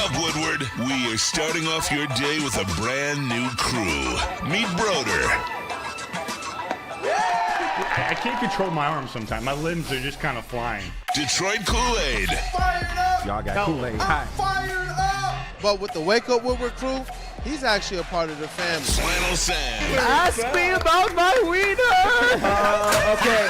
up, Woodward. We are starting off your day with a brand new crew. Meet Broder. I can't control my arms sometimes. My limbs are just kind of flying. Detroit Kool-Aid. Fired up! Y'all got Kool-Aid I'm high. fired up! But with the Wake Up Woodward crew, he's actually a part of the family. Flannel Sam. Ask me about my wiener. Okay.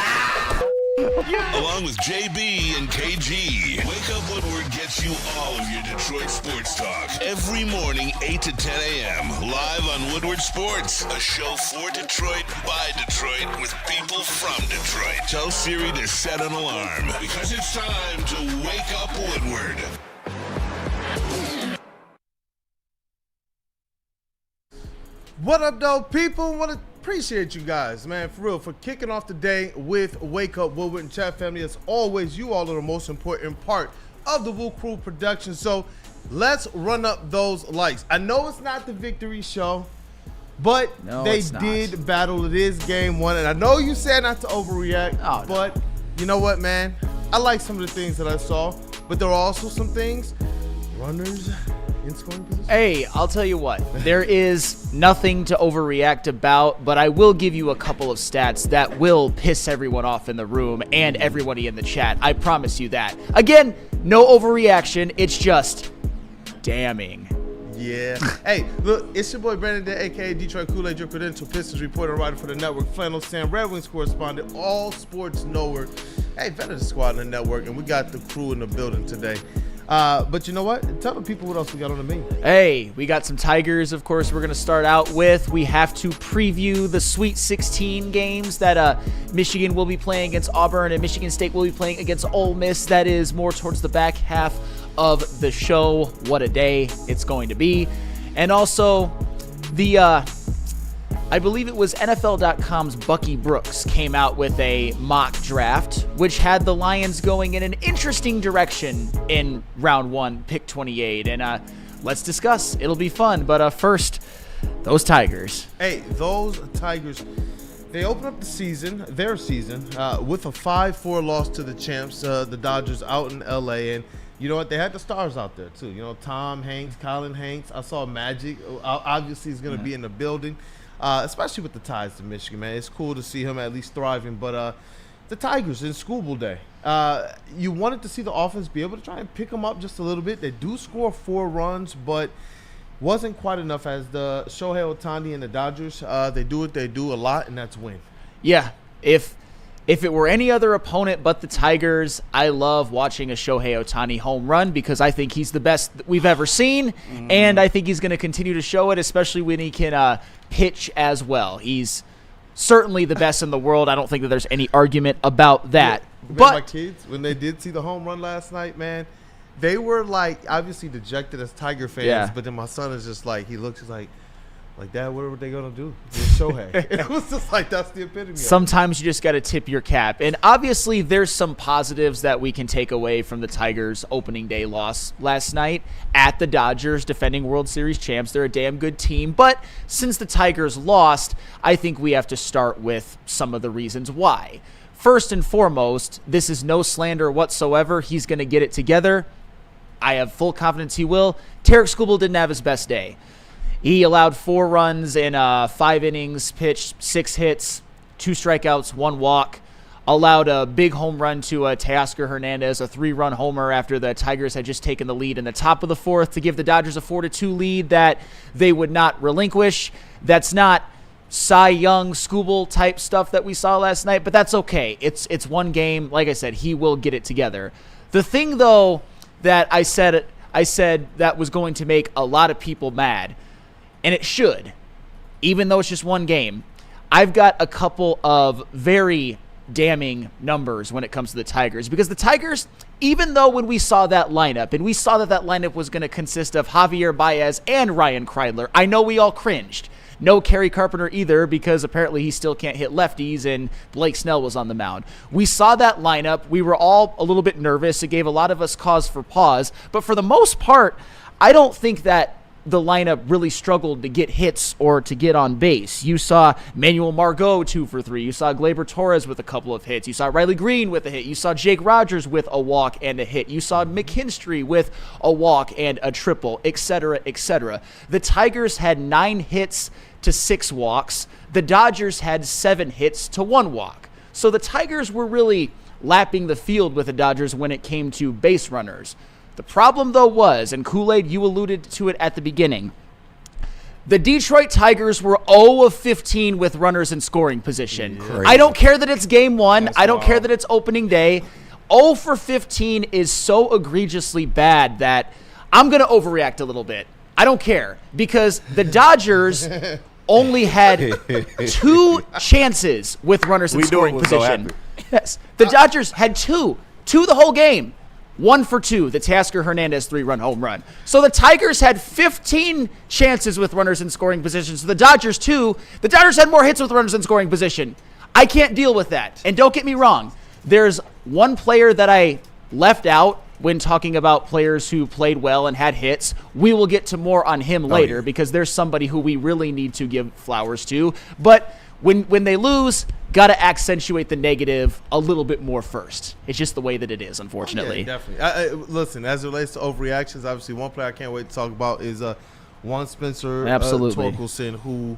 Along with JB and KG. Wake Up Woodward gets you all of your Detroit sports talk. Every morning, 8 to 10 a.m. Live on Woodward Sports. A show for Detroit, by Detroit, with people from Detroit. Tell Siri to set an alarm. Because it's time to Wake Up Woodward. What up, though, people? Want to appreciate you guys, man, for real, for kicking off the day with Wake Up Woodward and chat family. As always, you all are the most important part of the WUW Crew production. So let's run up those likes. I know it's not the victory show, but they did battle. It is game one, and I know you said not to overreact, but you know what, man? I like some of the things that I saw, but there are also some things, runners in scoring position. Hey, I'll tell you what. There is nothing to overreact about, but I will give you a couple of stats that will piss everyone off in the room and everybody in the chat. I promise you that. Again, no overreaction. It's just damning. Yeah. Hey, look, it's your boy Brandon, a.k.a. Detroit Kool-Aid, your credential Pistons reporter, writer for the network, Flannel Sam, Red Wings correspondent, all sports knower. Hey, veteran squad in the network, and we got the crew in the building today. But you know what? Tell the people what else we got on the menu. Hey, we got some Tigers, of course, we're going to start out with. We have to preview the Sweet 16 games that Michigan will be playing against Auburn and Michigan State will be playing against Ole Miss. That is more towards the back half of the show. What a day it's going to be. And also, the I believe it was NFL.com's Bucky Brooks came out with a mock draft, which had the Lions going in an interesting direction in round one, pick 28. And let's discuss. It'll be fun. But first, those Tigers. Hey, those Tigers, they open up the season, their season, with a 5-4 loss to the champs, the Dodgers out in L.A. And you know what? They had the stars out there, too. You know, Tom Hanks, Colin Hanks. I saw Magic. Obviously, he's going to be in the building. Especially with the ties to Michigan, man. It's cool to see him at least thriving. But the Tigers in School Bowl Day, you wanted to see the offense be able to try and pick them up just a little bit. They do score 4 runs, but wasn't quite enough as the Shohei Ohtani and the Dodgers. They do what they do a lot, and that's win. Yeah, if it were any other opponent but the Tigers, I love watching a Shohei Ohtani home run because I think he's the best that we've ever seen, and I think he's going to continue to show it, especially when he can pitch as well. He's certainly the best in the world. I don't think that there's any argument about that. Yeah, but my kids, when they did see the home run last night, man, they were like obviously dejected as Tiger fans, but then my son is just like, he looks like, Dad, what are they going to do with Shohei? It was just like, that's the epitome. Sometimes you just got to tip your cap. And obviously there's some positives that we can take away from the Tigers' opening day loss last night at the Dodgers, defending World Series champs. They're a damn good team. But since the Tigers lost, I think we have to start with some of the reasons why. First and foremost, this is no slander whatsoever. He's going to get it together. I have full confidence he will. Tarek Skubal didn't have his best day. He allowed 4 runs in 5 innings, pitched 6 hits, 2 strikeouts, 1 walk, allowed a big home run to Teoscar Hernandez, a 3-run homer after the Tigers had just taken the lead in the top of the 4th to give the Dodgers a 4-2 lead that they would not relinquish. That's not Cy Young, Skubal type stuff that we saw last night, but that's okay. It's one game. Like I said, he will get it together. The thing, though, that I said that was going to make a lot of people mad, and it should, even though it's just one game. I've got a couple of very damning numbers when it comes to the Tigers, because the Tigers, even though when we saw that lineup, and we saw that lineup was going to consist of Javier Baez and Ryan Kreidler, I know we all cringed. No Kerry Carpenter either, because apparently he still can't hit lefties, and Blake Snell was on the mound. We saw that lineup. We were all a little bit nervous. It gave a lot of us cause for pause. But for the most part, I don't think that the lineup really struggled to get hits or to get on base. You saw Manuel Margot 2 for 3. You saw Gleyber Torres with a couple of hits. You saw Riley Green with a hit. You saw Jake Rogers with a walk and a hit. You saw McKinstry with a walk and a triple, etc., etc. The Tigers had 9 hits to 6 walks. The Dodgers had 7 hits to 1 walk. So the Tigers were really lapping the field with the Dodgers when it came to base runners. The problem, though, was, and Kool-Aid, you alluded to it at the beginning, the Detroit Tigers were 0 of 15 with runners in scoring position. Crazy. I don't care that it's game 1. That's I don't care wild. that it's opening day. 0 for 15 is so egregiously bad that I'm going to overreact a little bit. I don't care, because the Dodgers only had 2 chances with runners in scoring position. Yes, the Dodgers had 2 the whole game. 1 for 2, the Tasker Hernandez 3-run home run. So the Tigers had 15 chances with runners in scoring position. So the Dodgers 2. The Dodgers had more hits with runners in scoring position. I can't deal with that. And don't get me wrong, there's one player that I left out when talking about players who played well and had hits. We will get to more on him later because there's somebody who we really need to give flowers to. But when they lose, got to accentuate the negative a little bit more first. It's just the way that it is, unfortunately. Yeah, definitely. Listen, as it relates to overreactions, obviously one player I can't wait to talk about is one Spencer Absolutely. Torkelson, who,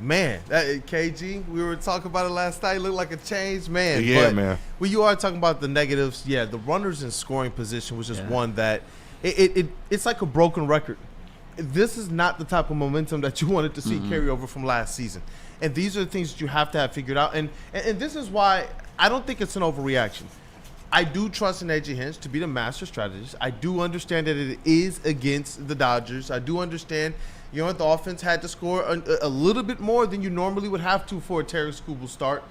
man, KG, we were talking about it last night, looked like a changed man. Yeah, but man. When you are talking about the negatives, yeah, the runners in scoring position was just one that it's like a broken record. This is not the type of momentum that you wanted to see carry over from last season. And these are the things that you have to have figured out. And this is why I don't think it's an overreaction. I do trust in A.J. Hinch to be the master strategist. I do understand that it is against the Dodgers. I do understand, the offense had to score a little bit more than you normally would have to for a Terry Skubal start.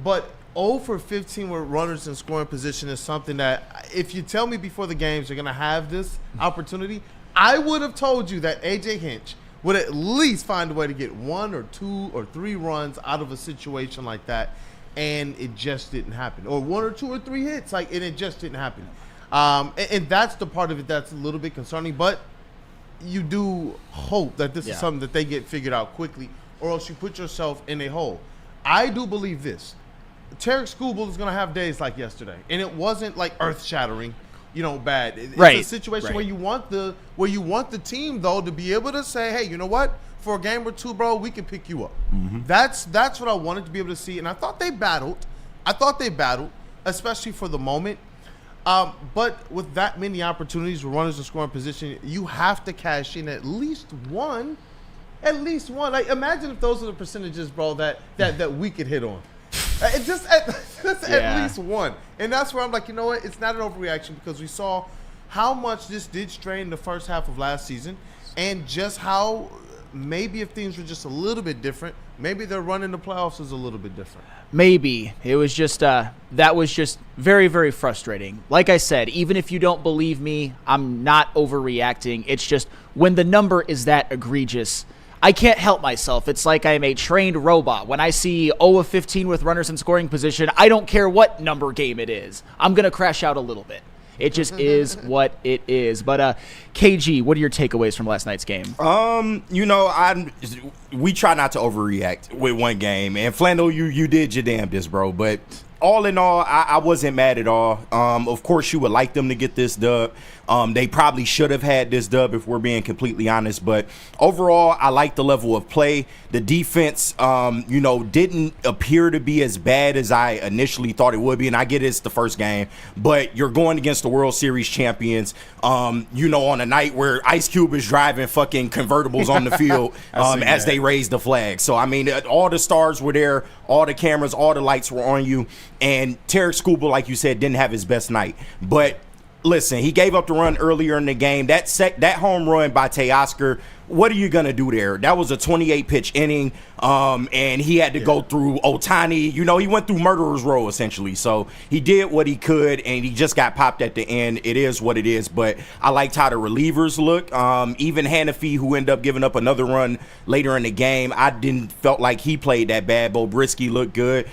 But 0 for 15 with runners in scoring position is something that if you tell me before the games you're going to have this opportunity, I would have told you that A.J. Hinch would at least find a way to get 1 or 2 or 3 runs out of a situation like that, and it just didn't happen. Or 1 or 2 or 3 hits, and it just didn't happen. And that's the part of it that's a little bit concerning, but you do hope that this is something that they get figured out quickly, or else you put yourself in a hole. I do believe this. Tarek Skubal is going to have days like yesterday, and it wasn't like earth-shattering, bad. It's a situation where you want the team though to be able to say, hey, you know what? For a game or 2, bro, we can pick you up. That's what I wanted to be able to see, and I thought they battled, especially for the moment. But with that many opportunities with runners in scoring position, you have to cash in at least one. Like, imagine if those are the percentages, bro, that we could hit on. Just at least one. And that's where I'm like, you know what? It's not an overreaction because we saw how much this did strain the first half of last season and just how maybe if things were just a little bit different, maybe their run in the playoffs is a little bit different. Maybe. It was just that was just very, very frustrating. Like I said, even if you don't believe me, I'm not overreacting. It's just when the number is that egregious, I can't help myself. It's like I'm a trained robot. When I see 0 of 15 with runners in scoring position, I don't care what number game it is. I'm going to crash out a little bit. It just is what it is. But KG, what are your takeaways from last night's game? We try not to overreact with one game. And Flandel, you did your damnedest, bro. But all in all, I wasn't mad at all. Of course, you would like them to get this dub. They probably should have had this dub if we're being completely honest. But overall, I like the level of play. The defense, didn't appear to be as bad as I initially thought it would be. And I get it's the first game. But you're going against the World Series champions, on a night where Ice Cube is driving fucking convertibles on the field as they raise the flag. So, I mean, all the stars were there. All the cameras, all the lights were on you. And Tarek Skubal, like you said, didn't have his best night. But listen, he gave up the run earlier in the game. That home run by Teoscar what are you going to do there? That was a 28-pitch inning, and he had to go through Ohtani. You know, he went through murderer's row, essentially. So he did what he could, and he just got popped at the end. It is what it is, but I liked how the relievers look. Even Hannafy, who ended up giving up another run later in the game, I didn't felt like he played that bad. Bo Brisky looked good.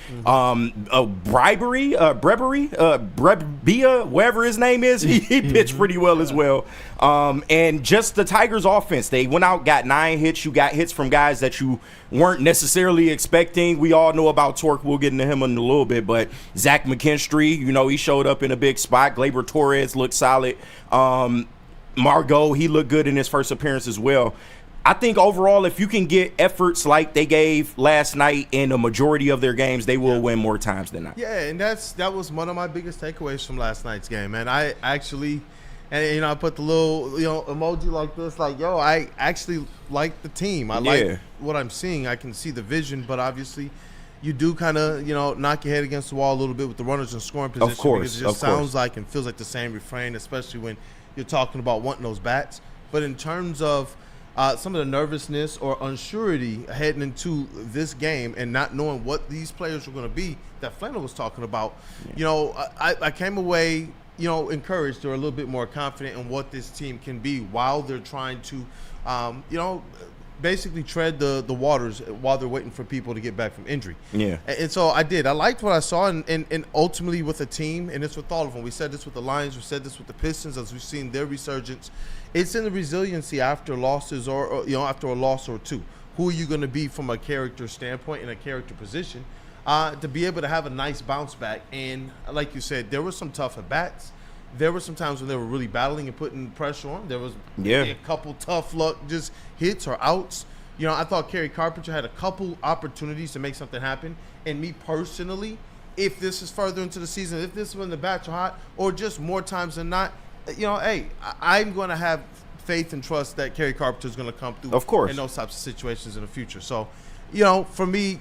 Brebbia, whatever his name is, he pitched pretty well as well. And just the Tigers offense, they went out, got 9 hits. You got hits from guys that you weren't necessarily expecting. We all know about Torque. We'll get into him in a little bit, but Zach McKinstry, you know, he showed up in a big spot. Gleyber Torres looked solid. Margot, he looked good in his first appearance as well. I think overall, if you can get efforts like they gave last night in a majority of their games, they will win more times than not. Yeah, and that was one of my biggest takeaways from last night's game. And I actually, and you know, I put the little emoji like this, like, yo, I actually like the team. I like what I'm seeing. I can see the vision, but obviously, you do kind of knock your head against the wall a little bit with the runners in scoring position. Of course, because it just sounds like and feels like the same refrain, especially when you're talking about wanting those bats. But in terms of some of the nervousness or unsurety heading into this game and not knowing what these players were going to be that Flandel was talking about, I came away, encouraged or a little bit more confident in what this team can be while they're trying to, basically tread the waters while they're waiting for people to get back from injury. Yeah. And so I did. I liked what I saw, and ultimately with a team, and it's with all of them. We said this with the Lions. We said this with the Pistons as we've seen their resurgence. It's in the resiliency after losses or after a loss or two. Who are you going to be from a character standpoint in a character position to be able to have a nice bounce back? And like you said, there were some tough at-bats. There were some times when they were really battling and putting pressure on. There was a couple tough luck just hits or outs. I thought Kerry Carpenter had a couple opportunities to make something happen. And me personally, if this is further into the season, if this is when the bats are hot, or just more times than not, hey, I'm going to have faith and trust that Kerry Carpenter is going to come through, of course, in those types of situations in the future. So, for me,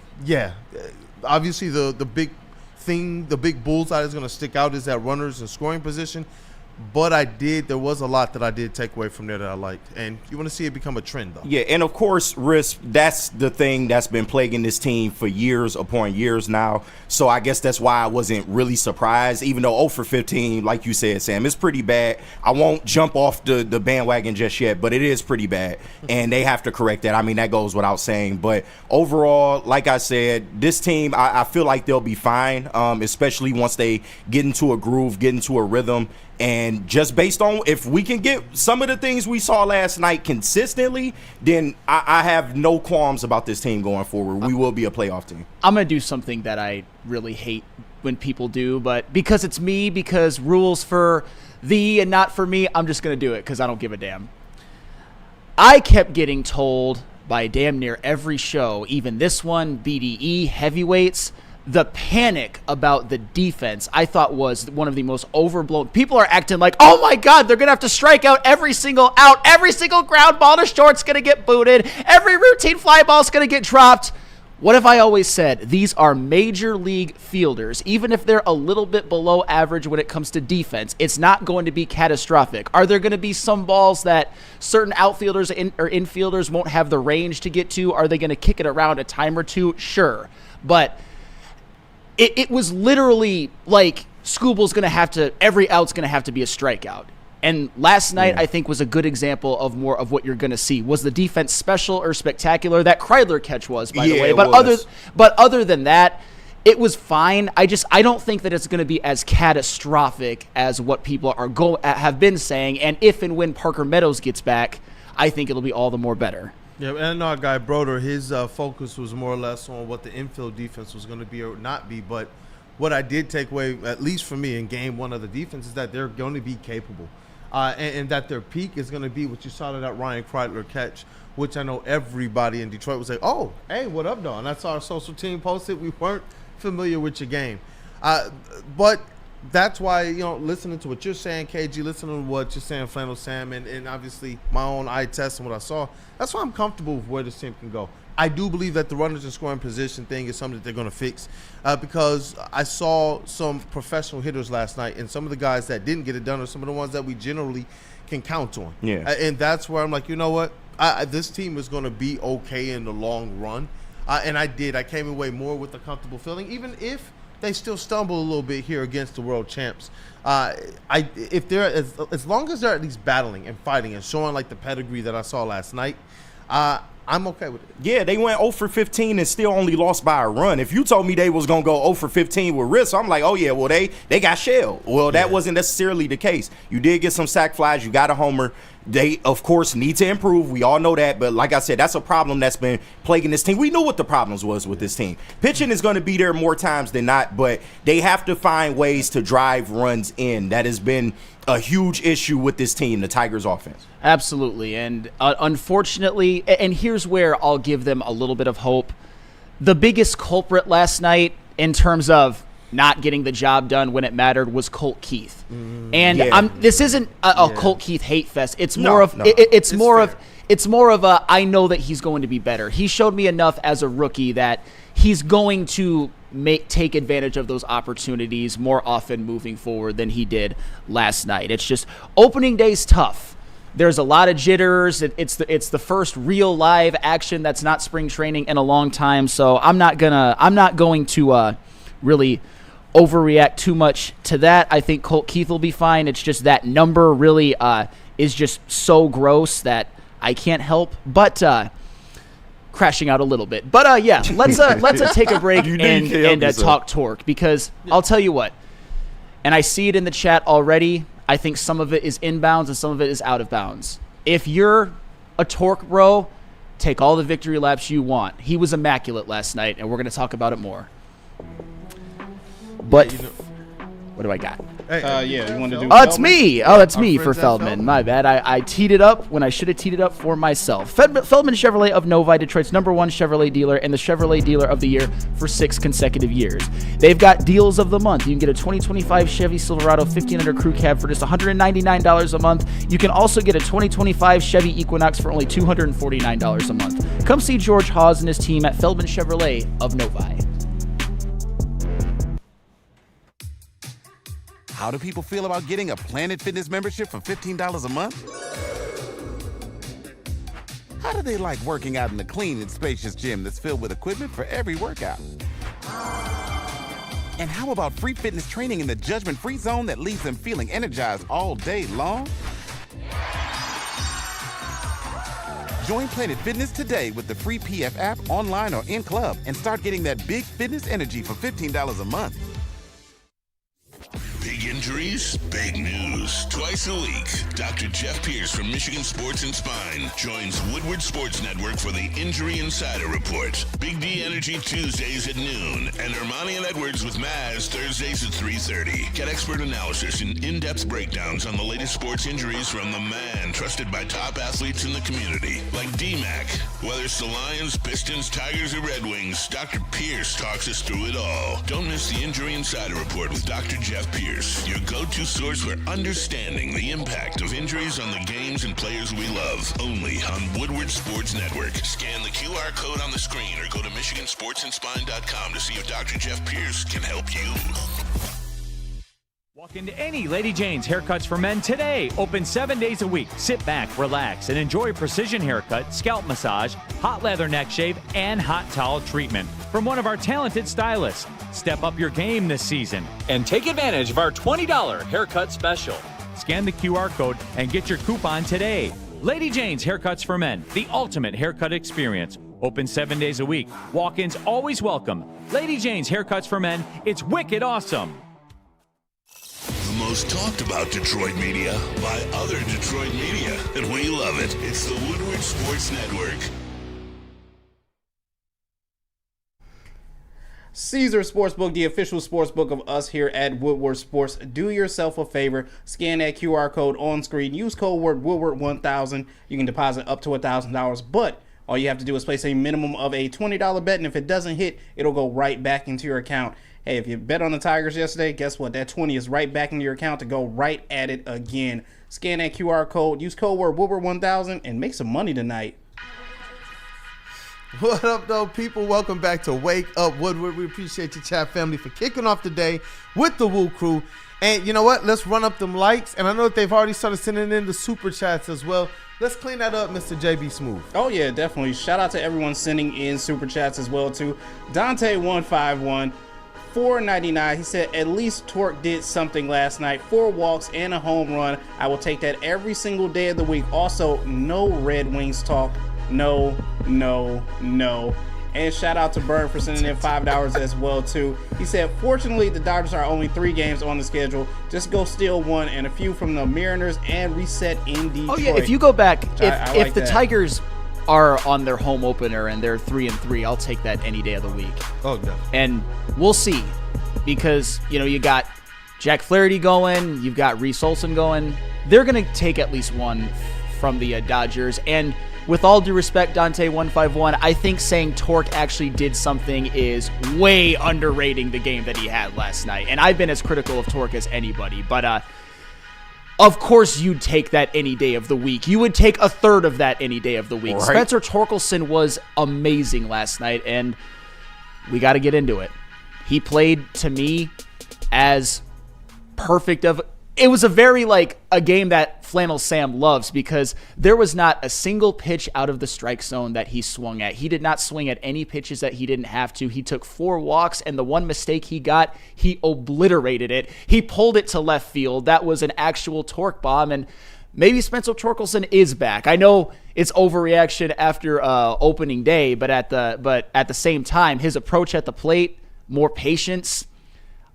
obviously the big thing, the big bullseye is going to stick out is that runners in scoring position. But there was a lot that I did take away from there that I liked. And you want to see it become a trend, though. Yeah, and of course, Risk, that's the thing that's been plaguing this team for years upon years now. So I guess that's why I wasn't really surprised, even though 0 for 15, like you said, Sam, it's pretty bad. I won't jump off the bandwagon just yet, but it is pretty bad. And they have to correct that. I mean, that goes without saying. But overall, like I said, this team, I feel like they'll be fine, especially once they get into a groove, get into a rhythm. And just based on if we can get some of the things we saw last night consistently, then I have no qualms about this team going forward. We will be a playoff team. I'm going to do something that I really hate when people do, but because it's me, because rules for thee and not for me, I'm just going to do it because I don't give a damn. I kept getting told by damn near every show, even this one, BDE, heavyweights, the panic about the defense, I thought, was one of the most overblown. People are acting like, oh my God, they're going to have to strike out every single out. Every single ground ball to short's going to get booted. Every routine fly ball's going to get dropped. What have I always said? These are major league fielders. Even if they're a little bit below average when it comes to defense, it's not going to be catastrophic. Are there going to be some balls that certain outfielders or infielders won't have the range to get to? Are they going to kick it around a time or two? Sure. But it was literally like Scooble's going to have to, every out's going to have to be a strikeout. And last night, I think, was a good example of more of what you're going to see. Was the defense special or spectacular? That Kreidler catch was, by the way. But other than that, it was fine. I don't think that it's going to be as catastrophic as what people have been saying. And if and when Parker Meadows gets back, I think it'll be all the more better. Yeah, and I know our guy Broder, his focus was more or less on what the infield defense was going to be or not be. But what I did take away, at least for me in game one of the defense, is that they're going to be capable. And that their peak is going to be what you saw to that Ryan Kreidler catch, which I know everybody in Detroit was like, oh, hey, what up, though? And that's our social team posted. We weren't familiar with your game. But that's why, listening to what you're saying, KG, listening to what you're saying, Flannel Sam, and obviously my own eye test and what I saw, that's why I'm comfortable with where this team can go. I do believe that the runners in scoring position thing is something that they're going to fix because I saw some professional hitters last night, and some of the guys that didn't get it done are some of the ones that we generally can count on. Yeah. And that's where I'm like, you know what? this team is going to be okay in the long run. And I came away more with a comfortable feeling, even if they still stumble a little bit here against the world champs. If they're as long as they're at least battling and fighting and showing like the pedigree that I saw last night, I'm okay with it. Yeah, they went 0 for 15 and still only lost by a run. If you told me they was going to go 0 for 15 with Riss, I'm like, oh, yeah, well, they got shelled. Well, that wasn't necessarily the case. You did get some sack flies. You got a homer. They, of course, need to improve. We all know that. But like I said, that's a problem that's been plaguing this team. We knew what the problems was with this team. Pitching is going to be there more times than not, but they have to find ways to drive runs in. That has been a huge issue with this team, the Tigers offense. Absolutely. And unfortunately, and here's where I'll give them a little bit of hope. The biggest culprit last night in terms of not getting the job done when it mattered was Colt Keith. And this isn't a Colt Keith hate fest. It's more of it's more of a I know that he's going to be better. He showed me enough as a rookie that he's going to take advantage of those opportunities more often moving forward than he did last night. It's just opening day's tough. There's a lot of jitters. It's the first real live action that's not spring training in a long time. So I'm not going to really overreact too much to that. I think Colt Keith will be fine. It's just that number really is just so gross that I can't help but crashing out a little bit. But yeah, let's take a break and talk torque, because I'll tell you what, and I see it in the chat already. I think some of it is inbounds and some of it is out of bounds. If you're a torque bro, take all the victory laps you want. He was immaculate last night, and we're going to talk about it more. But what do I got? You want to do? Oh, it's me. Oh, that's me for Feldman. My bad. I teed it up when I should have teed it up for myself. Feldman Chevrolet of Novi, Detroit's #1 Chevrolet dealer and the Chevrolet Dealer of the Year for 6 consecutive years. They've got deals of the month. You can get a 2025 Chevy Silverado 1500 Crew Cab for just $199 a month. You can also get a 2025 Chevy Equinox for only $249 a month. Come see George Hawes and his team at Feldman Chevrolet of Novi. How do people feel about getting a Planet Fitness membership for $15 a month? How do they like working out in a clean and spacious gym that's filled with equipment for every workout? And how about free fitness training in the judgment-free zone that leaves them feeling energized all day long? Join Planet Fitness today with the free PF app, online or in club, and start getting that big fitness energy for $15 a month. Big injuries, big news. Twice a week, Dr. Jeff Pierce from Michigan Sports and Spine joins Woodward Sports Network for the Injury Insider Report. Big D Energy Tuesdays at noon, and Ermanni and Edwards with Maz Thursdays at 3:30. Get expert analysis and in-depth breakdowns on the latest sports injuries from the man trusted by top athletes in the community, like D-Mac. Whether it's the Lions, Pistons, Tigers, or Red Wings, Dr. Pierce talks us through it all. Don't miss the Injury Insider Report with Dr. Jeff Pierce, your go-to source for understanding the impact of injuries on the games and players we love. Only on Woodward Sports Network. Scan the QR code on the screen or go to MichiganSportsandSpine.com to see if Dr. Jeff Pierce can help you. Walk into any Lady Jane's Haircuts for Men today. Open 7 days a week. Sit back, relax, and enjoy precision haircut, scalp massage, hot leather neck shave, and hot towel treatment from one of our talented stylists. Step up your game this season and take advantage of our $20 haircut special. Scan the QR code and get your coupon today. Lady Jane's Haircuts for Men, the ultimate haircut experience. Open 7 days a week. Walk-ins always welcome. Lady Jane's Haircuts for Men. It's wicked awesome. The most talked about Detroit media by other Detroit media, and we love it. It's the Woodward Sports Network. Caesar Sportsbook, the official sportsbook of us here at Woodward Sports. Do yourself a favor. Scan that QR code on screen. Use code word Woodward1000. You can deposit up to $1,000, but all you have to do is place a minimum of a $20 bet, and if it doesn't hit, it'll go right back into your account. Hey, if you bet on the Tigers yesterday, guess what? That 20 is right back into your account to go right at it again. Scan that QR code. Use code word Woodward1000 and make some money tonight. What up, though, people? Welcome back to Wake Up Woodward. We appreciate you, chat family, for kicking off the day with the WUW Crew. And you know what? Let's run up them likes. And I know that they've already started sending in the super chats as well. Let's clean that up, Mr. JBSmooovv. Oh, yeah, definitely. Shout out to everyone sending in super chats as well, too. Dante151, $4.99. He said, at least Torque did something last night. 4 walks and a home run. I will take that every single day of the week. Also, no Red Wings talk. No. And shout out to Bird for sending in $5 as well, too. He said, fortunately, the Dodgers are only 3 games on the schedule. Just go steal 1 and a few from the Mariners and reset in Detroit. Oh, yeah, if you go back, I if like the that. Tigers are on their home opener and they're 3-3, I'll take that any day of the week. Oh, no. And we'll see, because, you got Jack Flaherty going, you've got Reese Olson going. They're going to take at least 1 from the Dodgers. And with all due respect, Dante151, I think saying Torque actually did something is way underrating the game that he had last night. And I've been as critical of Torque as anybody. But of course you'd take that any day of the week. You would take a third of that any day of the week. Right. Spencer Torkelson was amazing last night, and we got to get into it. He played, to me, as perfect of... It was a very, a game that Flannel Sam loves, because there was not a single pitch out of the strike zone that he swung at. He did not swing at any pitches that he didn't have to. He took 4 walks, and the one mistake he got, he obliterated it. He pulled it to left field. That was an actual Torque bomb, and maybe Spencer Torkelson is back. I know it's overreaction after opening day, but at the same time, his approach at the plate, more patience.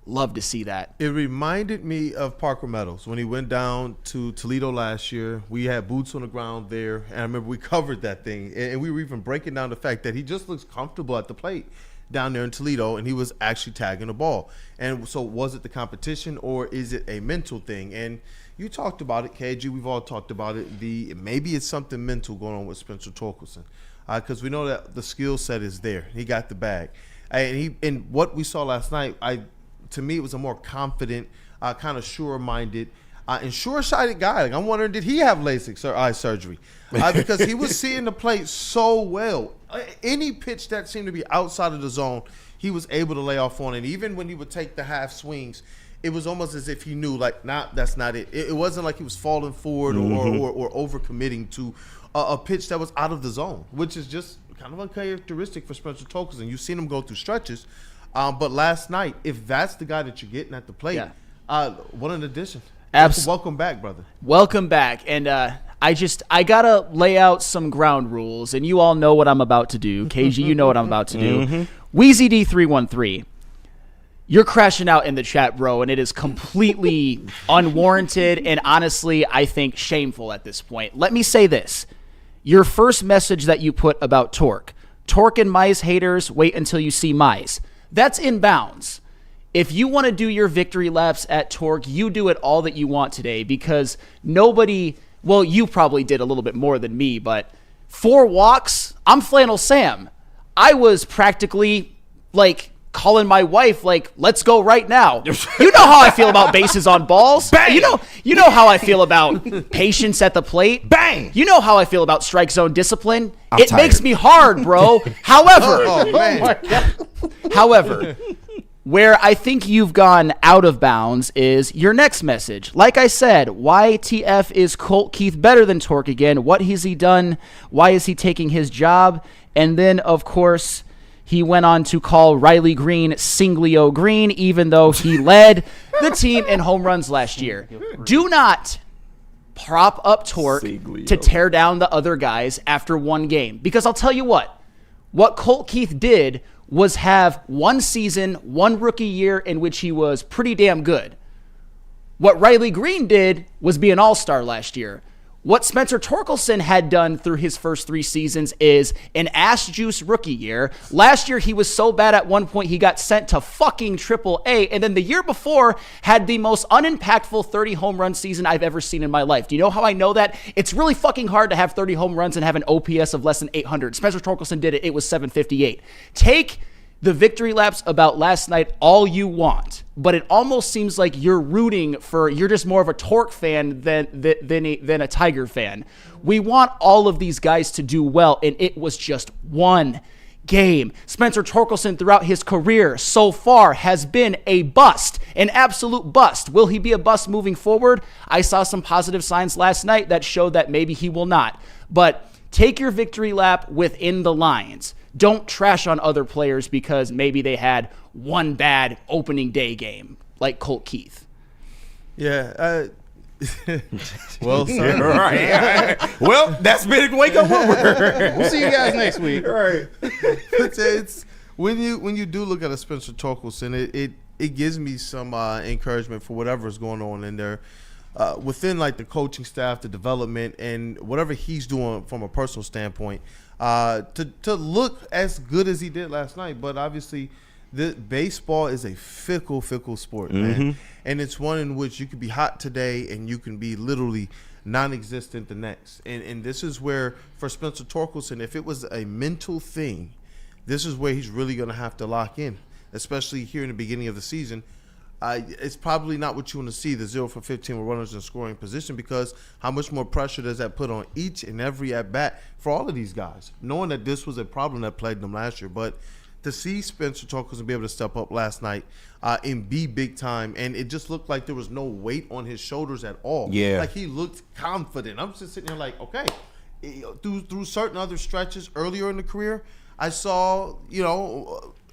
Love to see that. It reminded me of Parker Meadows when he went down to Toledo last year. We had boots on the ground there, and I remember we covered that thing, and we were even breaking down the fact that he just looks comfortable at the plate down there in Toledo, and he was actually tagging the ball. And so was it the competition, or is it a mental thing? And you talked about it, KG. We've all talked about it. Maybe it's something mental going on with Spencer Torkelson, because we know that the skill set is there. He got the bag. And what we saw last night, to me, it was a more confident, kind of sure-minded, and sure-sighted guy. I'm wondering, did he have LASIK eye surgery? Because he was seeing the plate so well. Any pitch that seemed to be outside of the zone, he was able to lay off on it. Even when he would take the half swings, it was almost as if he knew, that's not it. It wasn't like he was falling forward or over-committing to a pitch that was out of the zone, which is just kind of uncharacteristic for Spencer Torkelson. You've seen him go through stretches. But last night, if that's the guy that you're getting at the plate, what an addition. Welcome back, brother. Welcome back. And I got to lay out some ground rules, and you all know what I'm about to do. KG, you know what I'm about to do. WeezyD313, you're crashing out in the chat, bro, and it is completely unwarranted and honestly, I think, shameful at this point. Let me say this. Your first message that you put about Torque and Mize haters, wait until you see Mize. That's in bounds. If you want to do your victory laps at Torque, you do it all that you want today, because nobody, well, you probably did a little bit more than me, but 4 walks, I'm Flannel Sam. I was practically calling my wife, let's go right now. You know how I feel about bases on balls. Bang! You know how I feel about patience at the plate. Bang! You know how I feel about strike zone discipline. I'm tired. Makes me hard, bro. However, where I think you've gone out of bounds is your next message. Like I said, YTF is Colt Keith better than Torque again? What has he done? Why is he taking his job? And then, of course, he went on to call Riley Green Singlio Green, even though he led the team in home runs last year. Do not prop up Torque to tear down the other guys after one game. Because I'll tell you what Colt Keith did was have one season, one rookie year in which he was pretty damn good. What Riley Green did was be an all-star last year. What Spencer Torkelson had done through his first 3 seasons is an ass juice rookie year. Last year, he was so bad at one point, he got sent to fucking AAA. And then the year before had the most unimpactful 30 home run season I've ever seen in my life. Do you know how I know that? It's really fucking hard to have 30 home runs and have an OPS of less than 800. Spencer Torkelson did it. It was 758. Take the victory laps about last night all you want, but it almost seems like you're just more of a Torque fan than a Tiger fan. We want all of these guys to do well, and it was just one game. Spencer Torkelson throughout his career so far has been a bust, an absolute bust. Will he be a bust moving forward? I saw some positive signs last night that showed that maybe he will not. But take your victory lap within the lines. Don't trash on other players because maybe they had one bad opening day game, like Colt Keith. Yeah. Well, Yeah, right. Well, that's been Wake Up Woodward. We'll see you guys next week. All right. It's when you do look at a Spencer Torkelson, it gives me some encouragement for whatever is going on in there within like the coaching staff, the development, and whatever he's doing from a personal standpoint to look as good as he did last night. But obviously, the baseball is a fickle sport, man, and it's one in which you could be hot today and you can be literally non-existent the next. And this is where for Spencer Torkelson, if it was a mental thing, this is where he's really going to have to lock in, especially here in the beginning of the season. It's probably not what you want to see, the 0 for 15 with runners in scoring position, because how much more pressure does that put on each and every at-bat for all of these guys, knowing that this was a problem that plagued them last year. But to see Spencer Torkelson be able to step up last night and be big time, and it just looked like there was no weight on his shoulders at all. Yeah. Like he looked confident. I'm just sitting here like, okay, through certain other stretches earlier in the career, I saw,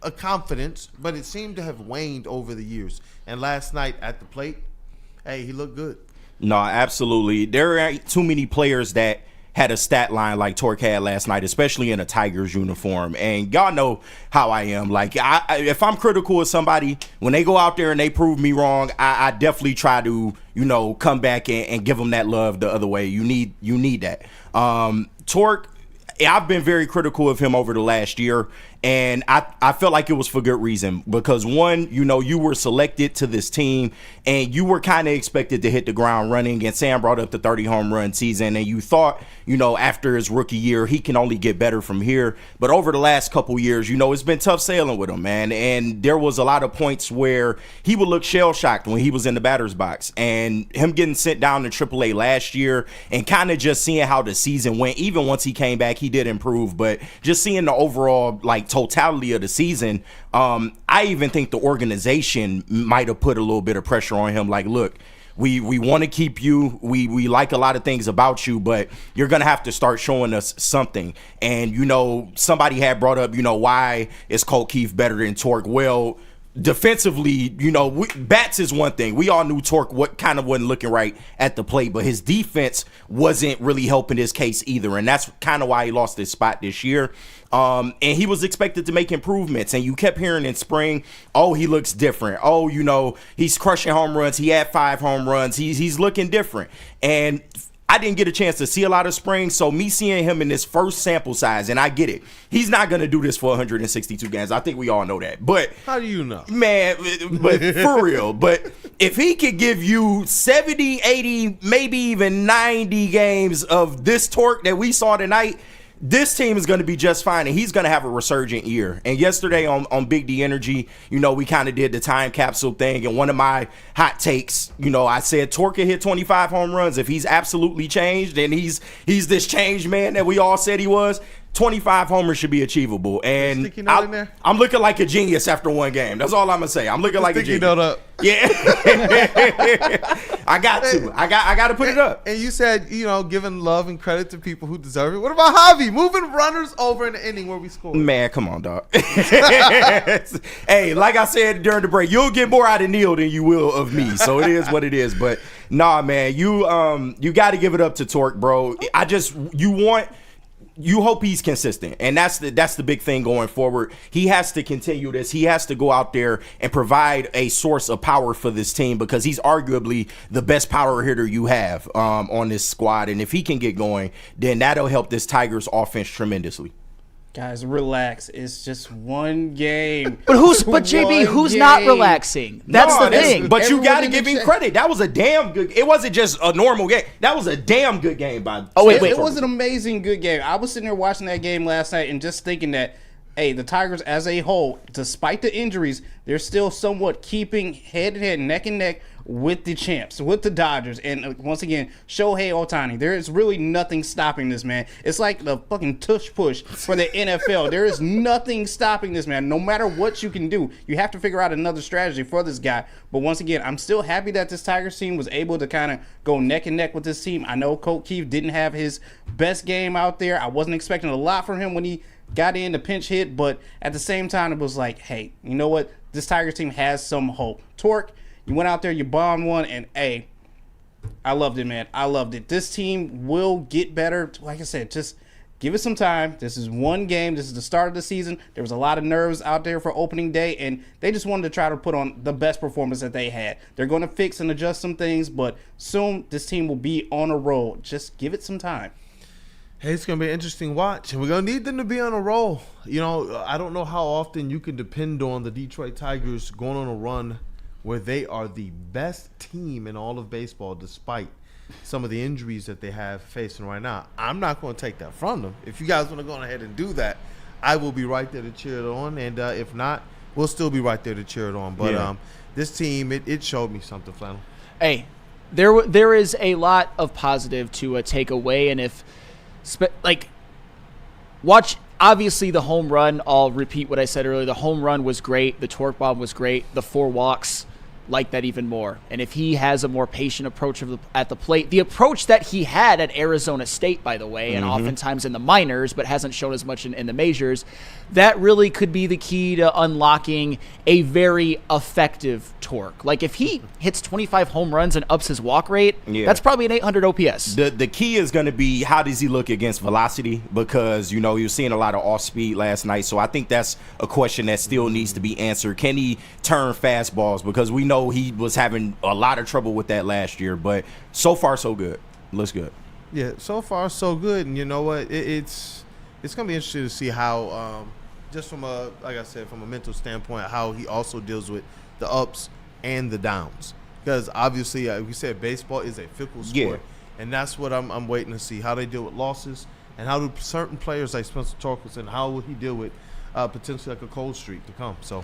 a confidence, but it seemed to have waned over the years. And last night at the plate, hey, he looked good. No, absolutely. There ain't too many players that had a stat line like Torque had last night, especially in a Tigers uniform. And y'all know how I am. Like, if I'm critical of somebody, when they go out there and they prove me wrong, I definitely try to, come back and give them that love the other way. You need that. Torque, I've been very critical of him over the last year, and I felt like it was for good reason, because one, you were selected to this team and you were kind of expected to hit the ground running, and Sam brought up the 30 home run season, and you thought, after his rookie year, he can only get better from here. But over the last couple years, it's been tough sailing with him, man. And there was a lot of points where he would look shell-shocked when he was in the batter's box, and him getting sent down to AAA last year and kind of just seeing how the season went. Even once he came back, he did improve, but just seeing the overall totality of the season, I even think the organization might have put a little bit of pressure on him. Like, look, we want to keep you. We like a lot of things about you, but you're going to have to start showing us something. And, somebody had brought up, why is Colt Keith better than Torque? Well, defensively, bats is one thing. We all knew Torque wasn't looking right at the plate, but his defense wasn't really helping his case either, and that's kind of why he lost his spot this year. And he was expected to make improvements, and you kept hearing in spring, oh, he looks different. Oh, he's crushing home runs. He had 5 home runs. He's looking different. And I didn't get a chance to see a lot of spring, so me seeing him in this first sample size, and I get it. He's not going to do this for 162 games. I think we all know that. But how do you know? Man, but for real. But if he could give you 70, 80, maybe even 90 games of this Torque that we saw tonight, this team is going to be just fine, and he's going to have a resurgent year. And yesterday on Big D Energy, we kind of did the time capsule thing, and one of my hot takes, I said Torque could hit 25 home runs. If he's absolutely changed, and he's this changed man that we all said he was, 25 homers should be achievable. And I'm looking like a genius after one game. That's all I'm going to say. I'm looking like a genius. Note up. Yeah. I got to. I got to put it up. And you said, giving love and credit to people who deserve it. What about Javi? Moving runners over in the inning where we scored. Man, come on, dog. Hey, like I said during the break, you'll get more out of Neil than you will of me. So it is what it is. But nah, man, you got to give it up to Torque, bro. You hope he's consistent, and that's the big thing going forward. He has to continue this. He has to go out there and provide a source of power for this team, because he's arguably the best power hitter you have on this squad. And if he can get going, then that'll help this Tigers offense tremendously. Guys, relax. It's just one game. But JB, who's not relaxing? That's the thing. But you got to give him credit. That was a damn good. It wasn't just a normal game. That was a damn good game by. It was an amazing good game. I was sitting there watching that game last night and just thinking that hey, the Tigers as a whole, despite the injuries, they're still somewhat keeping head to head, neck and neck with the champs, with the Dodgers. And once again, Shohei Ohtani, there is really nothing stopping this man. It's like the fucking tush push for the NFL. There is nothing stopping this man. No matter what you can do, you have to figure out another strategy for this guy. But once again, I'm still happy that this Tigers team was able to kind of go neck and neck with this team. I know Colt Keith didn't have his best game out there. I wasn't expecting a lot from him when he got in the pinch hit, but at the same time, it was like, hey, you know what? This Tigers team has some hope. Torque, you went out there, you bombed one, and hey, I loved it, man. I loved it. This team will get better. Like I said, just give it some time. This is one game. This is the start of the season. There was a lot of nerves out there for opening day, and they just wanted to try to put on the best performance that they had. They're going to fix and adjust some things, but soon this team will be on a roll. Just give it some time. Hey, it's going to be an interesting watch, and we're going to need them to be on a roll. You know, I don't know how often you can depend on the Detroit Tigers going on a run where they are the best team in all of baseball despite some of the injuries that they have facing right now. I'm not going to take that from them. If you guys want to go ahead and do that, I will be right there to cheer it on, and if not, we'll still be right there to cheer it on. But this team, it showed me something, Flannel. Hey, there is a lot of positive to take away, and if watch, obviously the home run, I'll repeat what I said earlier, the home run was great, the torque bomb was great, the 4 walks, like that even more. And if he has a more patient approach at the plate, the approach that he had at Arizona State, by the way, and oftentimes in the minors, but hasn't shown as much in the majors, that really could be the key to unlocking a very effective torque. Like if he hits 25 home runs and ups his walk rate, that's probably an 800 OPS. The key is going to be how does he look against velocity, because, you know, you're seeing a lot of off speed last night. So I think that's a question that still needs to be answered. Can he turn fastballs? Because we know he was having a lot of trouble with that last year, but so far so good. Looks good. Yeah, so far so good. And you know what? It's going to be interesting to see how, just from like I said, from a mental standpoint, how he also deals with the ups and the downs. Because obviously, we said baseball is a fickle sport, and that's what I'm waiting to see, how they deal with losses, and how do certain players like Spencer Torkelson, how will he deal with potentially like a cold streak to come. So.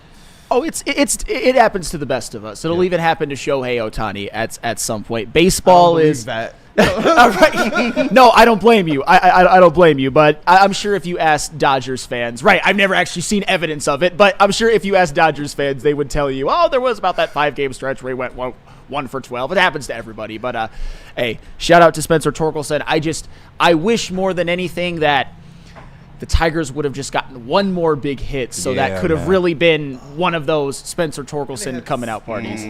Oh, it happens to the best of us. It'll even happen to Shohei Ohtani at some point. Baseball is that. All right. No, I don't blame you. I don't blame you. But I'm sure if you ask Dodgers fans, right? I've never actually seen evidence of it, but I'm sure if you ask Dodgers fans, they would tell you, oh, there was about that 5-game stretch where he went 1 for 12. It happens to everybody. But hey, shout out to Spencer Torkelson. I wish more than anything that the Tigers would have just gotten one more big hit, so that could have really been one of those Spencer Torkelson coming out parties.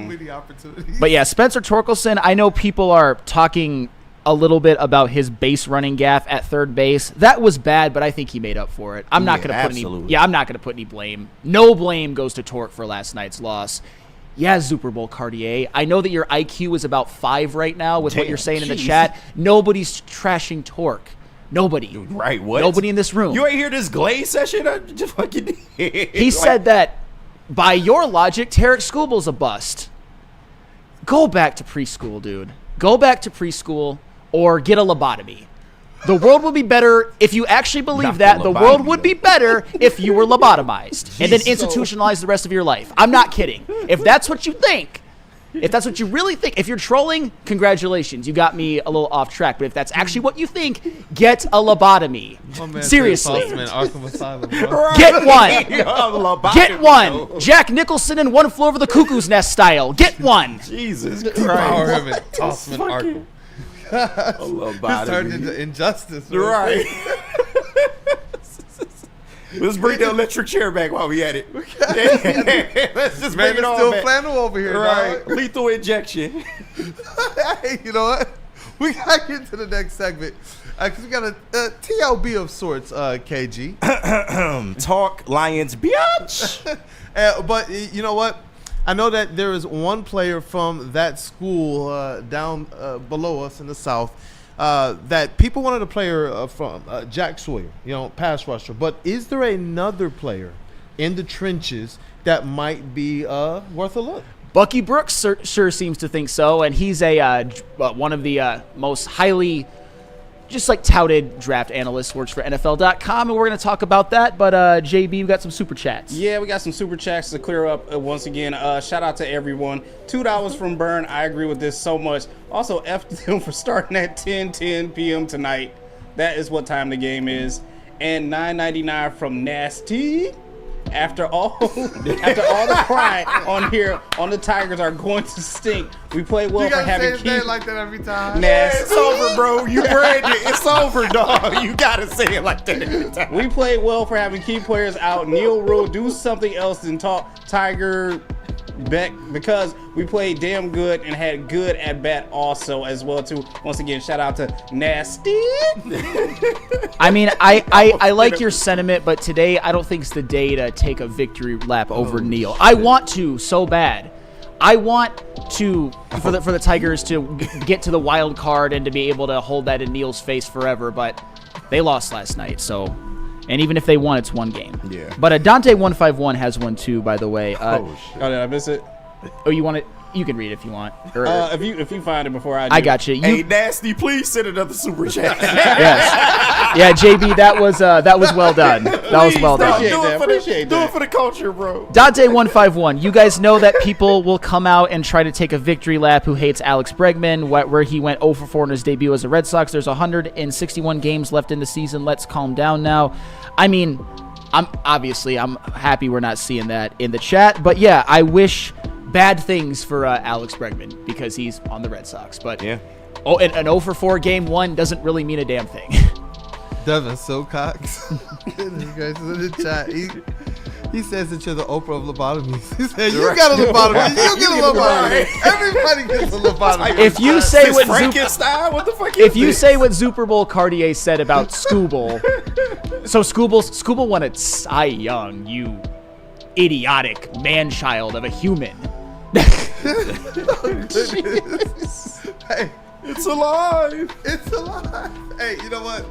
But yeah, Spencer Torkelson, I know people are talking a little bit about his base running gaff at third base. That was bad, but I think he made up for it. I'm not going to put any blame. No blame goes to Torque for last night's loss. Yeah, Super Bowl Cartier. I know that your IQ is about 5 right now with what you're saying in the chat. Nobody's trashing Torque. Nobody. Right, what? Nobody in this room. You ain't hear this Glaze session? I just fucking did. He said that, by your logic, Tarek Skubel's a bust. Go back to preschool, dude. Go back to preschool or get a lobotomy. The world would be better if you actually believe that. The world would be better if you were lobotomized and then institutionalized the rest of your life. I'm not kidding. If that's what you think, if that's what you really think, if you're trolling, congratulations. You got me a little off track. But if that's actually what you think, get a lobotomy. Seriously. Get one. Get one. Jack Nicholson in One Flew Over the Cuckoo's Nest style. Get one. Jesus Christ. Power him and toss him in Arkham. A lobotomy. This turned into injustice. Right. Let's bring the electric chair back while we at it. Let's just bring it on still back. Flannel over here, right? Dog. Lethal injection. Hey, you know what? We got to get to the next segment. Because we got a TLB of sorts, KG. Talk Lions, bitch. But you know what? I know that there is one player from that school down below us in the South that people wanted a player from, Jack Sawyer, pass rusher. But is there another player in the trenches that might be worth a look? Bucky Brooks sure seems to think so, and he's one of the most highly just like touted draft analyst, works for NFL.com, and we're going to talk about that. But JB, we got some super chats. Yeah, we got some super chats to clear up once again. Shout out to everyone. $2 from Burn. I agree with this so much. Also, F them for starting at 10 p.m. tonight. That is what time the game is. And $9.99 from Nasty. After all the crying on here on the Tigers are going to stink. We play well You for gotta having say his name Keith like that every time. Nasty. It's over, bro. You branded. It's over, dog. You gotta say it like that every time. We played well for having key players out. Neil Rule, do something else than talk Tiger back because we played damn good and had good at bat also as well too. Once again, shout out to Nasty. I mean, I like your sentiment, but today I don't think it's the day to take a victory lap over Neil. I want to so bad. I want to for the Tigers to get to the wild card and to be able to hold that in Neil's face forever, but they lost last night, so. And even if they won, it's one game. Yeah. But Dante151 has one too, by the way. Shit. Oh, did I miss it? Oh, you want it? You can read it if you want. Or, If you find it before I do. I got you. Hey, Nasty, please send another super chat. Yes. Yeah, JB, that was well done. That was well done. Appreciate that. Do it for the culture, bro. Dante151, you guys know that people will come out and try to take a victory lap who hates Alex Bregman, where he went 0 for 4 in his debut as a Red Sox. There's 161 games left in the season. Let's calm down now. I mean, I'm happy we're not seeing that in the chat. But yeah, I wish bad things for Alex Bregman because he's on the Red Sox. But yeah. Oh, an 0 for 4 game 1 doesn't really mean a damn thing. Devin Silcox. You guys in the chat. He says that you're the Oprah of lobotomies. He said, you got a lobotomy. You get a lobotomy. Everybody gets a lobotomy. If you say what Frankenstein, what the fuck is if you this? say what Super Bowl Cartier said about Scooble, so Scooble won a Cy Young, you idiotic man-child of a human. Hey, It's alive. it's alive. Hey, you know what?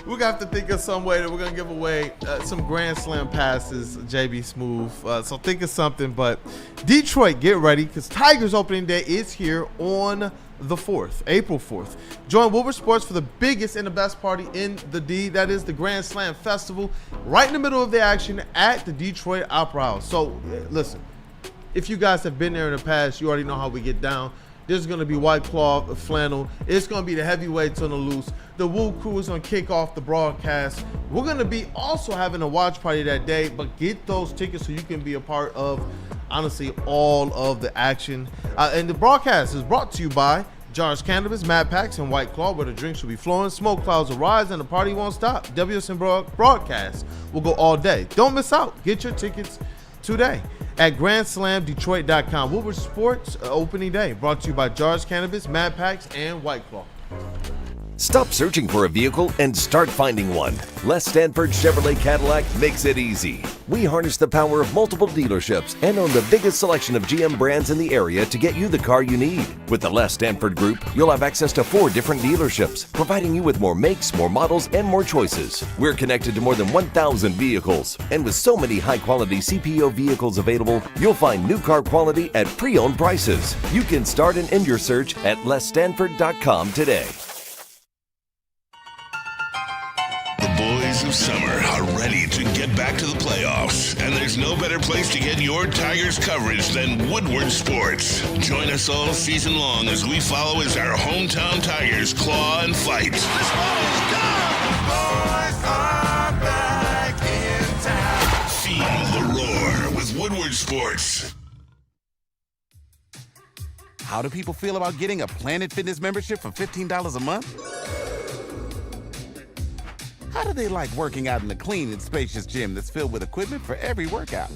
We're going to have to think of some way that we're going to give away some Grand Slam passes, JBSmooovv. So think of something. But Detroit, get ready because Tigers opening day is here on the 4th, April 4th. Join Woodward Sports for the biggest and the best party in the D. That is the Grand Slam Festival right in the middle of the action at the Detroit Opera House. So listen, if you guys have been there in the past, you already know how we get down. There's going to be white cloth, flannel. It's going to be the heavyweights on the loose. The WUW Crew is going to kick off the broadcast. We're going to be also having a watch party that day, but get those tickets so you can be a part of, honestly, all of the action. And the broadcast is brought to you by Jars Cannabis, Mad Packs, and White Claw, where the drinks will be flowing, smoke clouds will rise, and the party won't stop. WSN broadcast will go all day. Don't miss out. Get your tickets today at GrandSlamDetroit.com. Woodward Sports opening day brought to you by Jars Cannabis, Mad Packs, and White Claw. Stop searching for a vehicle and start finding one. Les Stanford Chevrolet Cadillac makes it easy. We harness the power of multiple dealerships and own the biggest selection of GM brands in the area to get you the car you need. With the Les Stanford Group, you'll have access to 4 different dealerships, providing you with more makes, more models, and more choices. We're connected to more than 1,000 vehicles, and with so many high-quality CPO vehicles available, you'll find new car quality at pre-owned prices. You can start and end your search at lesstanford.com today. The boys of summer are ready to get back to the playoffs, and there's no better place to get your Tigers coverage than Woodward Sports. Join us all season long as we follow as our hometown Tigers claw and fight. This ball is gone. The boys are back in town. Feel the roar with Woodward Sports. How do people feel about getting a Planet Fitness membership for $15 a month? How do they like working out in a clean and spacious gym that's filled with equipment for every workout?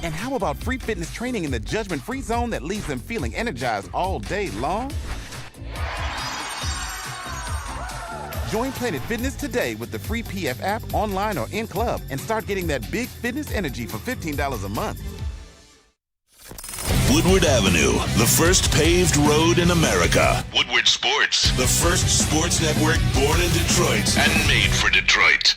And how about free fitness training in the judgment-free zone that leaves them feeling energized all day long? Join Planet Fitness today with the free PF app, online or in club, and start getting that big fitness energy for $15 a month. Woodward Avenue, the first paved road in America. Woodward Sports, the first sports network born in Detroit and made for Detroit.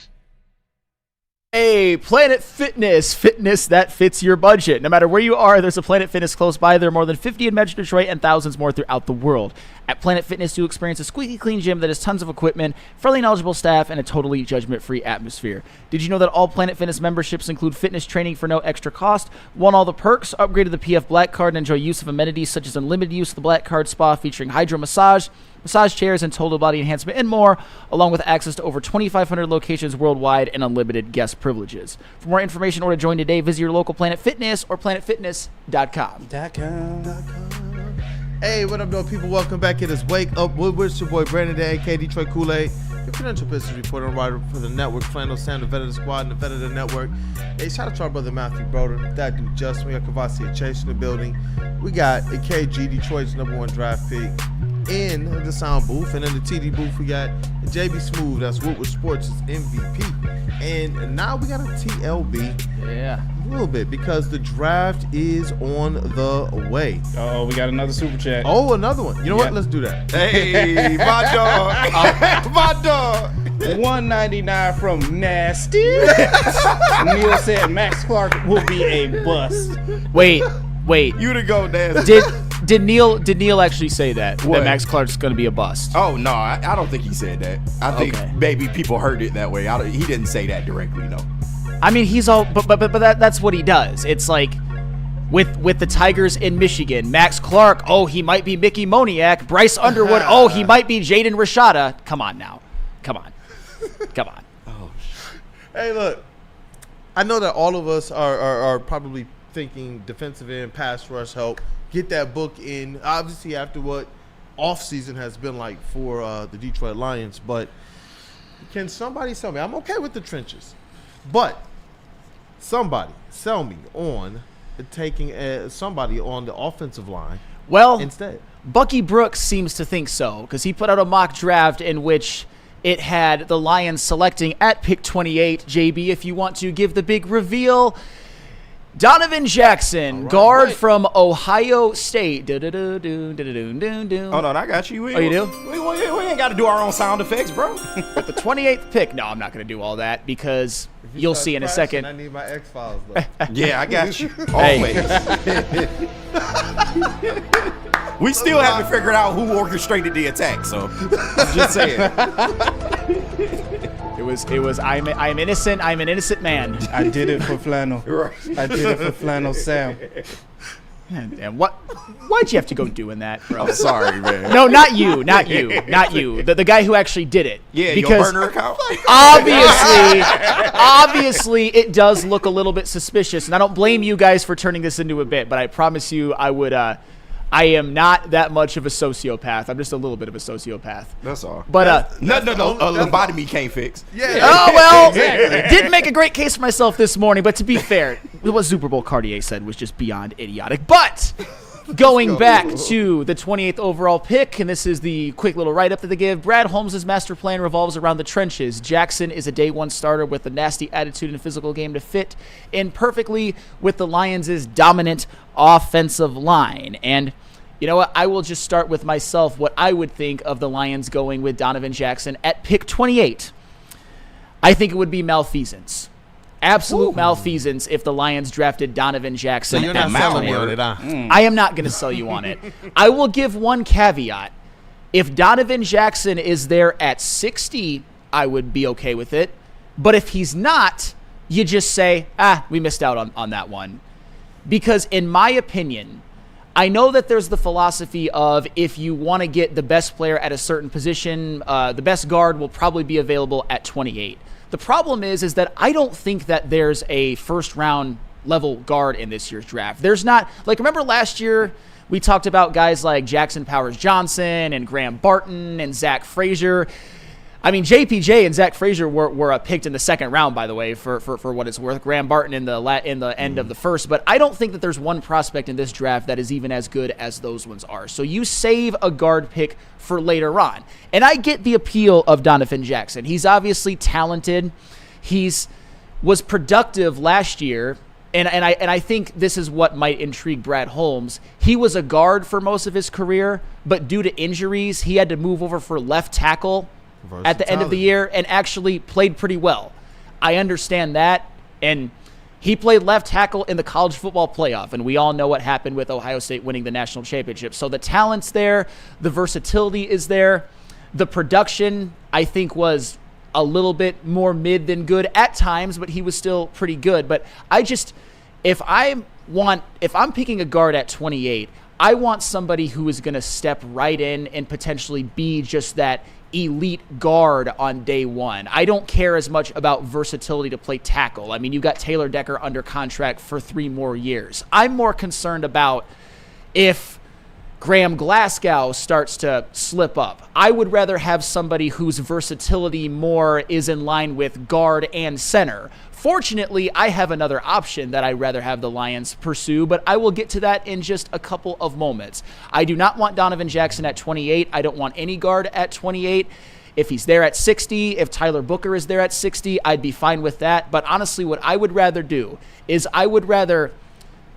Hey, Planet Fitness, fitness that fits your budget. No matter where you are, there's a Planet Fitness close by. There are more than 50 in Metro Detroit and thousands more throughout the world. At Planet Fitness, you'll experience a squeaky clean gym that has tons of equipment, fairly knowledgeable staff, and a totally judgment-free atmosphere. Did you know that all Planet Fitness memberships include fitness training for no extra cost? Want all the perks? Upgrade to the PF Black Card and enjoy use of amenities such as unlimited use of the Black Card Spa featuring hydro massage chairs, and total body enhancement, and more, along with access to over 2,500 locations worldwide and unlimited guest privileges. For more information or to join today, visit your local Planet Fitness or planetfitness.com. Hey, what up, though, people? Welcome back. It is Wake Up Woodward. It's your boy Brandon Day, aka Detroit Kool-Aid, your financial business reporter and writer for the network, Flannel Sam, the vet of the squad, and the vet of the network. Hey, shout out to our brother Matthew Broder, that dude Justin. We got Kavasi Chase in the building. We got a KG, Detroit's #1 draft pick, in the sound booth, and in the TD booth we got JBSmooovv, that's Woodward Sports' MVP, and now we got a TLB, a little bit, because the draft is on the way. Oh, we got another super chat. Oh, another one. You know what? Let's do that. Hey, my dog. My dog. 199 from Nasty. Neil said Max Clark will be a bust. Wait. You to go, Nasty. Did Neil actually say that? What? That Max Clark's going to be a bust? Oh, no, I don't think he said that. I think maybe people heard it that way. He didn't say that directly, no. I mean, he's all, but that's what he does. It's like with the Tigers in Michigan, Max Clark, oh, he might be Mickey Moniak. Bryce Underwood, oh, he might be Jaden Rashada. Come on now. Come on. Oh, Hey, look, I know that all of us are probably thinking defensive end, pass rush help. Get that book in, obviously, after what offseason has been like for the Detroit Lions. But can somebody sell me? I'm okay with the trenches, but somebody sell me on taking somebody on the offensive line instead. Bucky Brooks seems to think so, because he put out a mock draft in which it had the Lions selecting at pick 28. JB, if you want to give the big reveal, Donovan Jackson, guard from Ohio State. Hold on, I got you. You do? We ain't got to do our own sound effects, bro. With the 28th pick. No, I'm not going to do all that, because you'll see in a second. I need my X-Files, though. Yeah, I got you. Always. We still haven't figured out who orchestrated the attack, so I'm just saying. It was I'm innocent. I'm an innocent man. I did it for Flannel. Right. I did it for Flannel Sam. And why'd you have to go doing that, bro? I'm sorry, man. No, not you. The guy who actually did it. Yeah, because your burner account. Obviously, it does look a little bit suspicious, and I don't blame you guys for turning this into a bit, but I promise you, I am not that much of a sociopath. I'm just a little bit of a sociopath. That's all. But no, a lobotomy can't fix. Yeah. Oh, well, didn't make a great case for myself this morning, but to be fair, what Super Bowl Cartier said was just beyond idiotic. But going back to the 28th overall pick, and this is the quick little write-up that they give, Brad Holmes' master plan revolves around the trenches. Jackson is a day one starter with a nasty attitude and physical game to fit in perfectly with the Lions' dominant offensive line. And you know what? I will just start with myself, what I would think of the Lions going with Donovan Jackson at pick 28. I think it would be malfeasance. Absolute malfeasance if the Lions drafted Donovan Jackson. So you're not selling me on it, huh? I am not going to sell you on it. I will give one caveat. If Donovan Jackson is there at 60, I would be okay with it. But if he's not, you just say, we missed out on that one. Because in my opinion, I know that there's the philosophy of if you want to get the best player at a certain position, the best guard will probably be available at 28. The problem is that I don't think that there's a first-round level guard in this year's draft. There's not, like, remember last year we talked about guys like Jackson Powers-Johnson and Graham Barton and Zach Frazier. I mean, JPJ and Zach Frazier were picked in the second round, by the way, for what it's worth. Graham Barton in the end of the first. But I don't think that there's one prospect in this draft that is even as good as those ones are. So you save a guard pick for later on. And I get the appeal of Donovan Jackson. He's obviously talented. Was productive last year. And I think this is what might intrigue Brad Holmes. He was a guard for most of his career, but due to injuries, he had to move over for left tackle at the end of the year and actually played pretty well. I understand that. And he played left tackle in the college football playoff, and we all know what happened with Ohio State winning the national championship. So the talent's there. The versatility is there. The production, I think, was a little bit more mid than good at times, but he was still pretty good. But if I'm picking a guard at 28, I want somebody who is going to step right in and potentially be just that elite guard on day one. I don't care as much about versatility to play tackle. I mean, you got Taylor Decker under contract for 3 more years. I'm more concerned about if Graham Glasgow starts to slip up. I would rather have somebody whose versatility more is in line with guard and center. Fortunately, I have another option that I'd rather have the Lions pursue, but I will get to that in just a couple of moments. I do not want Donovan Jackson at 28. I don't want any guard at 28. If he's there at 60, if Tyler Booker is there at 60, I'd be fine with that. But honestly, what I would rather do is I would rather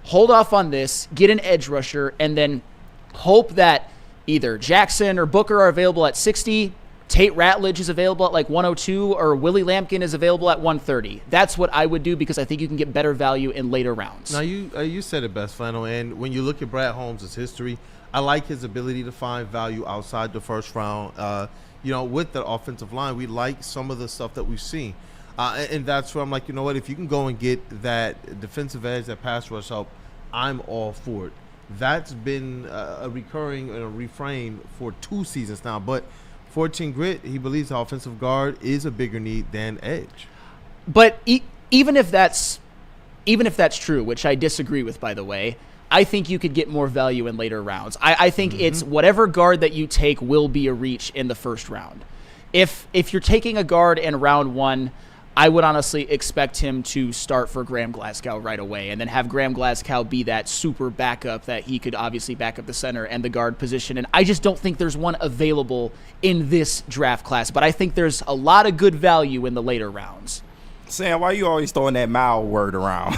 hold off on this, get an edge rusher, and then hope that either Jackson or Booker are available at 60, Tate Ratledge is available at like 102, or Willie Lampkin is available at 130. That's what I would do, because I think you can get better value in later rounds. Now, you said it best, Flannel, and when you look at Brad Holmes' history, I like his ability to find value outside the first round. With the offensive line, we like some of the stuff that we've seen. And that's where I'm like, you know what, if you can go and get that defensive edge, that pass rush help, I'm all for it. That's been a recurring and a refrain for 2 seasons now. But 14 Grit, he believes the offensive guard is a bigger need than edge. But even if that's true, which I disagree with, by the way, I think you could get more value in later rounds. I think it's whatever guard that you take will be a reach in the first round. If you're taking a guard in round 1, I would honestly expect him to start for Graham Glasgow right away, and then have Graham Glasgow be that super backup that he could obviously back up the center and the guard position. And I just don't think there's one available in this draft class, but I think there's a lot of good value in the later rounds. Sam, why you always throwing that mal word around?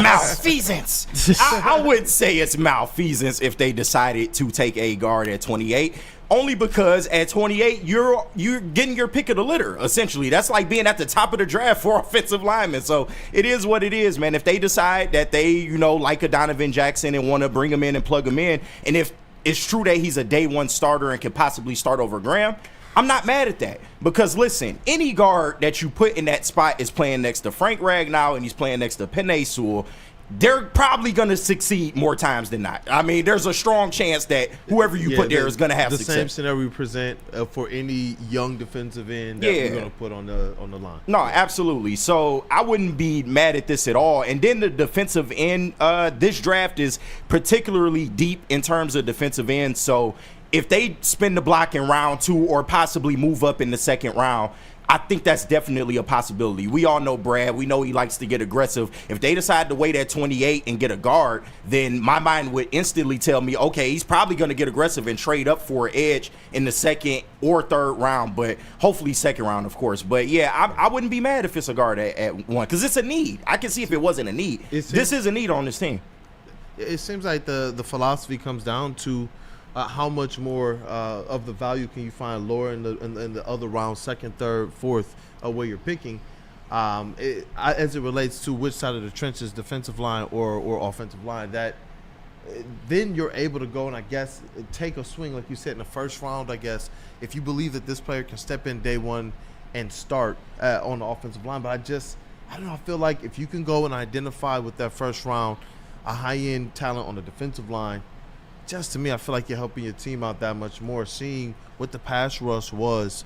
Malfeasance. I wouldn't say it's malfeasance if they decided to take a guard at 28. Only because at 28, you're getting your pick of the litter, essentially. That's like being at the top of the draft for offensive linemen. So it is what it is, man. If they decide that they, like a Donovan Jackson and want to bring him in and plug him in, and if it's true that he's a day one starter and can possibly start over Graham, I'm not mad at that. Because, listen, any guard that you put in that spot is playing next to Frank Ragnow and he's playing next to Penei Sewell. They're probably going to succeed more times than not. I mean, there's a strong chance that whoever you put there is going to have success. The same scenario we present for any young defensive end that we're going to put on the line. No, absolutely. So I wouldn't be mad at this at all. And then the defensive end, this draft is particularly deep in terms of defensive end. So if they spin the block in round 2 or possibly move up in the second round, I think that's definitely a possibility. We all know Brad. We know he likes to get aggressive. If they decide to wait at 28 and get a guard, then my mind would instantly tell me, okay, he's probably going to get aggressive and trade up for an edge in the second or third round, but hopefully second round, of course. But, yeah, I wouldn't be mad if it's a guard at 1 because it's a need. I can see if it wasn't a need. This is a need on this team. It seems like the philosophy comes down to how much more of the value can you find lower in the other rounds, second, third, fourth, where you're picking, as it relates to which side of the trenches, defensive line or offensive line, that then you're able to go and I guess take a swing, like you said, in the first round. I guess if you believe that this player can step in day one and start on the offensive line, but I don't know. I feel like if you can go and identify with that first round a high-end talent on the defensive line, just to me, I feel like you're helping your team out that much more, seeing what the pass rush was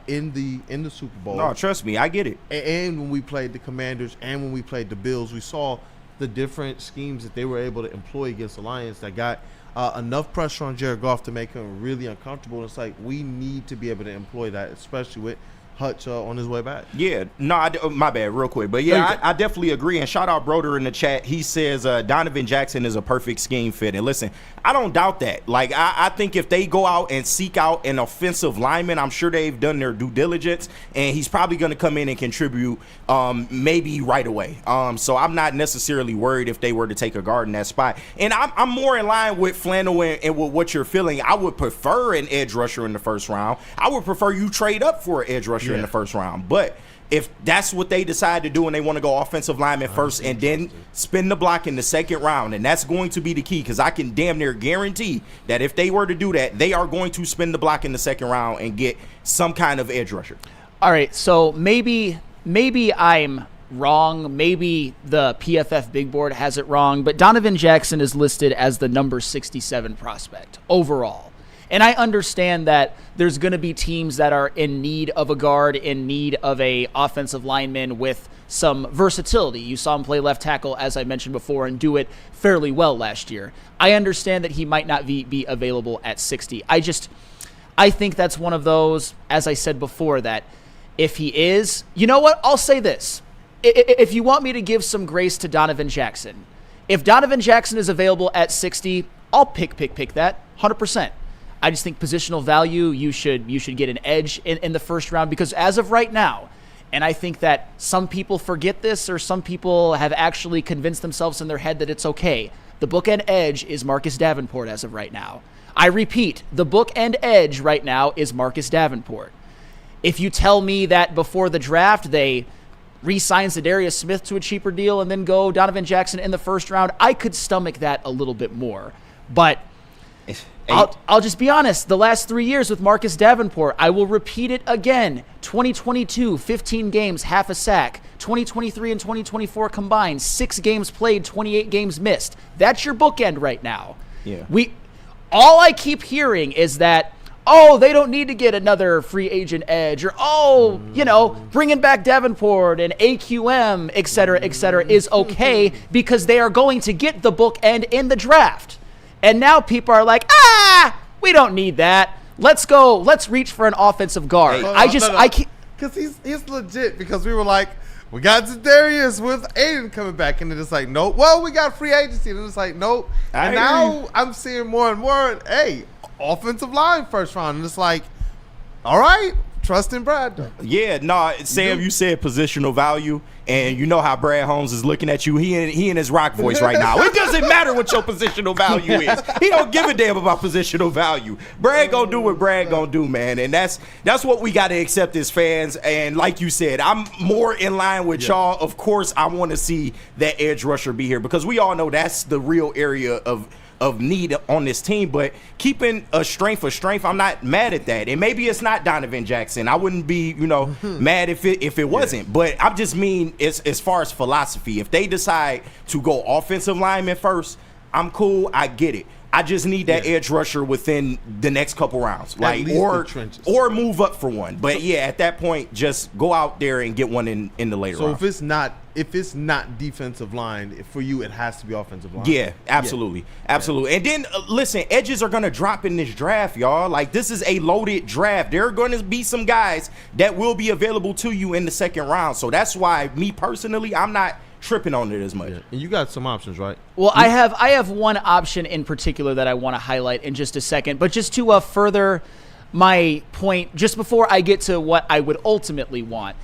in the Super Bowl. No, trust me, I get it. And when we played the Commanders and when we played the Bills, we saw the different schemes that they were able to employ against the Lions that got enough pressure on Jared Goff to make him really uncomfortable. And it's like we need to be able to employ that, especially with Hutch on his way back. Yeah, no, my bad, real quick. But yeah, I definitely agree. And shout out Broder in the chat. He says Donovan Jackson is a perfect scheme fit. And listen, I don't doubt that. Like, I think if they go out and seek out an offensive lineman, I'm sure they've done their due diligence. And he's probably going to come in and contribute maybe right away. So I'm not necessarily worried if they were to take a guard in that spot. And I'm more in line with Flannel and with what you're feeling. I would prefer an edge rusher in the first round. I would prefer you trade up for an edge rusher in the first round. But if that's what they decide to do and they want to go offensive lineman first and then spin the block in the second round, and that's going to be the key, because I can damn near guarantee that if they were to do that, they are going to spin the block in the second round and get some kind of edge rusher. All right, so maybe I'm wrong. Maybe the PFF big board has it wrong, but Donovan Jackson is listed as the number 67 prospect overall. And I understand that there's going to be teams that are in need of a guard, in need of a offensive lineman with some versatility. You saw him play left tackle, as I mentioned before, and do it fairly well last year. I understand that he might not be available at 60. I think that's one of those, as I said before, that if he is, you know what? I'll say this. If you want me to give some grace to Donovan Jackson, if Donovan Jackson is available at 60, I'll pick that 100%. I just think positional value, you should get an edge in the first round, because as of right now, and I think that some people forget this, or some people have actually convinced themselves in their head that it's okay. The bookend edge is Marcus Davenport as of right now. I repeat, the bookend edge right now is Marcus Davenport. If you tell me that before the draft they re-sign Zadarius Smith to a cheaper deal and then go Donovan Jackson in the first round, I could stomach that a little bit more. But I'll just be honest. The last 3 years with Marcus Davenport, I will repeat it again. 2022, 15 games, half a sack. 2023 and 2024 combined, 6 games played, 28 games missed. That's your bookend right now. Yeah. All I keep hearing is that, they don't need to get another free agent edge, or, bringing back Davenport and AQM, et cetera, is okay because they are going to get the bookend in the draft. And now people are like, we don't need that. Let's reach for an offensive guard. I can't. Because he's legit, because we were like, we got Zadarius with Aiden coming back, and then it's like, nope. Well, we got free agency, and it's like, nope. And now I'm seeing more and more, offensive line first round, and it's like, all right, trust in Brad. Yeah, no, Sam, you said positional value, and you know how Brad Holmes is looking at you. He in his rock voice right now. It doesn't matter what your positional value is. He don't give a damn about positional value. Brad gonna do what Brad gonna do, man, and that's what we got to accept as fans. And like you said, I'm more in line with y'all. Of course, I want to see that edge rusher be here, because we all know that's the real area of need on this team. But keeping a strength for strength, I'm not mad at that. And maybe it's not Donovan Jackson. I wouldn't be, mad if it wasn't. Yeah. But I just mean as far as philosophy, if they decide to go offensive lineman first, I'm cool. I get it. I just need that edge rusher within the next couple rounds, or move up for one. But at that point, just go out there and get one in the later round. So if it's not defensive line for you, it has to be offensive line. Yeah, absolutely, absolutely. And then listen, edges are gonna drop in this draft, y'all. Like, this is a loaded draft. There are going to be some guys that will be available to you in the second round. So that's why, me personally, I'm not tripping on it as much. Yeah. And you got some options, right? Well, I have one option in particular that I want to highlight in just a second, but just to further my point, just before I get to what I would ultimately want,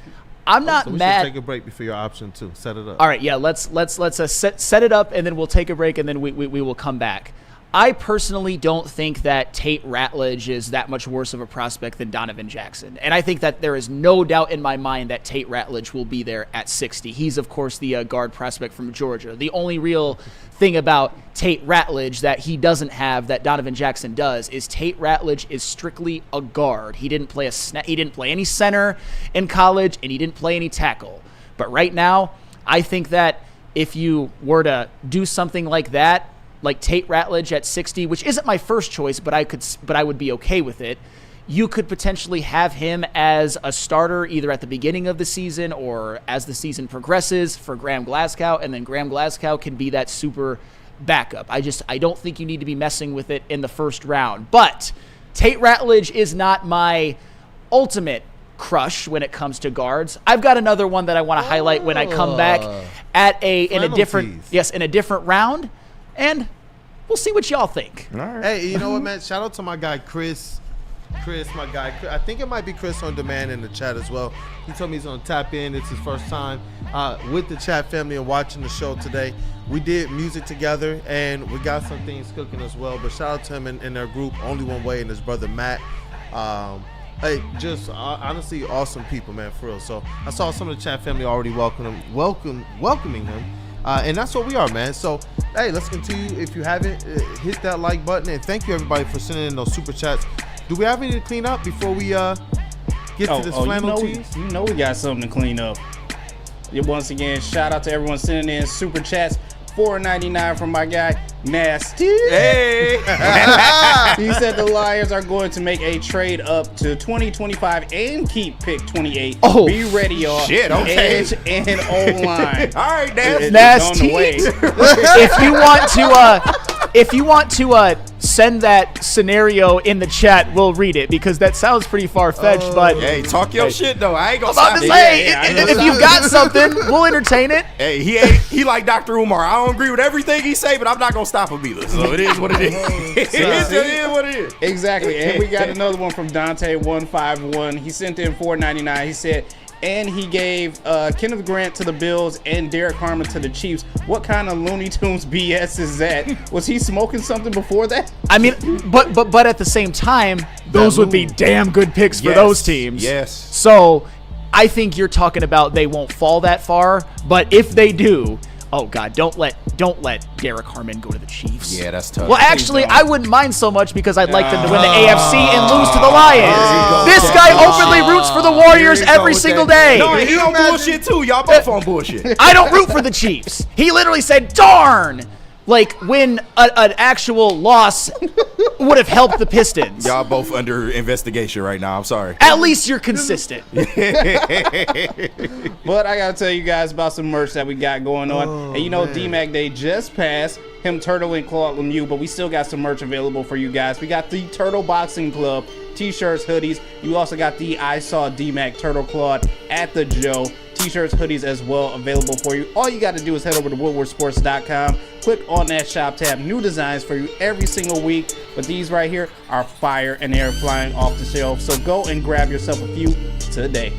I'm not mad. Should take a break before your option too. Set it up. All right, yeah, let's set it up, and then we'll take a break, and then we will come back. I personally don't think that Tate Ratledge is that much worse of a prospect than Donovan Jackson. And I think that there is no doubt in my mind that Tate Ratledge will be there at 60. He's, of course, the guard prospect from Georgia. The only real thing about Tate Ratledge that he doesn't have that Donovan Jackson does is Tate Ratledge is strictly a guard. He didn't play any center in college, and he didn't play any tackle. But right now, I think that if you were to do something like that, like Tate Ratledge at 60, which isn't my first choice, but I would be okay with it. You could potentially have him as a starter either at the beginning of the season or as the season progresses for Graham Glasgow, and then Graham Glasgow can be that super backup. I don't think you need to be messing with it in the first round. But Tate Ratledge is not my ultimate crush when it comes to guards. I've got another one that I want to highlight when I come back in a different round. And we'll see what y'all think. All right. Hey, you know what, man? Shout out to my guy, Chris, my guy. I think it might be Chris on demand in the chat as well. He told me he's going to tap in. It's his first time with the chat family and watching the show today. We did music together, and we got some things cooking as well. But shout out to him and their group, Only One Way, and his brother, Matt. Hey, just honestly awesome people, man, for real. So I saw some of the chat family already welcoming him, and that's what we are, man. So hey, let's continue. If you haven't, hit that like button, and thank you everybody for sending in those super chats. Do we have any to clean up before we get to this flannel tease? You know we got something to clean up. Once again, shout out to everyone sending in super chats. $4.99 from my guy Nasty. Hey. He said the Lions are going to make a trade up to 2025 and keep pick 28. Oh, be ready, y'all. Shit, okay. Edge and O-line. All right, Nasty. Nasty. If you want to send that scenario in the chat, we'll read it because that sounds pretty far-fetched. But Hey, talk your shit though. I ain't gonna I'm about stop to you. say, Yeah, if you've got something, we'll entertain it. Hey, he like Dr. Umar. I don't agree with everything he say, but I'm not gonna stop him either. So it is what it is. It is what it is. Exactly. And we got another one from Dante151. He sent in $4.99. He said, and he gave Kenneth Grant to the Bills and Derek Harmon to the Chiefs. What kind of Looney Tunes BS is that? Was he smoking something before that? I mean, but at the same time, those would be damn good picks for those teams. Yes. So I think you're talking about they won't fall that far, but if they do, oh God, don't let Derek Harmon go to the Chiefs. Yeah, that's tough. Well, actually, I wouldn't mind so much because I'd like them to win the AFC and lose to the Lions. This guy openly roots for the Warriors every single day. No, he on bullshit too. Y'all both on bullshit. I don't root for the Chiefs. He literally said, darn, like when an actual loss would have helped the Pistons. Y'all both under investigation right now. I'm sorry. At least you're consistent. But I gotta tell you guys about some merch that we got going on. And you know, D-Mac Day just passed. Him, Turtle, and Claude Lemieux, but we still got some merch available for you guys. We got the Turtle Boxing Club t-shirts, hoodies. You also got the I Saw D-Mac Turtle Claude at the Joe t-shirts, hoodies as well available for you. All you got to do is head over to woodwardsports.com, click on that shop tab. New designs for you every single week, but these right here are fire and they're flying off the shelf. So go and grab yourself a few today.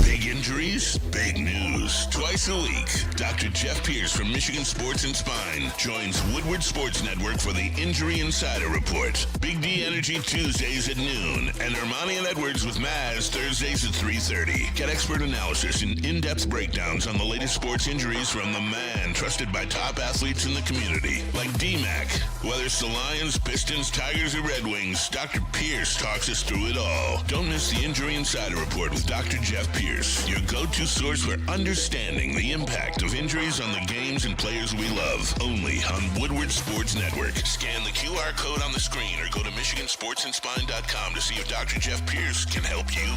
Big injuries, big news. Twice a week, Dr. Jeff Pierce from Michigan Sports and Spine joins Woodward Sports Network for the Injury Insider Report. Big D Energy Tuesdays at noon, and Ermanni and Edwards with Maz Thursdays at 3:30. Get expert analysis and in-depth breakdowns on the latest sports injuries from the man trusted by top athletes in the community, like D-Mac. Whether it's the Lions, Pistons, Tigers, or Red Wings, Dr. Pierce talks us through it all. Don't miss the Injury Insider Report with Dr. Jeff Pierce, your go-to source for understanding the impact of injuries on the games and players we love. Only on Woodward Sports Network. Scan the QR code on the screen or go to MichiganSportsandSpine.com to see if Dr. Jeff Pierce can help you.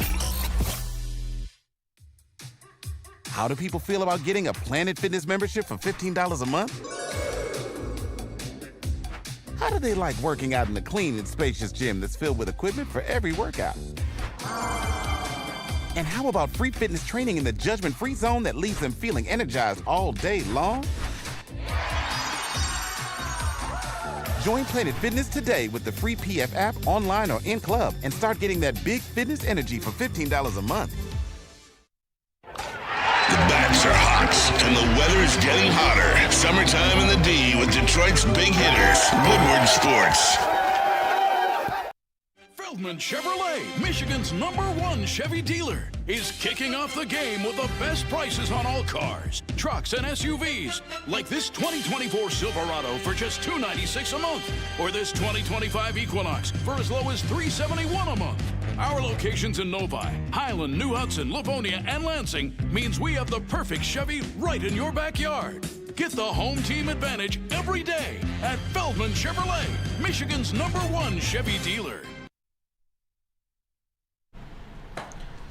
How do people feel about getting a Planet Fitness membership for $15 a month? How do they like working out in a clean and spacious gym that's filled with equipment for every workout? And how about free fitness training in the judgment-free zone that leaves them feeling energized all day long? Join Planet Fitness today with the free PF app, online or in club, and start getting that big fitness energy for $15 a month. The bats are hot, and the weather is getting hotter. Summertime in the D with Detroit's big hitters, Woodward Sports. Feldman Chevrolet, Michigan's #1 Chevy dealer, is kicking off the game with the best prices on all cars, trucks, and SUVs, like this 2024 Silverado for just $296 a month, or this 2025 Equinox for as low as $371 a month. Our locations in Novi, Highland, New Hudson, Livonia, and Lansing means we have the perfect Chevy right in your backyard. Get the home team advantage every day at Feldman Chevrolet, Michigan's #1 Chevy dealer.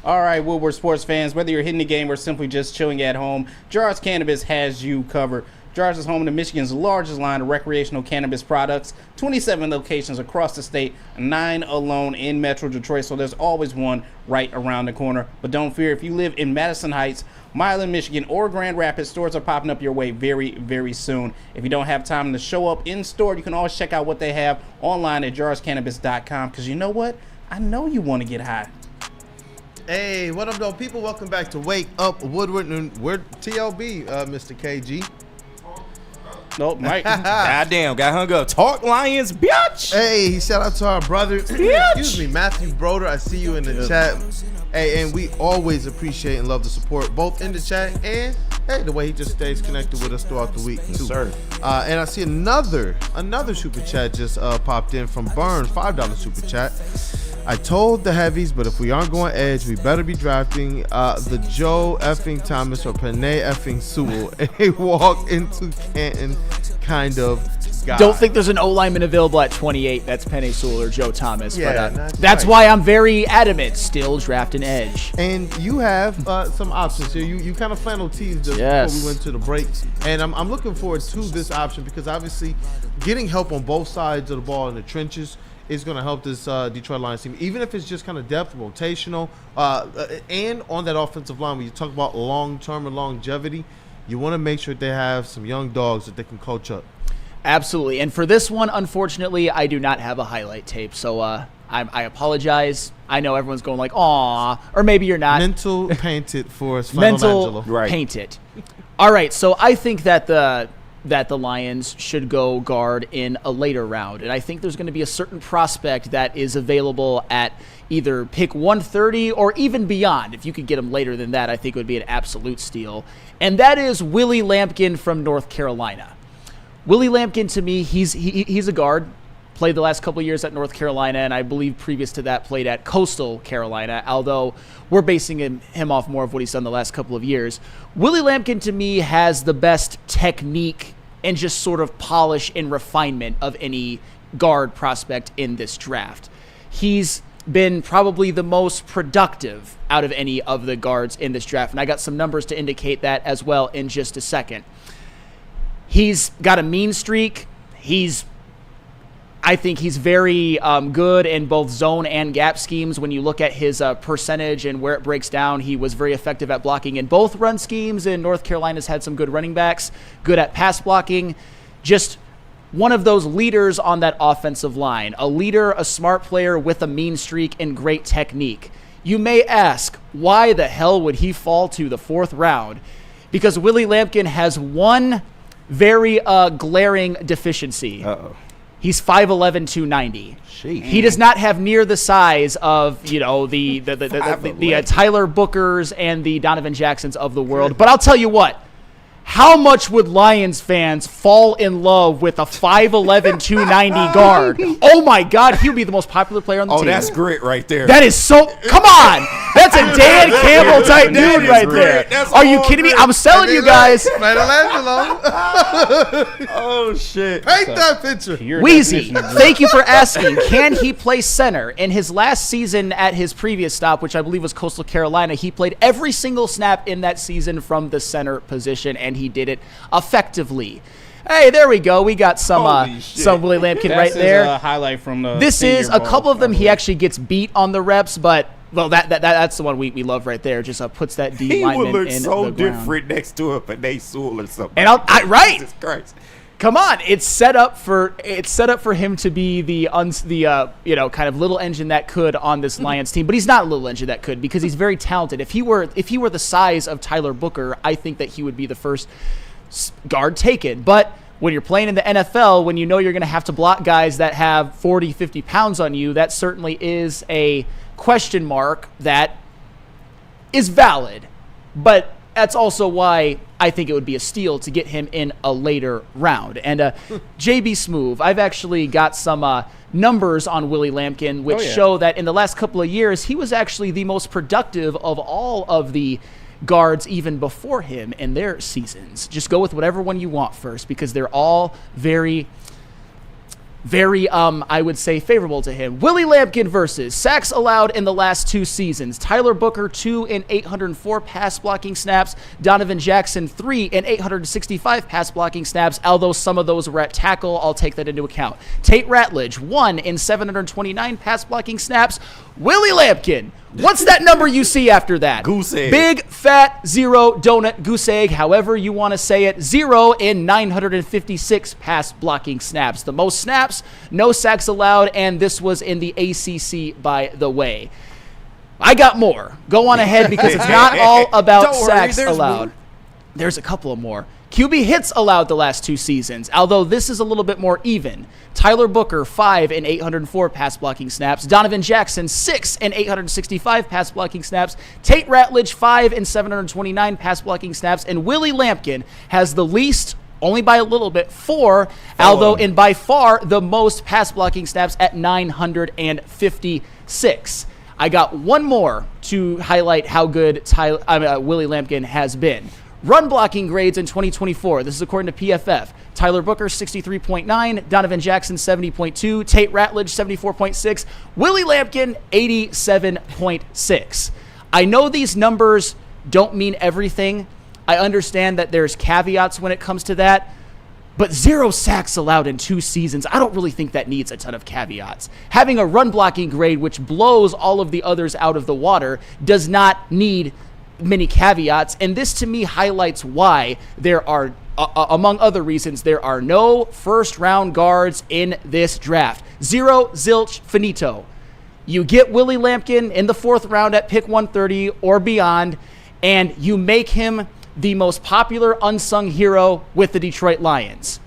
All right, Woodward sports fans, whether you're hitting the game or simply just chilling at home, Jars Cannabis has you covered. Jars is home to Michigan's largest line of recreational cannabis products, 27 locations across the state, 9 alone in Metro Detroit, so there's always one right around the corner. But don't fear, if you live in Madison Heights, Milan, Michigan, or Grand Rapids, stores are popping up your way very, very soon. If you don't have time to show up in store, you can always check out what they have online at jarscannabis.com, because you know what? I know you want to get high. Hey, what up, though, people? Welcome back to Wake Up Woodward. And we're TLB, Mr. KG. Nope, Mike. Goddamn, got hung up. Talk Lions, bitch. Hey, shout out to our brother, excuse me, Matthew Broder. I see you in the chat. Hey, and we always appreciate and love the support, both in the chat and the way he just stays connected with us throughout the week, too. Yes, sir. And I see another super chat just popped in from Burns, $5 super chat. I told the heavies, but if we aren't going edge, we better be drafting the Joe effing Thomas or Penei effing Sewell, a walk into Canton kind of guy. Don't think there's an O-lineman available at 28. That's Penei Sewell or Joe Thomas. Yeah, but that's right. why I'm very adamant. Still draft an edge. And you have some options here. You kind of flannel teased us Yes. before we went to the break. And I'm looking forward to this option because obviously getting help on both sides of the ball in the trenches is going to help this Detroit Lions team, even if it's just kind of depth, rotational, and on that offensive line. When you talk about long-term and longevity, you want to make sure they have some young dogs that they can coach up. Absolutely. And for this one, unfortunately, I do not have a highlight tape. So I apologize. I know everyone's going like, aw, or maybe you're not. Mental paint it for us, Mental Right. paint it. All right, so I think that the Lions should go guard in a later round. And I think there's going to be a certain prospect that is available at either pick 130 or even beyond. If you could get him later than that, I think it would be an absolute steal. And that is Willie Lampkin from North Carolina. Willie Lampkin, to me, he's a guard. Played the last couple of years at North Carolina, and I believe previous to that played at Coastal Carolina, although we're basing him off more of what he's done the last couple of years. Willie Lampkin, to me, has the best technique and just sort of polish and refinement of any guard prospect in this draft. He's been probably the most productive out of any of the guards in this draft, and I got some numbers to indicate that as well in just a second. He's got a mean streak. I think he's very good in both zone and gap schemes. When you look at his percentage and where it breaks down, he was very effective at blocking in both run schemes, and North Carolina's had some good running backs, good at pass blocking. Just one of those leaders on that offensive line, a leader, a smart player with a mean streak and great technique. You may ask, why the hell would he fall to the 4th round? Because Willie Lampkin has one very glaring deficiency. Uh-oh. He's 5'11", 290. Sheesh. He does not have near the size of, the Tyler Bookers and the Donovan Jacksons of the world. But I'll tell you what, how much would Lions fans fall in love with a 5'11", 290 guard? Oh my God, he would be the most popular player on the team. Oh, that's great right there. That is so. Come on, that's a Dan Campbell type That dude is right great. there. That's Are you all kidding me? great. I'm selling you guys. Michelangelo. Oh shit. Paint that picture. Your Wheezy, definition of thank you for asking. Can he play center? In his last season at his previous stop, which I believe was Coastal Carolina, he played every single snap in that season from the center position, and he did it effectively. Hey, there we go. We got some Willie Lampkin right That's there. His, highlight from the. This Senior is a Bowl, couple of them. He probably. actually gets beat on the reps, but well, that's the one we love right there. Just puts that D He lineman would look in so the ground. different next to a Penei Sewell or something. And right. Jesus Christ. Come on, it's set up for him to be the kind of little engine that could on this Lions team, but he's not a little engine that could because he's very talented. If he were the size of Tyler Booker, I think that he would be the first guard taken. But when you're playing in the NFL, when you know you're going to have to block guys that have 40, 50 pounds on you, that certainly is a question mark that is valid. But that's also why I think it would be a steal to get him in a later round. And JBSmooovv, I've actually got some numbers on Willie Lampkin, which show that in the last couple of years, he was actually the most productive of all of the guards even before him in their seasons. Just go with whatever one you want first because they're all very, I would say, favorable to him. Willie Lampkin versus sacks allowed in the last 2 seasons. Tyler Booker, 2 in 804 pass blocking snaps. Donovan Jackson, 3 in 865 pass blocking snaps, although some of those were at tackle. I'll take that into account. Tate Ratledge, 1 in 729 pass blocking snaps. Willie Lampkin, what's that number you see after that? Goose egg. Big, fat, 0, donut, goose egg, however you want to say it. 0 in 956 pass blocking snaps. The most snaps, no sacks allowed, and this was in the ACC, by the way. I got more. Go on ahead because it's not all about Don't worry, sacks there's allowed. more. There's a couple of more. QB hits allowed the last 2 seasons, although this is a little bit more even. Tyler Booker, 5 and 804 pass blocking snaps. Donovan Jackson, 6 and 865 pass blocking snaps. Tate Ratledge, 5 and 729 pass blocking snaps. And Willie Lampkin has the least, only by a little bit, 4, although and by far the most pass blocking snaps at 956. I got one more to highlight how good Willie Lampkin has been. Run blocking grades in 2024. This is according to PFF. Tyler Booker, 63.9. Donovan Jackson, 70.2. Tate Ratledge, 74.6. Willie Lampkin, 87.6. I know these numbers don't mean everything. I understand that there's caveats when it comes to that. But 0 sacks allowed in 2 seasons, I don't really think that needs a ton of caveats. Having a run blocking grade which blows all of the others out of the water does not need many caveats, and this to me highlights why there are, among other reasons, there are no first-round guards in this draft. 0, zilch, finito. You get Willie Lampkin in the 4th round at pick 130 or beyond, and you make him the most popular unsung hero with the Detroit Lions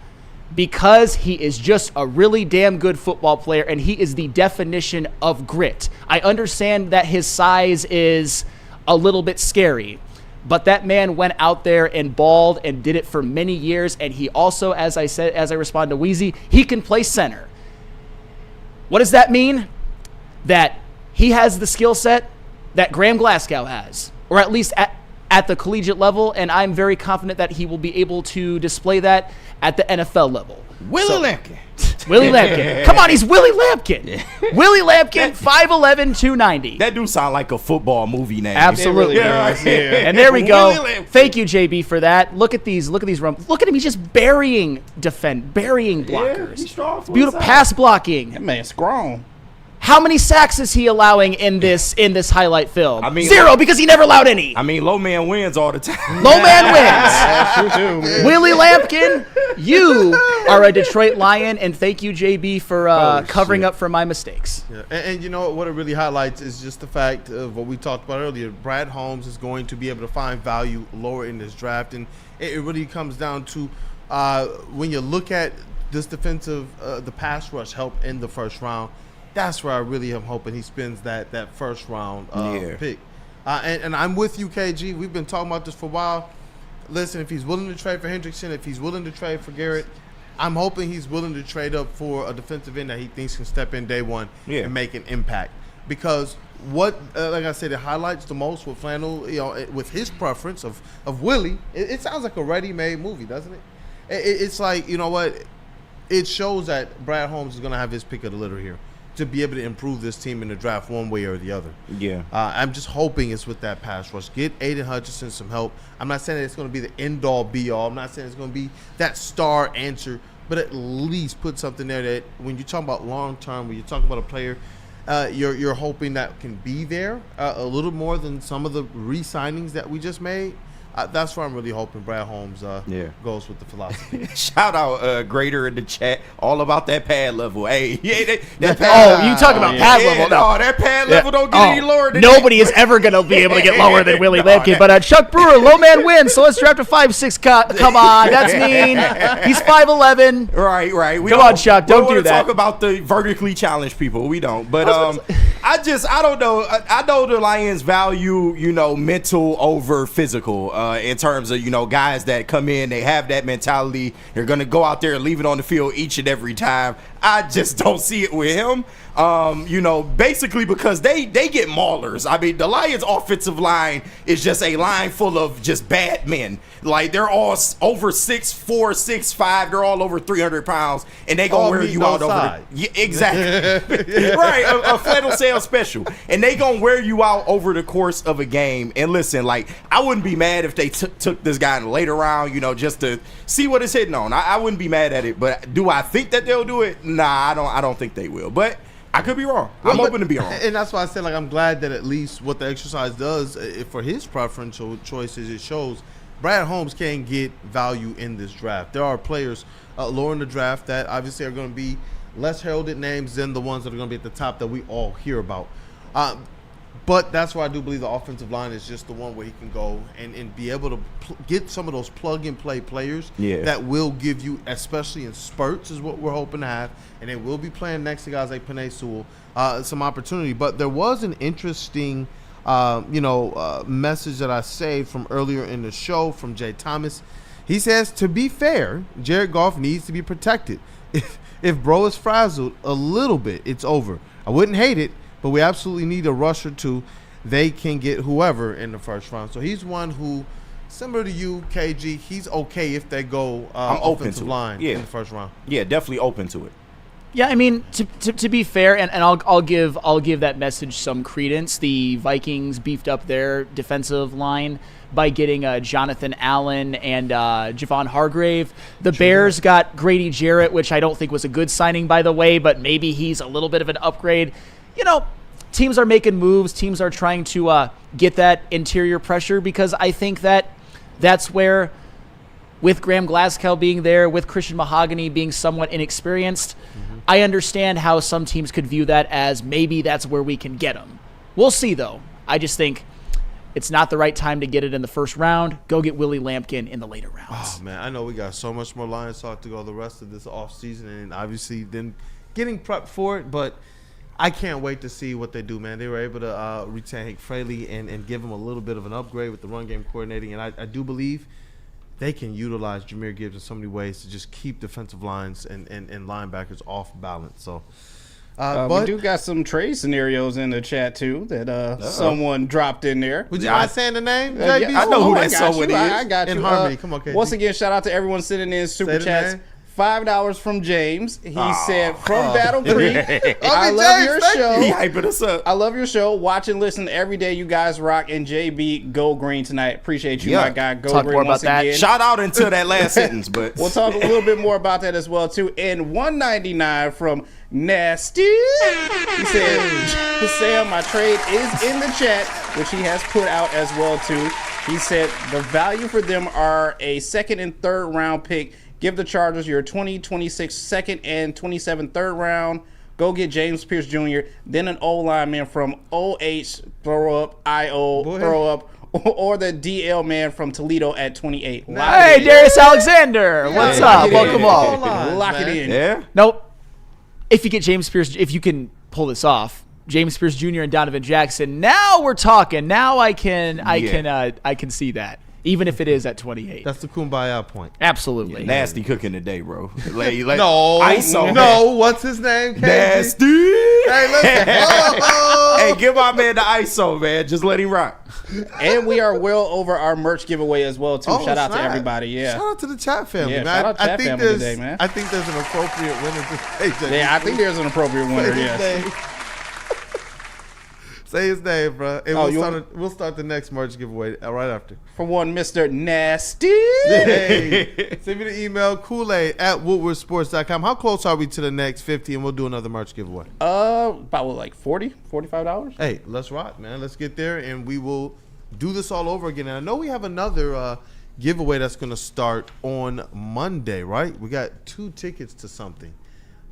because he is just a really damn good football player, and he is the definition of grit. I understand that his size is a little bit scary, but that man went out there and balled and did it for many years, and he also, as I said, as I respond to Weezy, he can play center. What does that mean? That he has the skill set that Graham Glasgow has, or at least at the collegiate level, and I'm very confident that he will be able to display that at the NFL level. Willie Lampkin. Willie Lampkin. Come on, he's Willie Lampkin. Willie Lampkin, 5'11", 290. That do sound like a football movie name. Absolutely. Really And there we go. Thank you, JB, for that. Look at these runs. Look at him. He's just burying blockers. He's strong for Beautiful his pass blocking. That man's grown. How many sacks is he allowing in this highlight film? I mean, 0, because he never allowed any. I mean, low man wins all the time. Low man wins. That's true too, man. Willie Lampkin, you are a Detroit Lion, and thank you, JB, for covering up for my mistakes. Yeah. And you know what it really highlights is just the fact of what we talked about earlier. Brad Holmes is going to be able to find value lower in this draft, and it really comes down to when you look at this defensive, the pass rush help in the first round. That's where I really am hoping he spends that first round pick. And I'm with you, KG. We've been talking about this for a while. Listen, if he's willing to trade for Hendrickson, if he's willing to trade for Garrett, I'm hoping he's willing to trade up for a defensive end that he thinks can step in day one and make an impact. Because what, like I said, it highlights the most with Flannel, with his preference of Willie. It sounds like a ready-made movie, doesn't it? It's like, you know what? It shows that Brad Holmes is going to have his pick of the litter here to be able to improve this team in the draft one way or the other. Yeah. I'm just hoping it's with that pass rush. Get Aiden Hutchinson some help. I'm not saying that it's going to be the end-all, be-all. I'm not saying it's going to be that star answer, but at least put something there that when you're talking about long-term, when you're talking about a player, you're hoping that can be there a little more than some of the re-signings that we just made. That's where I'm really hoping Brad Holmes goes with the philosophy. Shout out Grader in the chat, all about that pad level. Hey, that pad, you talk about pad level. No, that pad level don't get any lower than nobody is ever going to be able to get lower than Willie Lampkin. But Chuck Brewer, low man wins, so let's draft a 5'6". Come on, that's mean. He's 5'11". Right. Come on, Chuck, don't do that. Talk about the vertically challenged people. We don't. But I don't know. I know the Lions value, mental over physical. In terms of, guys that come in, they have that mentality. They're going to go out there and leave it on the field each and every time. I just don't see it with him. Basically because they get maulers. I mean, the Lions offensive line is just a line full of just bad men. Like, they're all over 6'4", 6'5". They're all over 300 pounds, and they gonna wear you out over exactly. Right, a flannel sale special, and they gonna wear you out over the course of a game. And listen, like, I wouldn't be mad if they took this guy in the later round, just to see what it's hitting on. I wouldn't be mad at it, but do I think that they'll do it? Nah, I don't think they will. But I could be wrong. I'm hoping to be wrong. And that's why I said, I'm glad that at least what the exercise does for his preferential choices, it shows Brad Holmes can get value in this draft. There are players lower in the draft that obviously are going to be less heralded names than the ones that are going to be at the top that we all hear about. But that's why I do believe the offensive line is just the one where he can go and be able to get some of those plug-and-play players that will give you, especially in spurts, is what we're hoping to have. And they will be playing next to guys like Penei Sewell, some opportunity. But there was an interesting, message that I saved from earlier in the show from Jay Thomas. He says, to be fair, Jared Goff needs to be protected. If Bro is frazzled a little bit, it's over. I wouldn't hate it, but we absolutely need a rush or two. They can get whoever in the first round. So he's one who, similar to you, KG, he's okay if they go offensive line in the first round. Yeah, definitely open to it. Yeah, I mean, to be fair, and I'll give that message some credence. The Vikings beefed up their defensive line by getting Jonathan Allen and Javon Hargrave. The Bears got Grady Jarrett, which I don't think was a good signing, by the way, but maybe he's a little bit of an upgrade. Teams are making moves. Teams are trying to get that interior pressure because I think that's where, with Graham Glasgow being there, with Christian Mahogany being somewhat inexperienced, I understand how some teams could view that as maybe that's where we can get them. We'll see, though. I just think it's not the right time to get it in the first round. Go get Willie Lampkin in the later rounds. Oh, man, I know we got so much more Lions talk to go the rest of this offseason and obviously then getting prepped for it, but I can't wait to see what they do, man. They were able to retain Hank Fraley and give him a little bit of an upgrade with the run game coordinating, and I do believe they can utilize Jahmyr Gibbs in so many ways to just keep defensive lines and linebackers off balance. So, we do got some trade scenarios in the chat, too, that someone dropped in there. Would you mind saying the name, Yeah, JB? I know who that someone is. I got you. In harmony. Come on, KG. Once again, shout out to everyone sending in super chats. name. $5 from James. He said, from Battle Creek, I love James, your thank show. He hyping us up. I love your show. Watch and listen every day. You guys rock. And JB, go green tonight. Appreciate you, my guy. Go Talk green more about once that. again. Shout out until that last sentence, but We'll talk a little bit more about that as well, too. And $1.99 from Nasty. He said, Sam, my trade is in the chat, which he has put out as well, too. He said the value for them are a second and third round pick. Give the Chargers your 2026 second and 27 third round. Go get James Pierce Jr., then an O-lineman from OH, throw up, IO, throw up, or the DL man from Toledo at 28. Hey, Darius Alexander. What's up? Welcome on. Lock it in. yeah. Nope. If you get James Pierce, if you can pull this off, James Pierce Jr. and Donovan Jackson, now we're talking. Now I can see that. Even if it is at 28. That's the kumbaya point. Absolutely. Nasty cooking today, bro. No, ISO, no. What's his name? KG? Nasty. Hey, listen. Hey, give my man the ISO, man. Just let him rock. And we are well over our merch giveaway as well, too. Oh, shout out to snap. everybody. Yeah. Shout out to the chat family, Yeah, man. shout out to I chat think family there's, today, man. I think there's an appropriate winner today. Yeah, I think there's an appropriate winner, yes. Say his name, bro. And Oh, we'll start the next merch giveaway right after. For one, Mr. Nasty. Hey, send me the email, kool-aid@woodwardsports.com. How close are we to the next 50? And we'll do another merch giveaway. About what, like $40, $45? Hey, let's rock, man. Let's get there, and we will do this all over again. And I know we have another giveaway that's going to start on Monday, right? We got 2 tickets to something,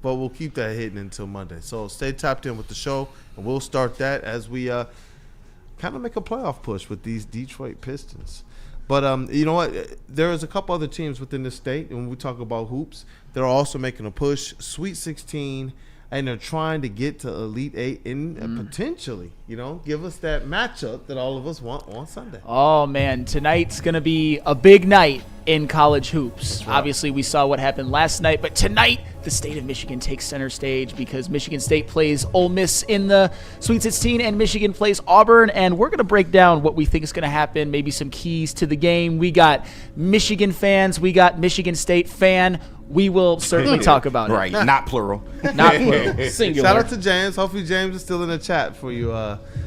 but we'll keep that hidden until Monday. So stay tapped in with the show, and we'll start that as we kind of make a playoff push with these Detroit Pistons. But you know what? There is a couple other teams within the state, and when we talk about hoops, they're also making a push, Sweet 16, and they're trying to get to Elite 8 and potentially, give us that matchup that all of us want on Sunday. Oh, man. Tonight's going to be a big night in college hoops. Right. Obviously, we saw what happened last night, but tonight the state of Michigan takes center stage because Michigan State plays Ole Miss in the Sweet 16 and Michigan plays Auburn, and we're going to break down what we think is going to happen, maybe some keys to the game. We got Michigan fans. We got Michigan State fan. We will certainly talk about it. Right, not plural. Not plural. Singular. Shout out to James. Hopefully James is still in the chat for you,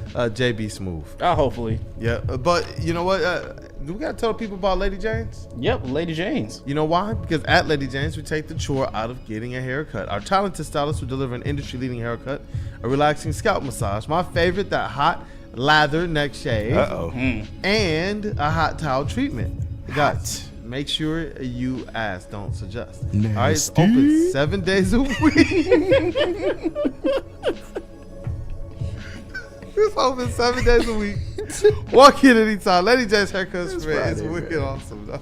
JBSmooovv. Hopefully. Yeah, but you know what? Do we got to tell people about Lady Jane's? Yep, Lady Jane's. You know why? Because at Lady Jane's, we take the chore out of getting a haircut. Our talented stylists will deliver an industry-leading haircut, a relaxing scalp massage, my favorite, that hot lather neck shave, and a hot towel treatment. Guys, make sure you ask, don't suggest. All right, it's open 7 days a week. He's open 7 days a week. Walk in anytime. Lenny J's Haircuts, man. It's wicked awesome, though.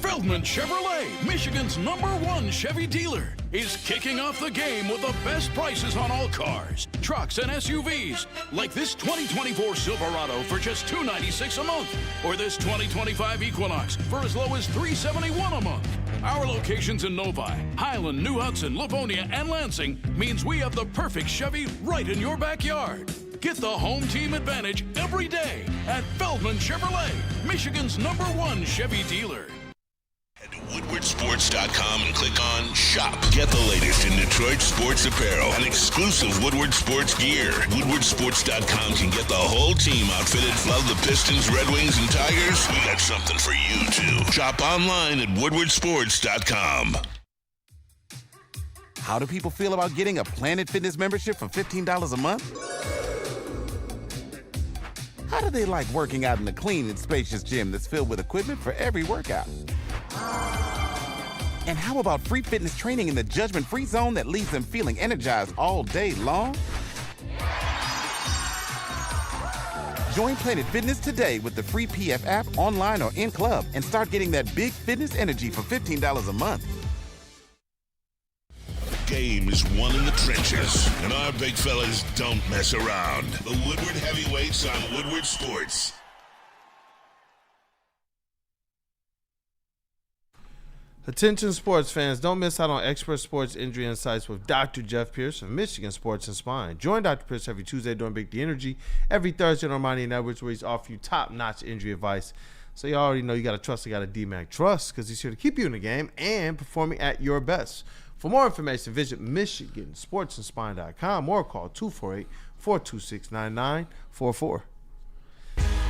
Feldman Chevrolet, Michigan's #1 Chevy dealer, is kicking off the game with the best prices on all cars, trucks, and SUVs, like this 2024 Silverado for just $296 a month, or this 2025 Equinox for as low as $371 a month. Our locations in Novi, Highland, New Hudson, Livonia, and Lansing means we have the perfect Chevy right in your backyard. Get the home team advantage every day at Feldman Chevrolet, Michigan's #1 Chevy dealer. Head to WoodwardSports.com and click on Shop. Get the latest in Detroit sports apparel and exclusive Woodward sports gear. WoodwardSports.com can get the whole team outfitted. Love the Pistons, Red Wings, and Tigers? We got something for you, too. Shop online at WoodwardSports.com. How do people feel about getting a Planet Fitness membership for $15 a month? How do they like working out in a clean and spacious gym that's filled with equipment for every workout? And how about free fitness training in the judgment-free zone that leaves them feeling energized all day long? Join Planet Fitness today with the free PF app, online or in club, and start getting that big fitness energy for $15 a month. Game is won in the trenches, and our big fellas don't mess around. The Woodward Heavyweights on Woodward Sports. Attention sports fans, don't miss out on expert sports injury insights with Dr. Jeff Pierce of Michigan Sports and Spine. Join Dr. Pierce every Tuesday during Big D Energy, every Thursday on Ermanni and Edwards, where he's offering you top-notch injury advice. So you already know you got to trust the guy at DMAC Trust, because he's here to keep you in the game and performing at your best. For more information, visit MichiganSportsandSpine.com or call 248-426-9944.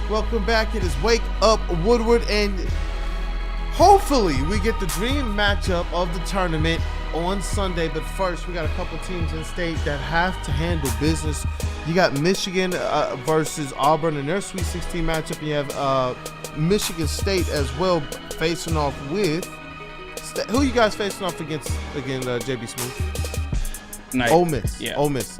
Welcome back. It is Wake Up Woodward, and hopefully we get the dream matchup of the tournament on Sunday. But first, we got a couple teams in state that have to handle business. You got Michigan versus Auburn in their Sweet 16 matchup. And you have Michigan State as well facing off with who you guys facing off against again, JBSmooovv? Ole Miss. Yeah. Ole Miss.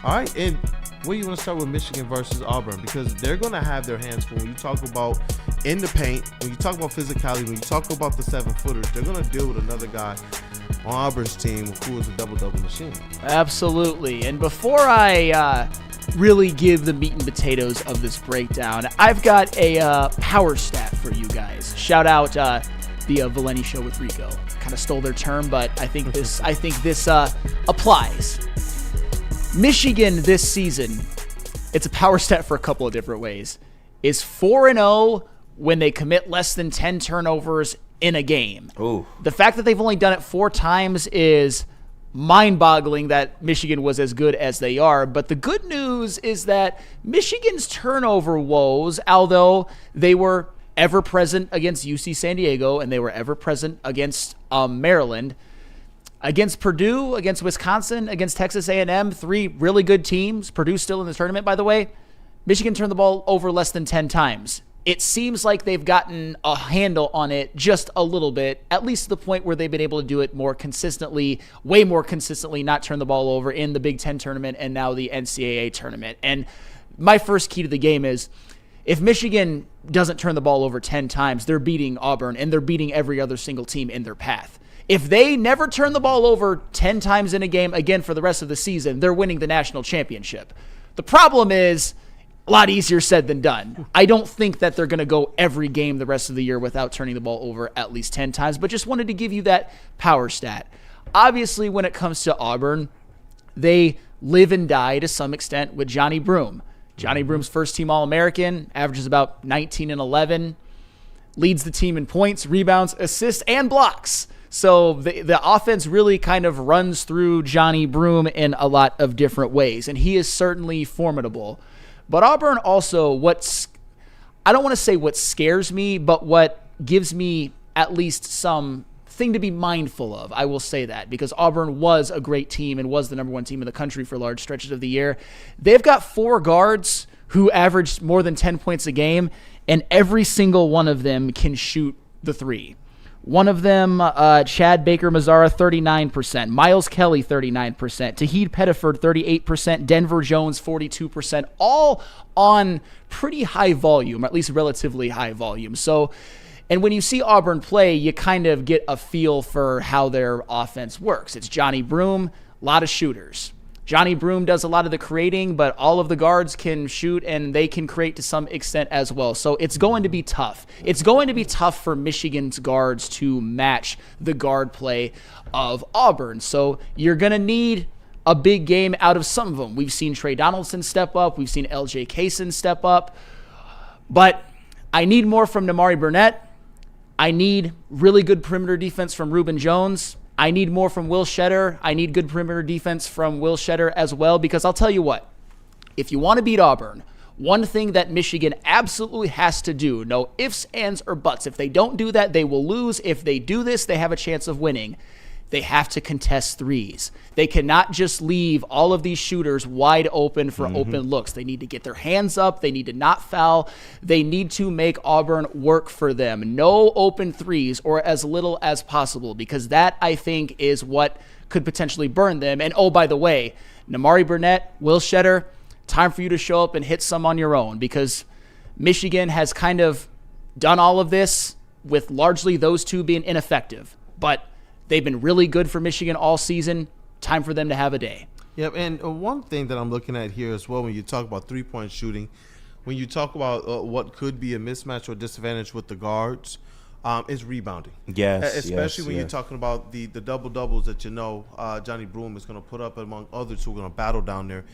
All right, and where you want to start with Michigan versus Auburn, because they're going to have their hands full. When you talk about in the paint, when you talk about physicality, when you talk about the 7-footers, they're going to deal with another guy on Auburn's team who is a double-double machine. Absolutely. And before I really give the meat and potatoes of this breakdown, I've got a power stat for you guys. Shout out the Valeni show with Rico. Kind of stole their term, but I think this applies. Michigan this season, it's a power stat for a couple of different ways, is 4-0 when they commit less than 10 turnovers in a game. Ooh. The fact that they've only done it 4 times is mind-boggling that Michigan was as good as they are. But the good news is that Michigan's turnover woes, although they were ever present against UC San Diego and they were ever present against Maryland, against Purdue, against Wisconsin, against Texas A&M, 3 really good teams. Purdue still in the tournament, by the way. Michigan turned the ball over less than 10 times. It seems like they've gotten a handle on it just a little bit, at least to the point where they've been able to do it more consistently, way more consistently, not turn the ball over in the Big Ten tournament and now the NCAA tournament. And my first key to the game is, if Michigan doesn't turn the ball over 10 times, they're beating Auburn and they're beating every other single team in their path. If they never turn the ball over 10 times in a game again for the rest of the season, they're winning the national championship. The problem is a lot easier said than done. I don't think that they're going to go every game the rest of the year without turning the ball over at least 10 times, but just wanted to give you that power stat. Obviously, when it comes to Auburn, they live and die to some extent with Johnny Broome. Johnny Broome's first-team All-American, averages about 19 and 11, leads the team in points, rebounds, assists, and blocks. So the offense really kind of runs through Johnny Broome in a lot of different ways, and he is certainly formidable. But Auburn also, I don't want to say what scares me, but what gives me at least some thing to be mindful of. I will say that, because Auburn was a great team and was the #1 team in the country for large stretches of the year. They've got 4 guards who averaged more than 10 points a game, and every single one of them can shoot the 3. One of them, Chad Baker-Mazara, 39%. Miles Kelly, 39%. Tahid Pettiford, 38%. Denver Jones, 42%. All on pretty high volume, or at least relatively high volume. So, and when you see Auburn play, you kind of get a feel for how their offense works. It's Johnny Broome, a lot of shooters. Johnny Broome does a lot of the creating, but all of the guards can shoot and they can create to some extent as well. So it's going to be tough. It's going to be tough for Michigan's guards to match the guard play of Auburn. So you're going to need a big game out of some of them. We've seen Trey Donaldson step up. We've seen LJ Kaysen step up. But I need more from Nimari Burnett. I need really good perimeter defense from Reuben Jones. I need more from Will Shedder. I need good perimeter defense from Will Shedder as well, because I'll tell you what, if you want to beat Auburn, one thing that Michigan absolutely has to do, no ifs, ands, or buts. If they don't do that, they will lose. If they do this, they have a chance of winning. They have to contest threes. They cannot just leave all of these shooters wide open for open looks. They need to get their hands up. They need to not foul. They need to make Auburn work for them. No open threes, or as little as possible, because that, I think, is what could potentially burn them. And oh, by the way, Nimari Burnett, Will Shedder, time for you to show up and hit some on your own, because Michigan has kind of done all of this with largely those two being ineffective. But they've been really good for Michigan all season. Time for them to have a day. Yep, and one thing that I'm looking at here as well, when you talk about three-point shooting, when you talk about what could be a mismatch or disadvantage with the guards, is rebounding. Yes, especially when you're talking about the double-doubles that Johnny Broome is going to put up among others who are going to battle down there.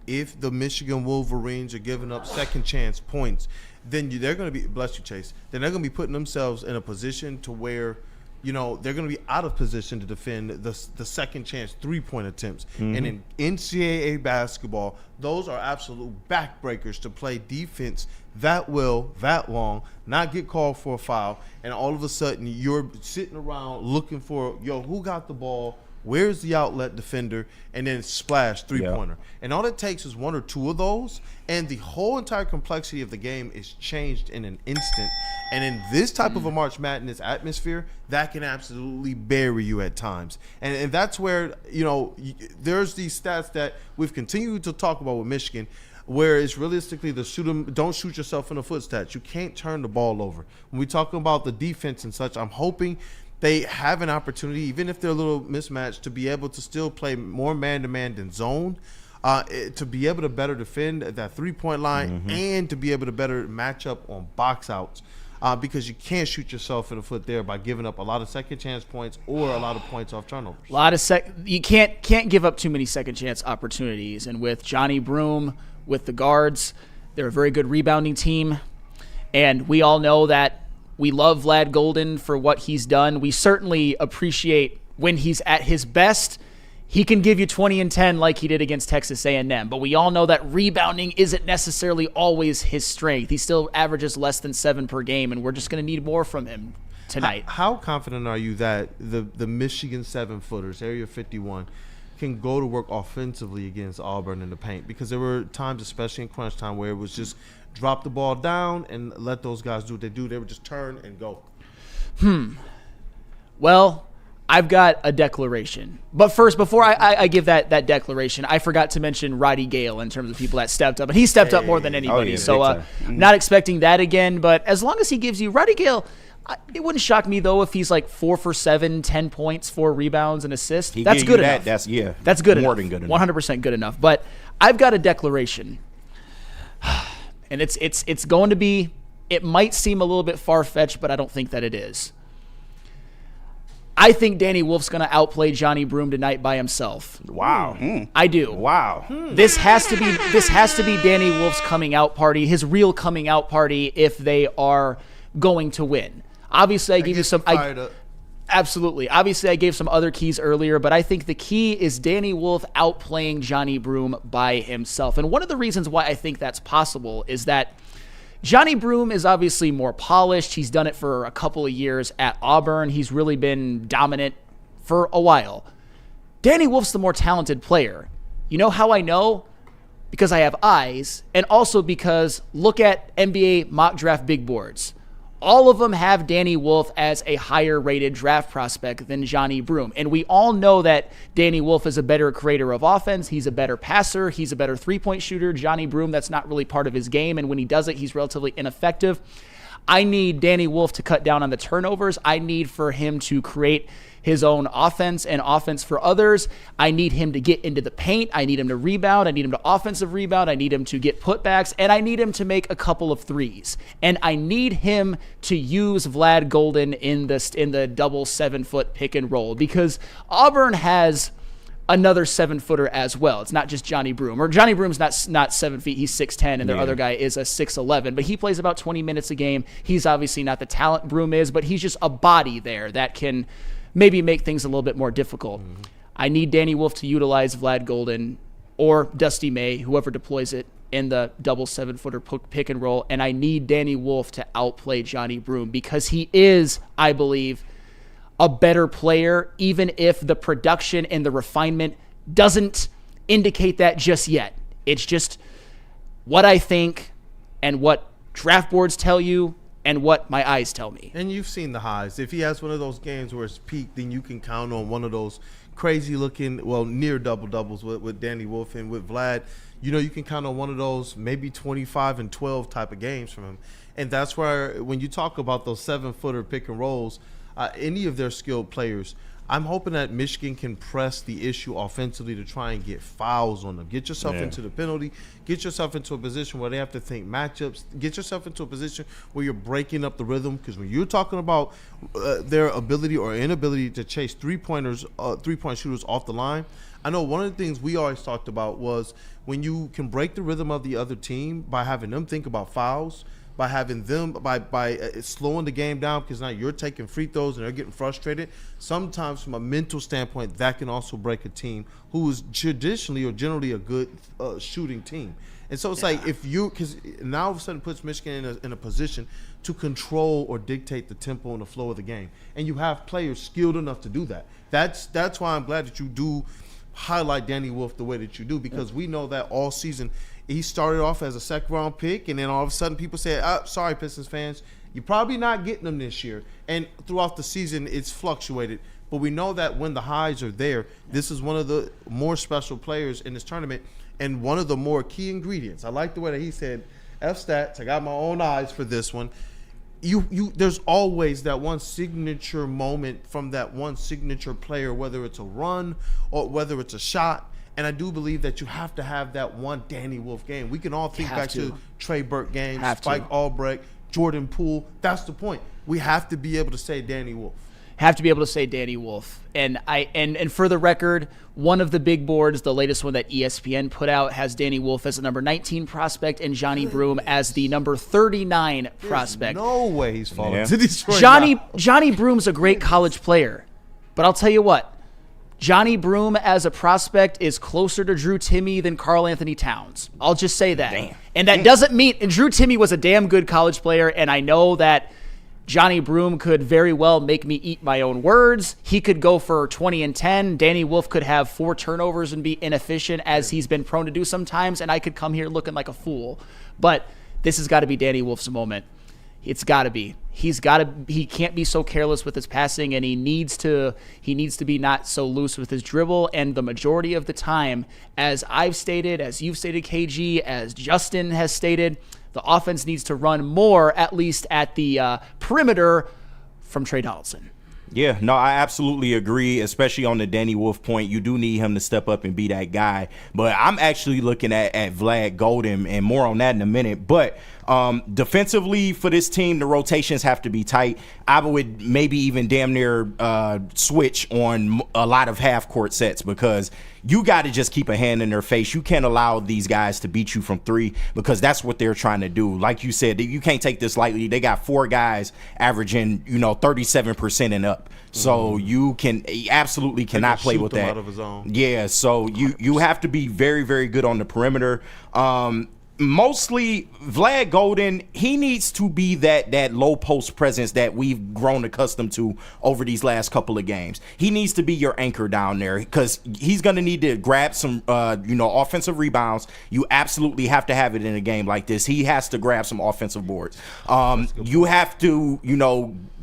If the Michigan Wolverines are giving up second-chance points, then they're going to be – bless you, Chase – then they're going to be putting themselves in a position to where – they're going to be out of position to defend the second chance three-point attempts. And in NCAA basketball, those are absolute backbreakers to play defense that long, not get called for a foul, and all of a sudden you're sitting around looking for, who got the ball? Where's the outlet defender? And then splash, three-pointer. And all it takes is one or two of those, and the whole entire complexity of the game is changed in an instant. And in this type of a March Madness atmosphere, that can absolutely bury you at times. And that's where, there's these stats that we've continued to talk about with Michigan, where it's realistically the don't shoot yourself in the foot stats. You can't turn the ball over. When we talk about the defense and such, I'm hoping they have an opportunity, even if they're a little mismatched, to be able to still play more man-to-man than zone, to be able to better defend that three-point line, and to be able to better match up on box outs, because you can't shoot yourself in the foot there by giving up a lot of second-chance points or a lot of points off turnovers. You can't give up too many second-chance opportunities. And with Johnny Broome, with the guards, they're a very good rebounding team, and we all know that we love Vlad Golden for what he's done. We certainly appreciate when he's at his best. He can give you 20 and 10 like he did against Texas A&M. But we all know that rebounding isn't necessarily always his strength. He still averages less than 7 per game, and we're just going to need more from him tonight. How confident are you that the Michigan 7-footers, Area 51, can go to work offensively against Auburn in the paint? Because there were times, especially in crunch time, where it was just – drop the ball down and let those guys do what they do. They would just turn and go. Well, I've got a declaration. But first, before I give that declaration, I forgot to mention Roddy Gale in terms of people that stepped up. And he stepped up more than anybody. Not expecting that again. But as long as he gives you – Roddy Gale, it wouldn't shock me, though, if he's like 4 for 7, 10 points, 4 rebounds, and assists. That's good enough. That's good more enough. Than good enough. 100% good enough. But I've got a declaration. And it's going to be, it might seem a little bit far-fetched, but I don't think that it is. I think Danny Wolf's going to outplay Johnny Broome tonight by himself. Wow. I do. Wow. This has to be Danny Wolf's coming out party, his real coming out party, if they are going to win. Obviously, I gave you some Absolutely. Obviously, I gave some other keys earlier, but I think the key is Danny Wolf outplaying Johnny Broome by himself. And one of the reasons why I think that's possible is that Johnny Broome is obviously more polished. He's done it for a couple of years at Auburn. He's really been dominant for a while. Danny Wolf's the more talented player. You know how I know? Because I have eyes, and also because look at NBA mock draft big boards. all of them have Danny Wolf as a higher rated draft prospect than Johnny Broome. And we all know that Danny Wolf is a better creator of offense. He's a better passer. He's a better three-point shooter. Johnny Broome, that's not really part of his game. And when he does it, he's relatively ineffective. I need Danny Wolf to cut down on the turnovers. I need for him to create his own offense and offense for others. I need him to get into the paint. I need him to rebound. I need him to offensive rebound. I need him to get putbacks, and I need him to make a couple of threes. And I need him to use Vlad Golden in the double 7-foot pick and roll, because Auburn has another 7-footer as well. It's not just Johnny Broome. Or Johnny Broome's not 7 feet. He's 6'10", and their other guy is a 6'11". But he plays about 20 minutes a game. He's obviously not the talent Broome is, but he's just a body there that can maybe make things a little bit more difficult. I need Danny Wolf to utilize Vlad Golden or Dusty May, whoever deploys it, in the double 7-footer pick and roll. And I need Danny Wolf to outplay Johnny Broome, because he is, I believe, a better player, even if the production and the refinement doesn't indicate that just yet. It's just what I think and what draft boards tell you and what my eyes tell me. And you've seen the highs. If he has one of those games where it's peaked, then you can count on one of those crazy-looking, well, near double-doubles with Danny Wolf and with Vlad. You know, you can count on one of those maybe 25 and 12 type of games from him. And that's where, when you talk about those 7-footer pick and rolls, any of their skilled players, I'm hoping that Michigan can press the issue offensively to try and get fouls on them. Get yourself into the penalty. Get yourself into a position where they have to think matchups. Get yourself into a position where you're breaking up the rhythm. Because when you're talking about their ability or inability to chase three-point shooters off the line, I know one of the things we always talked about was when you can break the rhythm of the other team by having them think about fouls, by having them by slowing the game down, because now you're taking free throws and they're getting frustrated. Sometimes from a mental standpoint, that can also break a team who is traditionally or generally a good shooting team. And so it's like, if you, because now all of a sudden puts Michigan in a position to control or dictate the tempo and the flow of the game, and you have players skilled enough to do that. That's why I'm glad that you do highlight Danny Wolf the way that you do, because we know that all season he started off as a second-round pick, and then all of a sudden people say, sorry, Pistons fans, you're probably not getting them this year. And throughout the season, it's fluctuated. But we know that when the highs are there, this is one of the more special players in this tournament and one of the more key ingredients. I like the way that he said, F-stats, I got my own eyes for this one. There's always that one signature moment from that one signature player, whether it's a run or whether it's a shot. And I do believe that you have to have that one Danny Wolf game. We can all think back to Trey Burke games, Spike Albrecht, Jordan Poole. That's the point. We have to be able to say Danny Wolf. Have to be able to say Danny Wolf. And for the record, one of the big boards, the latest one that ESPN put out, has Danny Wolf as the number 19 prospect and Johnny Broome as the number 39 prospect. No way he's falling to Detroit. Johnny Broome's a great college player. But I'll tell you what, Johnny Broome as a prospect is closer to Drew Timme than Karl Anthony Towns. I'll just say that. Damn. And that doesn't mean – and Drew Timme was a damn good college player, and I know that Johnny Broome could very well make me eat my own words. He could go for 20 and 10. Danny Wolf could have 4 turnovers and be inefficient, as he's been prone to do sometimes, and I could come here looking like a fool. But this has got to be Danny Wolf's moment. It's got to be. He can't be so careless with his passing, and he needs to be not so loose with his dribble. And the majority of the time, as I've stated, as you've stated, KG, as Justin has stated, the offense needs to run more, at least at the perimeter, from Trey Donaldson. Yeah, no, I absolutely agree, especially on the Danny Wolf point. You do need him to step up and be that guy. But I'm actually looking at Vlad Golden, and more on that in a minute. But defensively for this team, the rotations have to be tight. I would maybe even damn near switch on a lot of half-court sets, because you got to just keep a hand in their face. You can't allow these guys to beat you from 3, because that's what they're trying to do. Like you said, you can't take this lightly. They got 4 guys averaging, 37% and up. So you absolutely cannot play with that. Out of his own. Yeah, so you have to be very, very good on the perimeter. mostly Vlad Golden, he needs to be that low post presence that we've grown accustomed to over these last couple of games. He needs to be your anchor down there because he's going to need to grab some offensive rebounds. You absolutely have to have it in a game like this. He has to grab some offensive boards. You have to,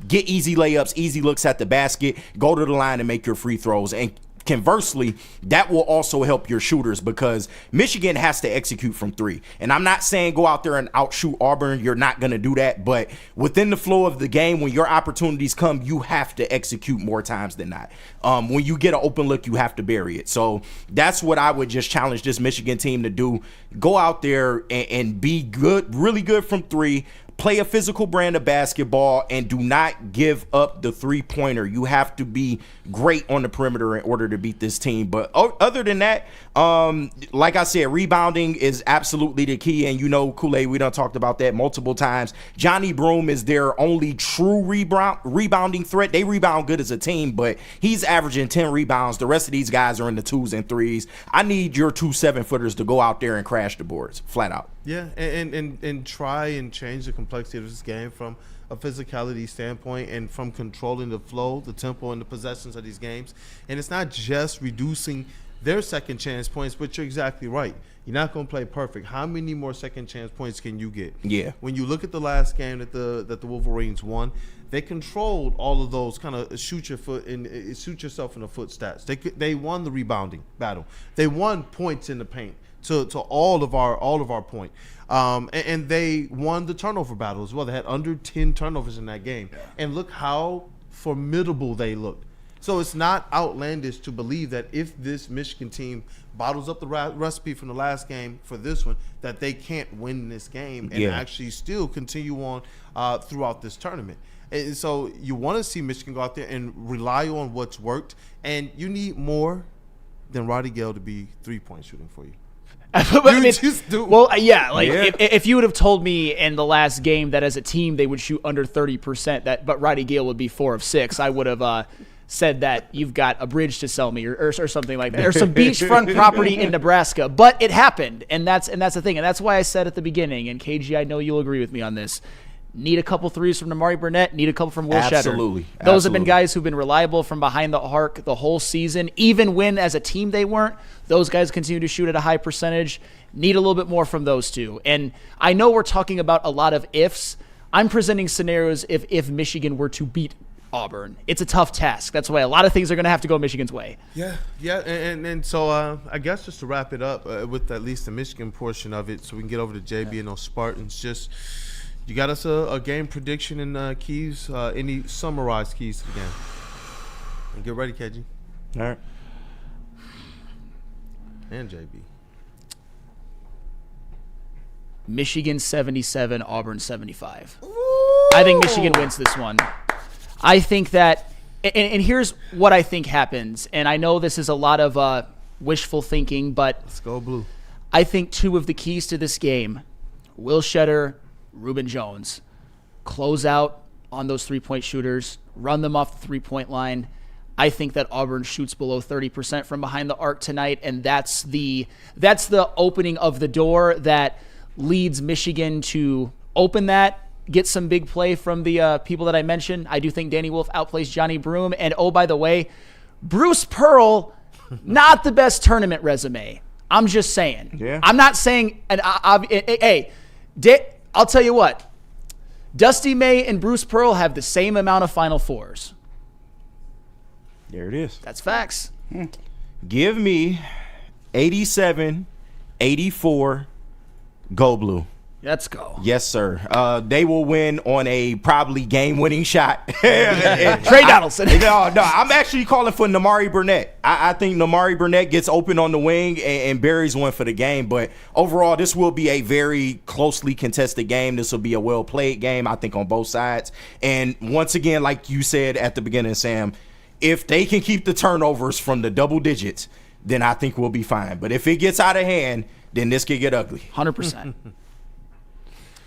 get easy layups, easy looks at the basket, go to the line and make your free throws. And conversely, that will also help your shooters because Michigan has to execute from three. And I'm not saying go out there and outshoot Auburn. You're not going to do that. But within the flow of the game, when your opportunities come, you have to execute more times than not. When you get an open look, you have to bury it. So that's what I would just challenge this Michigan team to do. Go out there and be good, really good from three. Play a physical brand of basketball and do not give up the three-pointer. You have to be great on the perimeter in order to beat this team. But other than that, like I said, rebounding is absolutely the key. And Kool-Aid, we done talked about that multiple times. Johnny Broome is their only true rebounding threat. They rebound good as a team, but he's averaging 10 rebounds. The rest of these guys are in the 2s and 3s. I need your 2 7-footers to go out there and crash the boards, flat out. Yeah, and try and change the complexity of this game from a physicality standpoint and from controlling the flow, the tempo, and the possessions of these games. And it's not just reducing their second chance points, but you're exactly right. You're not going to play perfect. How many more second chance points can you get? Yeah. When you look at the last game that the Wolverines won, they controlled all of those kind of shoot yourself in the foot stats. They won the rebounding battle. They won points in the paint. To all of our point, and they won the turnover battle as well. They had under 10 turnovers in that game, and look how formidable they looked. So it's not outlandish to believe that if this Michigan team bottles up the recipe from the last game for this one, that they can't win this game and actually still continue on throughout this tournament. And so you want to see Michigan go out there and rely on what's worked, and you need more than Roddy Gale to be three-point shooting for you. If you would have told me in the last game that as a team they would shoot under 30%, but Roddy Gale would be 4 of 6, I would have said that you've got a bridge to sell me or something like that, or some beachfront property in Nebraska. But it happened, and that's the thing, and that's why I said at the beginning. And KG, I know you'll agree with me on this. Need a couple threes from Amari Burnett. Need a couple from Will Shetter. Absolutely. Those have been guys who've been reliable from behind the arc the whole season. Even when as a team they weren't, those guys continue to shoot at a high percentage. Need a little bit more from those two. And I know we're talking about a lot of ifs. I'm presenting scenarios if Michigan were to beat Auburn. It's a tough task. That's why a lot of things are going to have to go Michigan's way. Yeah. And so I guess just to wrap it up with at least the Michigan portion of it so we can get over to JB and those Spartans, just – you got us a game prediction and keys, any summarized keys to the game. And get ready, KG. All right. And JB. Michigan 77, Auburn 75. Ooh. I think Michigan wins this one. I think that, and here's what I think happens, and I know this is a lot of wishful thinking, but let's go blue. I think 2 of the keys to this game, Will Shetter, Reuben Jones, close out on those three-point shooters, run them off the three-point line. I think that Auburn shoots below 30% from behind the arc tonight, and that's the opening of the door that leads Michigan to open that, get some big play from the people that I mentioned. I do think Danny Wolf outplays Johnny Broome, and oh, by the way, Bruce Pearl, not the best tournament resume. I'm just saying. Yeah. I'm not saying, I'll tell you what, Dusty May and Bruce Pearl have the same amount of Final Fours. There it is. That's facts. Give me 87, 84, go blue. Let's go. Yes, sir. They will win on a probably game-winning shot. Trey Donaldson. No, I'm actually calling for Namari Burnett. I think Namari Burnett gets open on the wing and buries one for the game. But overall, this will be a very closely contested game. This will be a well-played game, I think, on both sides. And once again, like you said at the beginning, Sam, if they can keep the turnovers from the double digits, then I think we'll be fine. But if it gets out of hand, then this could get ugly. 100%.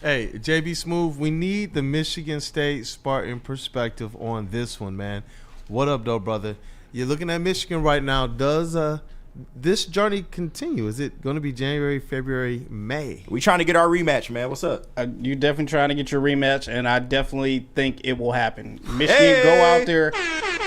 Hey, JBSmooovv, we need the Michigan State Spartan perspective on this one, man. What up, though, brother? You're looking at Michigan right now. Does this journey continue? Is it going to be January, February, May? We trying to get our rematch, man. What's up? You definitely trying to get your rematch, and I definitely think it will happen. Michigan, go out there,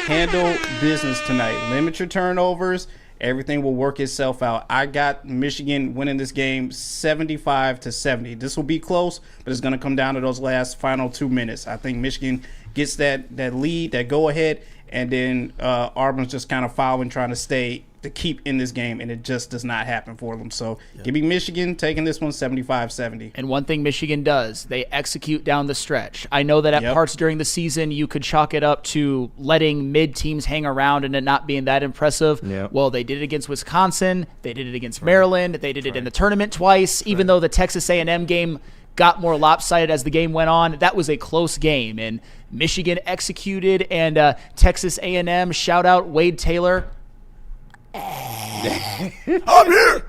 handle business tonight. Limit your turnovers. Everything will work itself out. I got Michigan winning this game 75-70. This will be close, but it's going to come down to those last final 2 minutes. I think Michigan gets that lead, that go ahead, and then Auburn's just kind of following, trying to keep in this game, and it just does not happen for them. So give me Michigan taking this one 75-70. And one thing Michigan does, they execute down the stretch. I know that at parts during the season, you could chalk it up to letting mid-teams hang around and it not being that impressive. Yep. Well, they did it against Wisconsin. They did it against Maryland. They did it in the tournament twice. Even though the Texas A&M game got more lopsided as the game went on, that was a close game. And Michigan executed, and Texas A&M, shout out Wade Taylor. I'm here.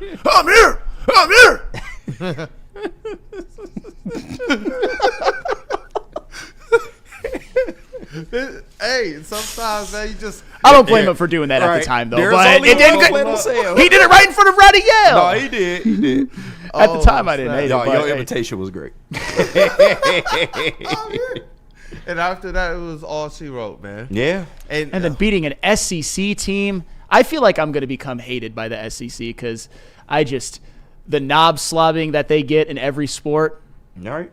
Hey, sometimes, man, you just... I don't blame him for doing that at the time, though. There's But only it did one good. Flannel Sam. He did it right in front of Roddy Yale. No, he did. At the time, I didn't hate it. No, but, your hey. invitation was great. And after that, it was all she wrote, man. Yeah. And then beating an SEC team. I feel like I'm going to become hated by the SEC because the knob slobbing that they get in every sport. All right.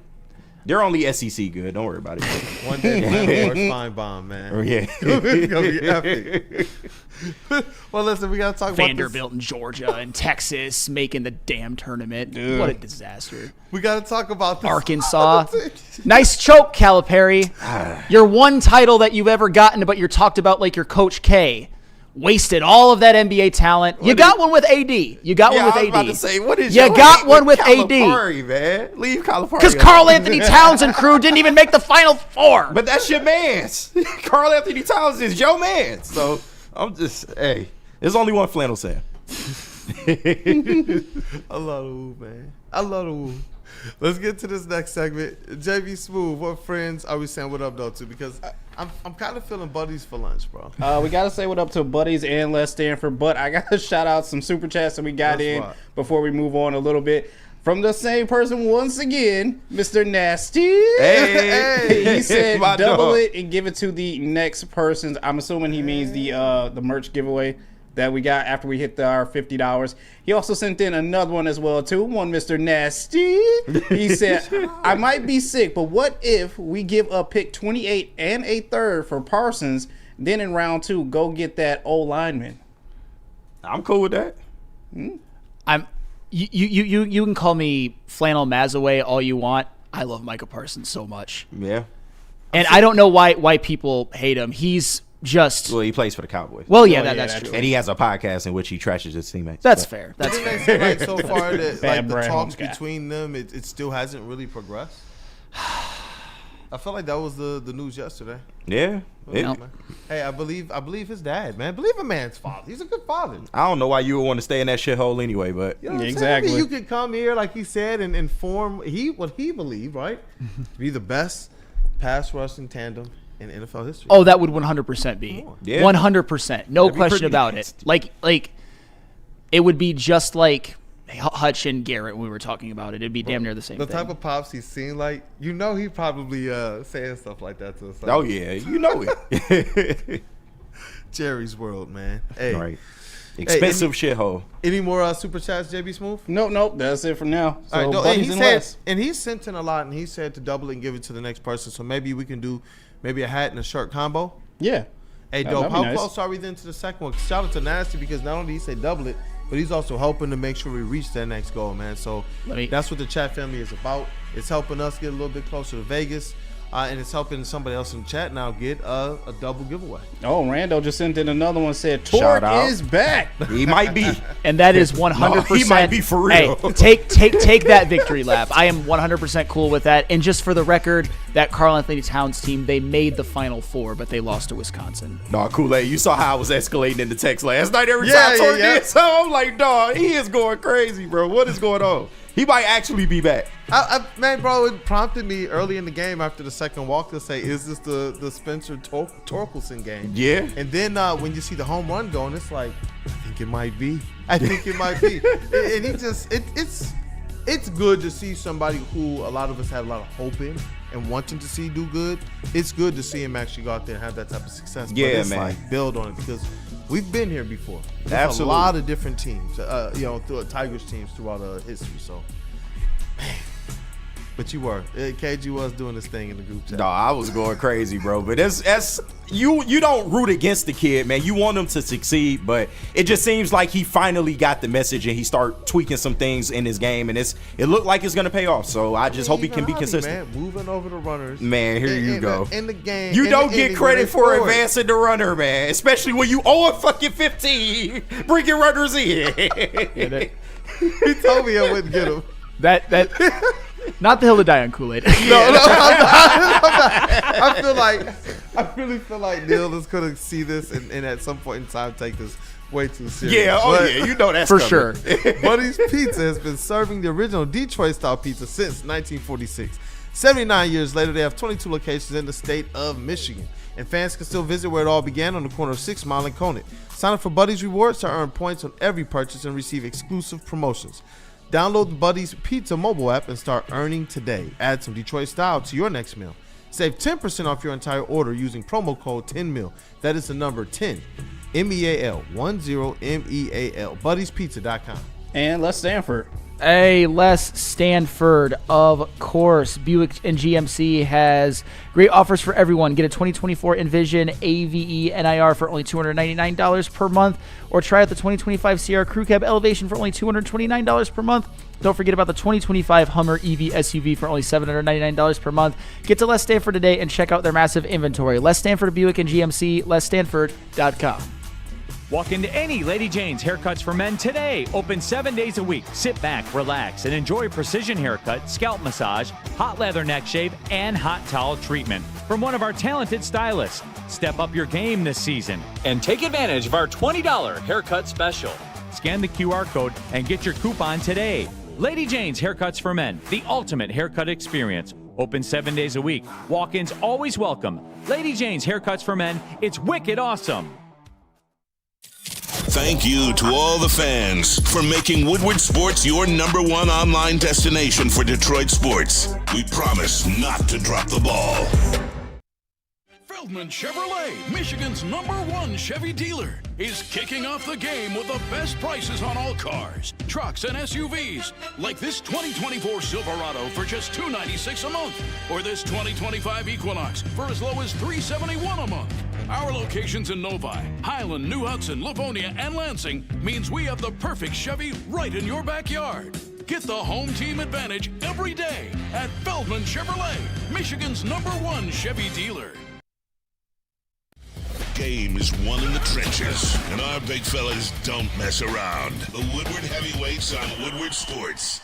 They're only SEC good. Don't worry about it. One day, Fine Fine Bomb, man. Oh, yeah. It's going to be epic. Well, listen, we got to talk about Vanderbilt and Georgia and Texas making the damn tournament. What a disaster. We got to talk about this. Arkansas. Nice choke, Calipari. Your one title that you've ever gotten, but you're talked about like your Coach K. Wasted all of that NBA talent. You got one with AD. You got one with AD. I was about to say, what is you your got hate one with Calipari, AD. man? Leave Calipari. Because Karl Anthony Towns and crew didn't even make the Final Four. But that's your man's. Karl Anthony Towns is your man. So I'm just, hey, there's only one Flannel Sam. I love the woo, man. I love the woo. Let's get to this next segment. JBSmooovv, what friends are we saying what up though to? Because I'm kind of feeling buddies for lunch, bro. We got to say what up to Buddies and Les Stanford, but I got to shout out some super chats that we got before we move on a little bit. From the same person once again, Mr. Nasty. Hey. He said My double dog. it and give it to the next person. I'm assuming he means the merch giveaway that we got after we hit our $50. He also sent in another one as well, too. One Mr. Nasty. He said, I might be sick, but what if we give up pick 28 and a third for Parsons, then in round 2, go get that old lineman? I'm cool with that. You can call me Flannel Mazaway all you want. I love Micah Parsons so much. Yeah. And I don't know why people hate him. He's just... Well, he plays for the Cowboys. Well, yeah, that's true. And he has a podcast in which he trashes his teammates. That's fair. That's Didn't fair. they say, like, so far that like, the Brad talks Holmes guy. between them, it still hasn't really progressed? I felt like that was the news yesterday. Yeah. Hey, I believe his dad, man. Believe a man's father. He's a good father. I don't know why you would want to stay in that shithole anyway, but You know what I'm Exactly. saying? I mean, you could come here, like he said, and inform what he believed, right? To be the best pass rushing tandem in NFL history. Oh, that would 100% be. Yeah. 100%. No That'd be question pretty about it. nasty. Like it would be just like Hutch and Garrett when we were talking about it. It'd be damn near the same The thing. type of pops he's seen, like, he probably saying stuff like that to us. oh yeah, you know it. Jerry's World, man. Hey, Right. Expensive shithole. any more super chats, JBSmooovv? Nope. That's it for now. So, All right, and Buddies he and said, Les. and he sent in a lot, and he said to double it and give it to the next person. So maybe we can do a hat and a shirt combo. Yeah. Hey, That'd dope. be How nice. close are we then to the second one? Shout out to Nasty because not only did he say double it, but he's also helping to make sure we reach that next goal, man. So that's what the chat family is about. It's helping us get a little bit closer to Vegas, and it's helping somebody else in the chat now get a double giveaway. Oh, Randall just sent in another one. Said Shout Torque out. is back. He might be. And that is 100%. He might be for real. Hey, take that victory lap. I am 100% cool with that. And just for the record, that Karl Anthony Towns team, they made the Final Four, but they lost to Wisconsin. No, Kool-Aid, you saw how I was escalating in the text last night every time Torque did. So I'm like, dog, he is going crazy, bro. What is going on? He might actually be back. Man, bro, it prompted me early in the game after the second walk to say, is this the Spencer Torkelson game? Yeah. And then when you see the home run going, it's like, I think think it might be. And he just it's good to see somebody who a lot of us have a lot of hope in and wanting to see do good. It's good to see him actually go out there and have that type of success. Yeah, but it's man. like build on it because we've been here before. There's Absolutely. a lot of different teams, through Tigers teams throughout history. So, man. But you were. KG was doing this thing in the group chat. No, I was going crazy, bro. But that's you don't root against the kid, man. You want him to succeed, but it just seems like he finally got the message and he start tweaking some things in his game, and it looked like it's gonna pay off. So I just hope he can be consistent. Man, moving over the runners. Man, here you go. In the game. You don't get credit for advancing the runner, man. Especially when you owe a fucking 15. Bring your runners in. He told me I wouldn't get him. That not the hill to die on Kool-Aid. No, I'm not. I really feel like Neil is gonna see this and at some point in time take this way too serious. Yeah, you know that's for coming. sure. Buddy's Pizza has been serving the original Detroit-style pizza since 1946. 79 years later, they have 22 locations in the state of Michigan, and fans can still visit where it all began on the corner of 6 Mile and Conant. Sign up for Buddy's Rewards to earn points on every purchase and receive exclusive promotions. Download the Buddy's Pizza mobile app and start earning today. Add some Detroit style to your next meal. Save 10% off your entire order using promo code 10MEAL. That is the number 10, MEAL, 10 MEAL. Buddy'sPizza.com. And Les Stanford. Hey, Les Stanford, of course. Buick and GMC has great offers for everyone. Get a 2024 Envision AVE NIR for only $299 per month, or try out the 2025 Sierra Crew Cab Elevation for only $229 per month. Don't forget about the 2025 Hummer EV SUV for only $799 per month. Get to Les Stanford today and check out their massive inventory. Les Stanford, Buick and GMC, LesStanford.com. Walk into any Lady Jane's Haircuts for Men today. Open 7 days a week. Sit back, relax, and enjoy precision haircut, scalp massage, hot leather neck shave, and hot towel treatment from one of our talented stylists. Step up your game this season and take advantage of our $20 haircut special. Scan the QR code and get your coupon today. Lady Jane's Haircuts for Men, the ultimate haircut experience. Open 7 days a week. Walk-ins always welcome. Lady Jane's Haircuts for Men. It's wicked awesome. Thank you to all the fans for making Woodward Sports your #1 online destination for Detroit sports. We promise not to drop the ball. Feldman Chevrolet, Michigan's #1 Chevy dealer, is kicking off the game with the best prices on all cars, trucks, and SUVs, like this 2024 Silverado for just $296 a month, or this 2025 Equinox for as low as $371 a month. Our locations in Novi, Highland, New Hudson, Livonia, and Lansing means we have the perfect Chevy right in your backyard. Get the home team advantage every day at Feldman Chevrolet, Michigan's #1 Chevy dealer. Game is won in the trenches, and our big fellas don't mess around. The Woodward Heavyweights on Woodward Sports.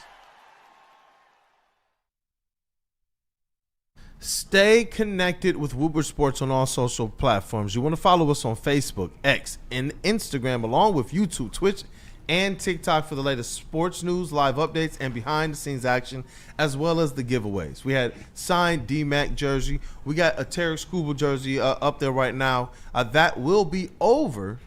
Stay connected with Woodward Sports on all social platforms. You want to follow us on Facebook, X, and Instagram, along with YouTube, Twitch, and TikTok for the latest sports news, live updates, and behind-the-scenes action, as well as the giveaways. We had signed D-Mac jersey. We got a Tarek Skubal jersey up there right now. That will be over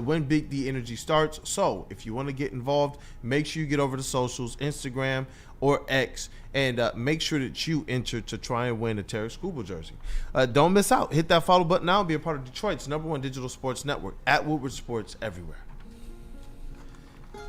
when Big D Energy starts. So if you want to get involved, make sure you get over to socials, Instagram or X, and make sure that you enter to try and win a Tarek Skubal jersey. Don't miss out. Hit that follow button now and be a part of Detroit's #1 digital sports network at Woodward Sports everywhere.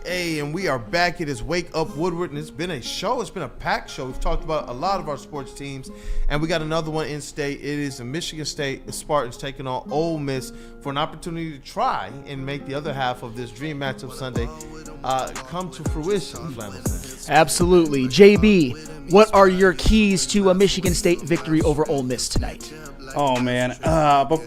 Hey, and we are back. It is Wake Up Woodward, and it's been a show. It's been a packed show. We've talked about a lot of our sports teams, and we got another one in state. It is the Michigan State Spartans taking on Ole Miss for an opportunity to try and make the other half of this dream matchup Sunday come to fruition. Absolutely. JB, what are your keys to a Michigan State victory over Ole Miss tonight? Oh, man.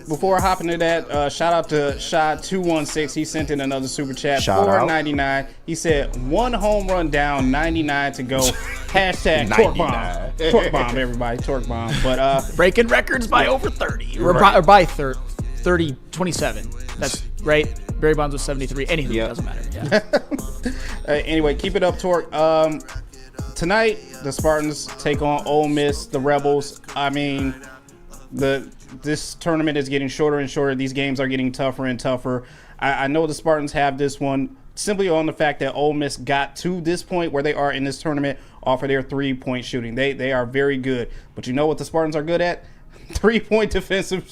Before I hop into that, shout out to Shad216. He sent in another super chat. Shout out. $4.99. He said, 1 home run down, 99 to go. Hashtag torque bomb. Torque bomb, everybody. Torque bomb. But breaking records by over 30. Or by 30, 27. That's right. Barry Bonds was 73. Anywho, it doesn't matter. Yeah. Anyway, keep it up, Torque. Tonight, the Spartans take on Ole Miss, the Rebels. I mean, this tournament is getting shorter and shorter. These games are getting tougher and tougher. I know the Spartans have this one simply on the fact that Ole Miss got to this point where they are in this tournament off of their 3-point shooting. They are very good. But you know what the Spartans are good at? 3-point defensive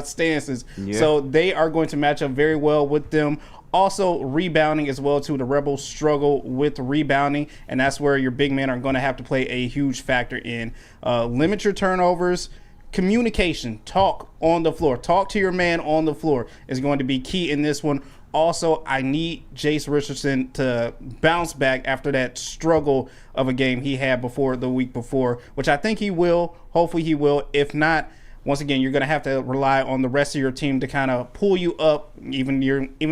stances. Yeah. So they are going to match up very well with them. Also, rebounding as well, too. The Rebels struggle with rebounding, and that's where your big men are going to have to play a huge factor in. Limit your turnovers. Communication, talk on the floor. Talk to your man on the floor is going to be key in this one. Also, I need Jace Richardson to bounce back after that struggle of a game he had the week before, which I think he will. Hopefully he will. If not, once again, you're going to have to rely on the rest of your team to kind of pull you up, even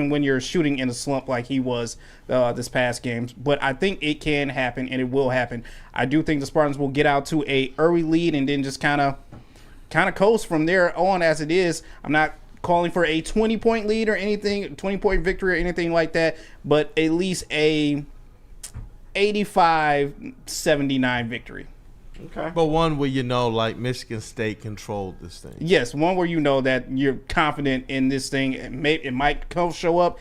when you're shooting in a slump like he was this past game. But I think it can happen, and it will happen. I do think the Spartans will get out to a early lead and then just kind of coast from there on as it is. I'm not calling for a 20-point lead or anything, 20-point victory or anything like that, but at least a 85-79 victory. Okay. But one where like Michigan State controlled this thing. Yes, one where that you're confident in this thing. It might show up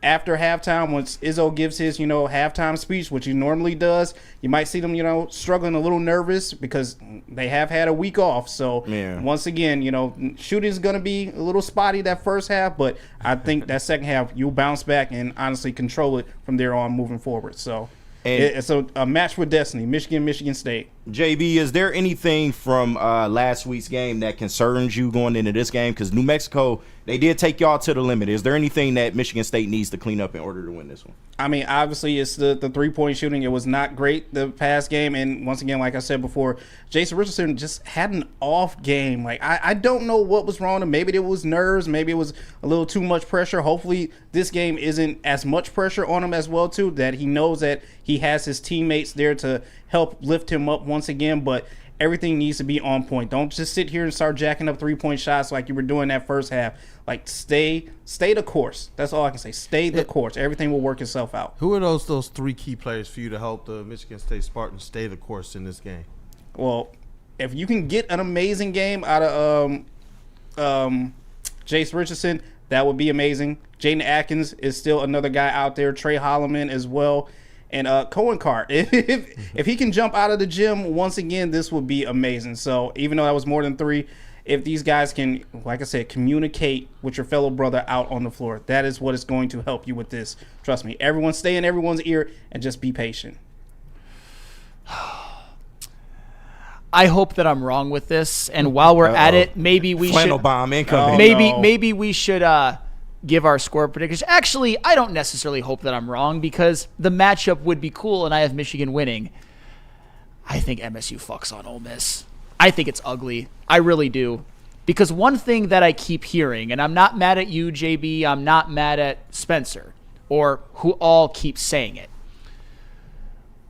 after halftime once Izzo gives his, halftime speech, which he normally does. You might see them, struggling a little nervous because they have had a week off. So, Once again, shooting is going to be a little spotty that first half, but I think that second half you'll bounce back and honestly control it from there on moving forward. So, it's a match with destiny, Michigan State. JB, is there anything from last week's game that concerns you going into this game? Because New Mexico, they did take y'all to the limit. Is there anything that Michigan State needs to clean up in order to win this one? I mean, obviously, it's the 3-point shooting. It was not great the past game. And once again, like I said before, Jason Richardson just had an off game. Like, I don't know what was wrong. Maybe it was nerves. Maybe it was a little too much pressure. Hopefully, this game isn't as much pressure on him as well, too, that he knows that he has his teammates there to help lift him up once again. But everything needs to be on point. Don't just sit here and start jacking up 3-point shots like you were doing that first half. Like, stay the course. That's all I can say. Stay the course. Everything will work itself out. Who are those 3 key players for you to help the Michigan State Spartans stay the course in this game? Well, if you can get an amazing game out of Jace Richardson, that would be amazing. Jaden Atkins is still another guy out there. Trey Holloman as well. And Cohen Carr, if he can jump out of the gym once again, this would be amazing. So even though that was more than 3, if these guys can, like I said, communicate with your fellow brother out on the floor, that is what is going to help you with this. Trust me. Everyone stay in everyone's ear and just be patient. I hope that I'm wrong with this. And while we're at it, maybe we Flannel should. Bomb incoming. Maybe we should give our score predictions. Actually, I don't necessarily hope that I'm wrong because the matchup would be cool and I have Michigan winning. I think MSU fucks on Ole Miss. I think it's ugly. I really do. Because one thing that I keep hearing, and I'm not mad at you, JB, I'm not mad at Spencer, or who all keep saying it.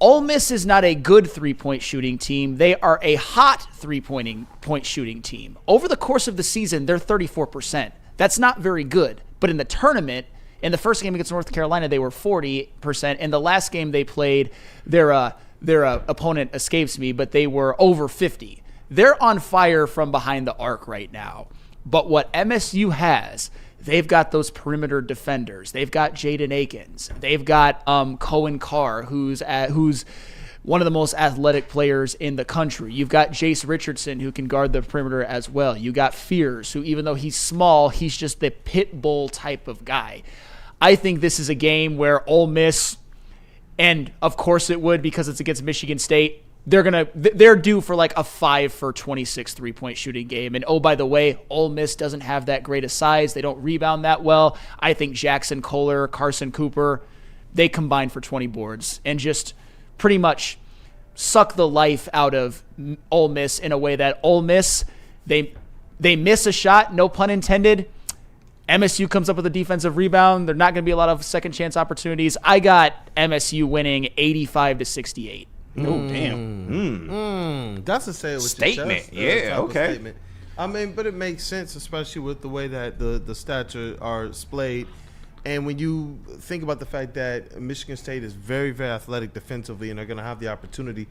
Ole Miss is not a good 3-point shooting team. They are a hot 3-point shooting team. Over the course of the season, they're 34%. That's not very good. But in the tournament, in the first game against North Carolina, they were 40%. In the last game they played, their opponent escapes me, but they were over 50. They're on fire from behind the arc right now. But what MSU has, they've got those perimeter defenders. They've got Jaden Akins. They've got Cohen Carr, who's one of the most athletic players in the country. You've got Jace Richardson, who can guard the perimeter as well. You got Fears, who even though he's small, he's just the pit bull type of guy. I think this is a game where Ole Miss, and of course it would because it's against Michigan State, they're due for like a 5 for 26 3-point shooting game. And oh, by the way, Ole Miss doesn't have that great a size. They don't rebound that well. I think Jackson Kohler, Carson Cooper, they combine for 20 boards and just pretty much suck the life out of Ole Miss in a way that Ole Miss, they miss a shot, no pun intended. MSU comes up with a defensive rebound. There're not going to be a lot of second chance opportunities. I got MSU winning 85-68. Oh, damn. That's a say it with statement. Your chest. Yeah, okay. Statement. I mean, but it makes sense, especially with the way that the stats are splayed. And when you think about the fact that Michigan State is very, very athletic defensively and they're going to have the opportunity,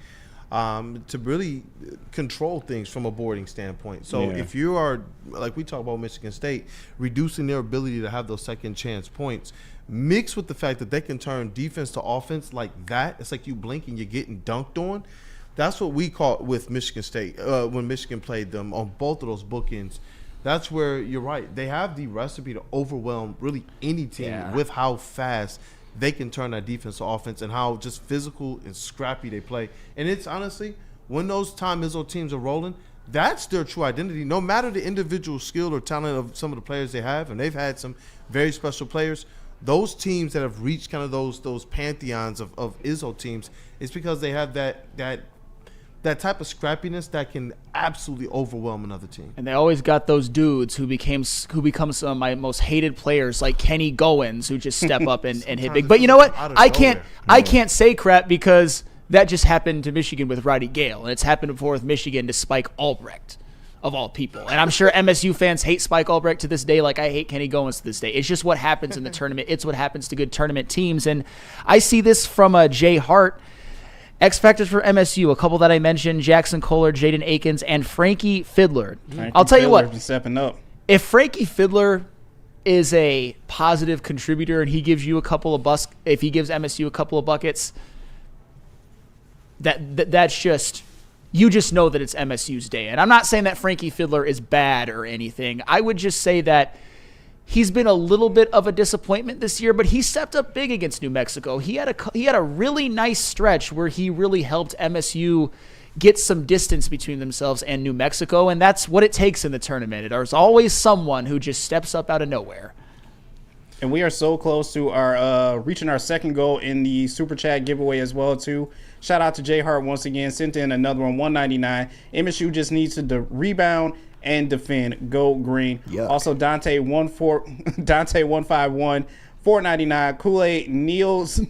to really control things from a boarding standpoint. So if you are, like we talk about Michigan State, reducing their ability to have those second chance points, mixed with the fact that they can turn defense to offense like that, it's like you blink and you're getting dunked on. That's what we caught with Michigan State when Michigan played them on both of those bookends. That's where you're right. They have the recipe to overwhelm really any team with how fast they can turn that defense to offense and how just physical and scrappy they play. And it's honestly, when those Tom Izzo teams are rolling, that's their true identity. No matter the individual skill or talent of some of the players they have, and they've had some very special players, those teams that have reached kind of those pantheons of Izzo teams, it's because they have that type of scrappiness that can absolutely overwhelm another team. And they always got those dudes who become some of my most hated players, like Kenny Goins, who just step up and hit big. But you know what? I can't say crap because that just happened to Michigan with Roddy Gale, and it's happened before with Michigan to Spike Albrecht, of all people. And I'm sure MSU fans hate Spike Albrecht to this day like I hate Kenny Goins to this day. It's just what happens in the tournament. It's what happens to good tournament teams. And I see this from Jay Hart. X Factors for MSU, a couple that I mentioned, Jackson Kohler, Jaden Akins, and Frankie Fiddler. I'll tell you what, stepping up. If Frankie Fiddler is a positive contributor and he gives you a couple of if he gives MSU a couple of buckets, that's just, you just know that it's MSU's day. And I'm not saying that Frankie Fiddler is bad or anything. I would just say that he's been a little bit of a disappointment this year, but he stepped up big against New Mexico. He had a really nice stretch where he really helped MSU get some distance between themselves and New Mexico, and that's what it takes in the tournament. There's always someone who just steps up out of nowhere. And we are so close to our reaching our second goal in the Super Chat giveaway as well, too. Shout out to Jay Hart once again. Sent in another one, $199. MSU just needs to rebound and defend. Go green. Yuck. Also, Dante 151, $4.99.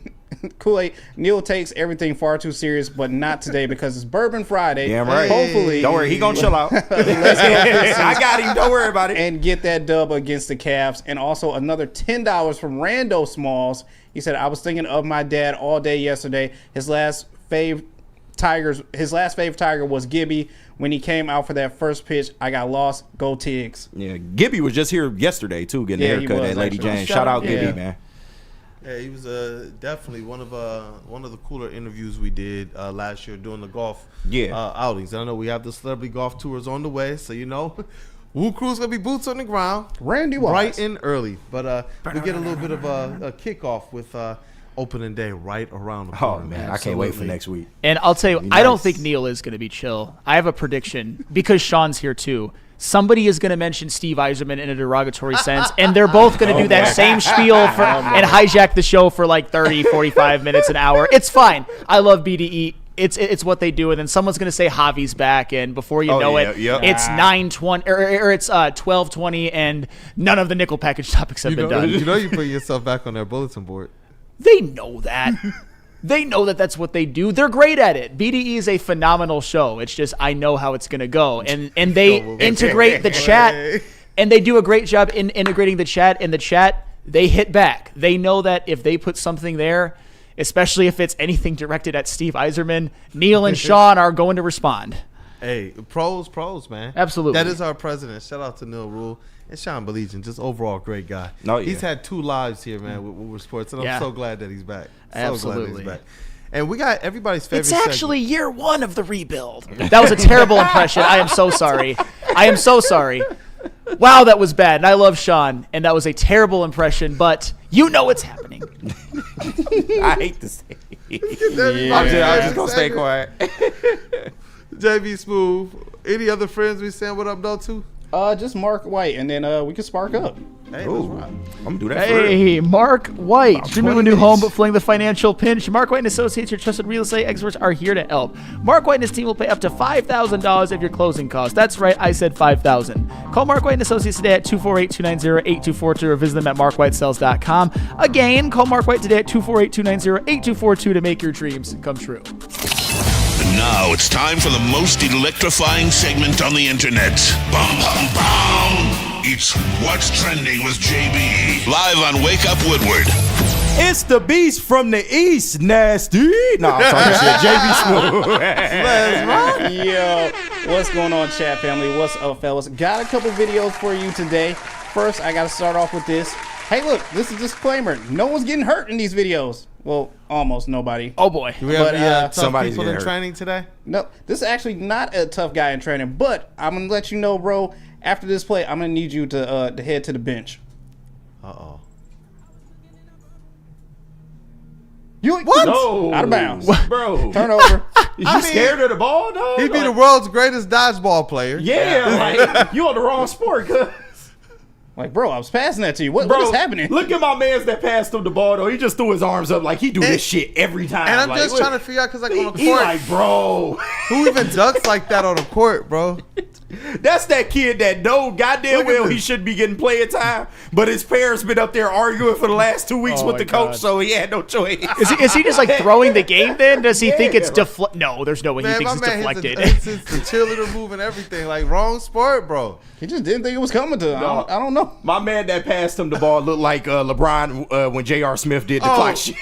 Kool-Aid Neil takes everything far too serious, but not today because it's Bourbon Friday. Yeah, right. Hopefully, don't worry, he gonna chill out. I got him. Don't worry about it. And get that dub against the Cavs. And also another $10 from Rando Smalls. He said, "I was thinking of my dad all day yesterday. His last fave Tiger was Gibby. When he came out for that first pitch, I got lost. Go Tigs." Yeah, Gibby was just here yesterday too, getting a haircut at Lady Jane. Shout out Gibby, man. Yeah, he was definitely one of the cooler interviews we did last year during the golf outings. And I know we have the celebrity golf tours on the way, so WUW Crew's gonna be boots on the ground, Randy Wise, bright and early. But we get a little bit of a kickoff with opening day right around the corner. Oh man, I can't wait for next week. And I'll tell you, I don't think Neil is going to be chill. I have a prediction because Sean's here too. Somebody is going to mention Steve Yzerman in a derogatory sense, and they're both going to do that same spiel and hijack the show for like 30, 45 minutes, an hour. It's fine. I love BDE. It's what they do, and then someone's going to say Javi's back, and before you know it, it's 9:20 or it's 12:20, and none of the nickel package topics have been done. You put yourself back on their bulletin board. They know that. They know that that's what they do. They're great at it. BDE is a phenomenal show. It's just I know how it's going to go. And they integrate the chat, and they do a great job in integrating the chat. And the chat, they hit back. They know that if they put something there, especially if it's anything directed at Steve Yzerman, Neil and Sean are going to respond. Hey, pros, man. Absolutely. That is our president. Shout out to Neil Rule. And Sean Belegian, just overall great guy. Oh, yeah. He's had 2 lives here, man, with WUW Sports, and I'm so glad that he's back. Absolutely. Glad that he's back. And we got everybody's favorite It's actually year 1 of the rebuild. That was a terrible impression. I am so sorry. Wow, that was bad. And I love Sean, and that was a terrible impression, but you know it's happening. I hate to say it. I'm just going to stay quiet. JBSmooovv. Any other friends we saying what up, though, to? Just Mark White, and then we can spark up. Hey, I'm gonna do that. Hey, Mark White, dreaming of a new home but feeling the financial pinch. Mark White and Associates, your trusted real estate experts, are here to help. Mark White and his team will pay up to $5,000 of your closing costs. That's right, I said $5,000. Call Mark White and Associates today at 248-290-8242 or visit them at markwhitesells.com. Again, call Mark White today at 248-290-8242 to make your dreams come true. And now it's time for the most electrifying segment on the internet. Bum, bum, bum. It's What's Trending with JB. Live on Wake Up Woodward. It's the beast from the east, nasty. No, I'm talking shit. JBSmooovv. Yo, what's going on, chat family? What's up, fellas? Got a couple videos for you today. First, I got to start off with this. Hey, look, this is a disclaimer. No one's getting hurt in these videos. Well, almost nobody. Oh, boy. Do we have any tough somebody's people getting in hurt. training today? No, this is actually not a tough guy in training, but I'm going to let you know, bro, after this play, I'm going to need you to head to the bench. Uh-oh. What? No. Out of bounds. Bro. Turnover. You scared of the ball, dog? He'd be the world's greatest dodgeball player. Yeah, like, you on the wrong sport, cuz. Like, bro, I was passing that to you. What is happening? Look at my man's that passed him the ball, though. He just threw his arms up like he do this shit every time. And I'm like, just trying to figure out, because like on the he court, like, bro. who even ducks like that on the court, bro? That's that kid that know goddamn Look at well this. he shouldn't be getting playing time, but his parents been up there arguing for the last 2 weeks Oh with my the coach, God. so he had no choice. Is he just like throwing the game then? Does he think Yeah, it's right. deflected? No, there's no way he Man, thinks my it's man deflected. hits the cheerleader move and everything. Like, wrong sport, bro. He just didn't think it was coming to him. I don't know. My man that passed him the ball looked like LeBron when J.R. Smith did the Oh. clock shit.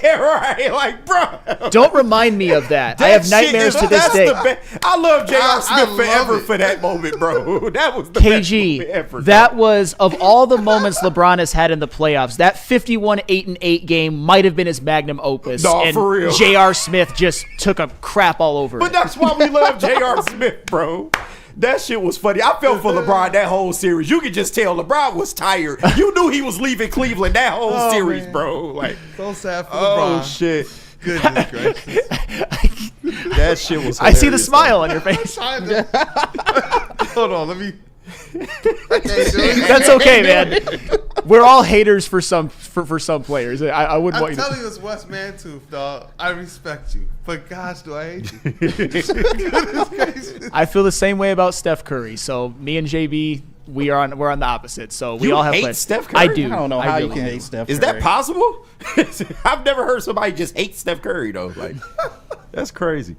Right, like, bro. Don't remind me of that. I That have shit nightmares is- to this that's day. the I love J.R. I Smith love forever it. for that moment, bro. That was the best moment KG, ever. that was, of all the moments LeBron has had in the playoffs, that 51-8-8 game might have been his magnum opus. No, and for real. J.R. Smith just took a crap all over But it. that's why we love J.R. Smith, bro. That shit was funny. I felt for LeBron that whole series. You could just tell LeBron was tired. You knew he was leaving Cleveland that whole series, man. bro. Like, So sad for oh LeBron. shit, Goodness gracious. that shit was. I see the hilarious, smile on your face. Hold on, let me. I can't do it. That's okay, man. We're all haters for some players. I wouldn't I'm want you to. telling you, it's Wes Mantooth, dog. I respect you, but gosh, do I hate you? Goodness gracious. I feel the same way about Steph Curry. So me and JB, we're on the opposite. So we You all have hate players. Steph Curry? I do. I don't know how you really can do. hate Steph Is Curry. that possible? I've never heard somebody just hate Steph Curry though. Like, that's crazy.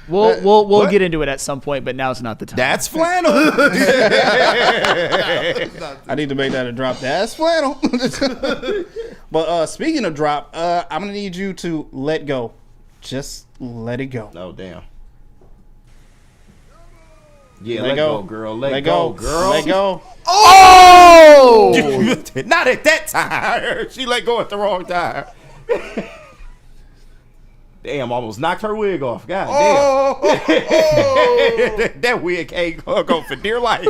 We'll what? get into it at some point, but now's not the time. That's flannel. I need to make that a drop. That's flannel. But speaking of drop, I'm gonna need you to let go. Just let it go. Oh damn. Yeah, Let let go. go, girl. Let go, girl. Let go. Oh! Not at that time. She let go at the wrong time. Damn, almost knocked her wig off. God damn. That wig can't go for dear life.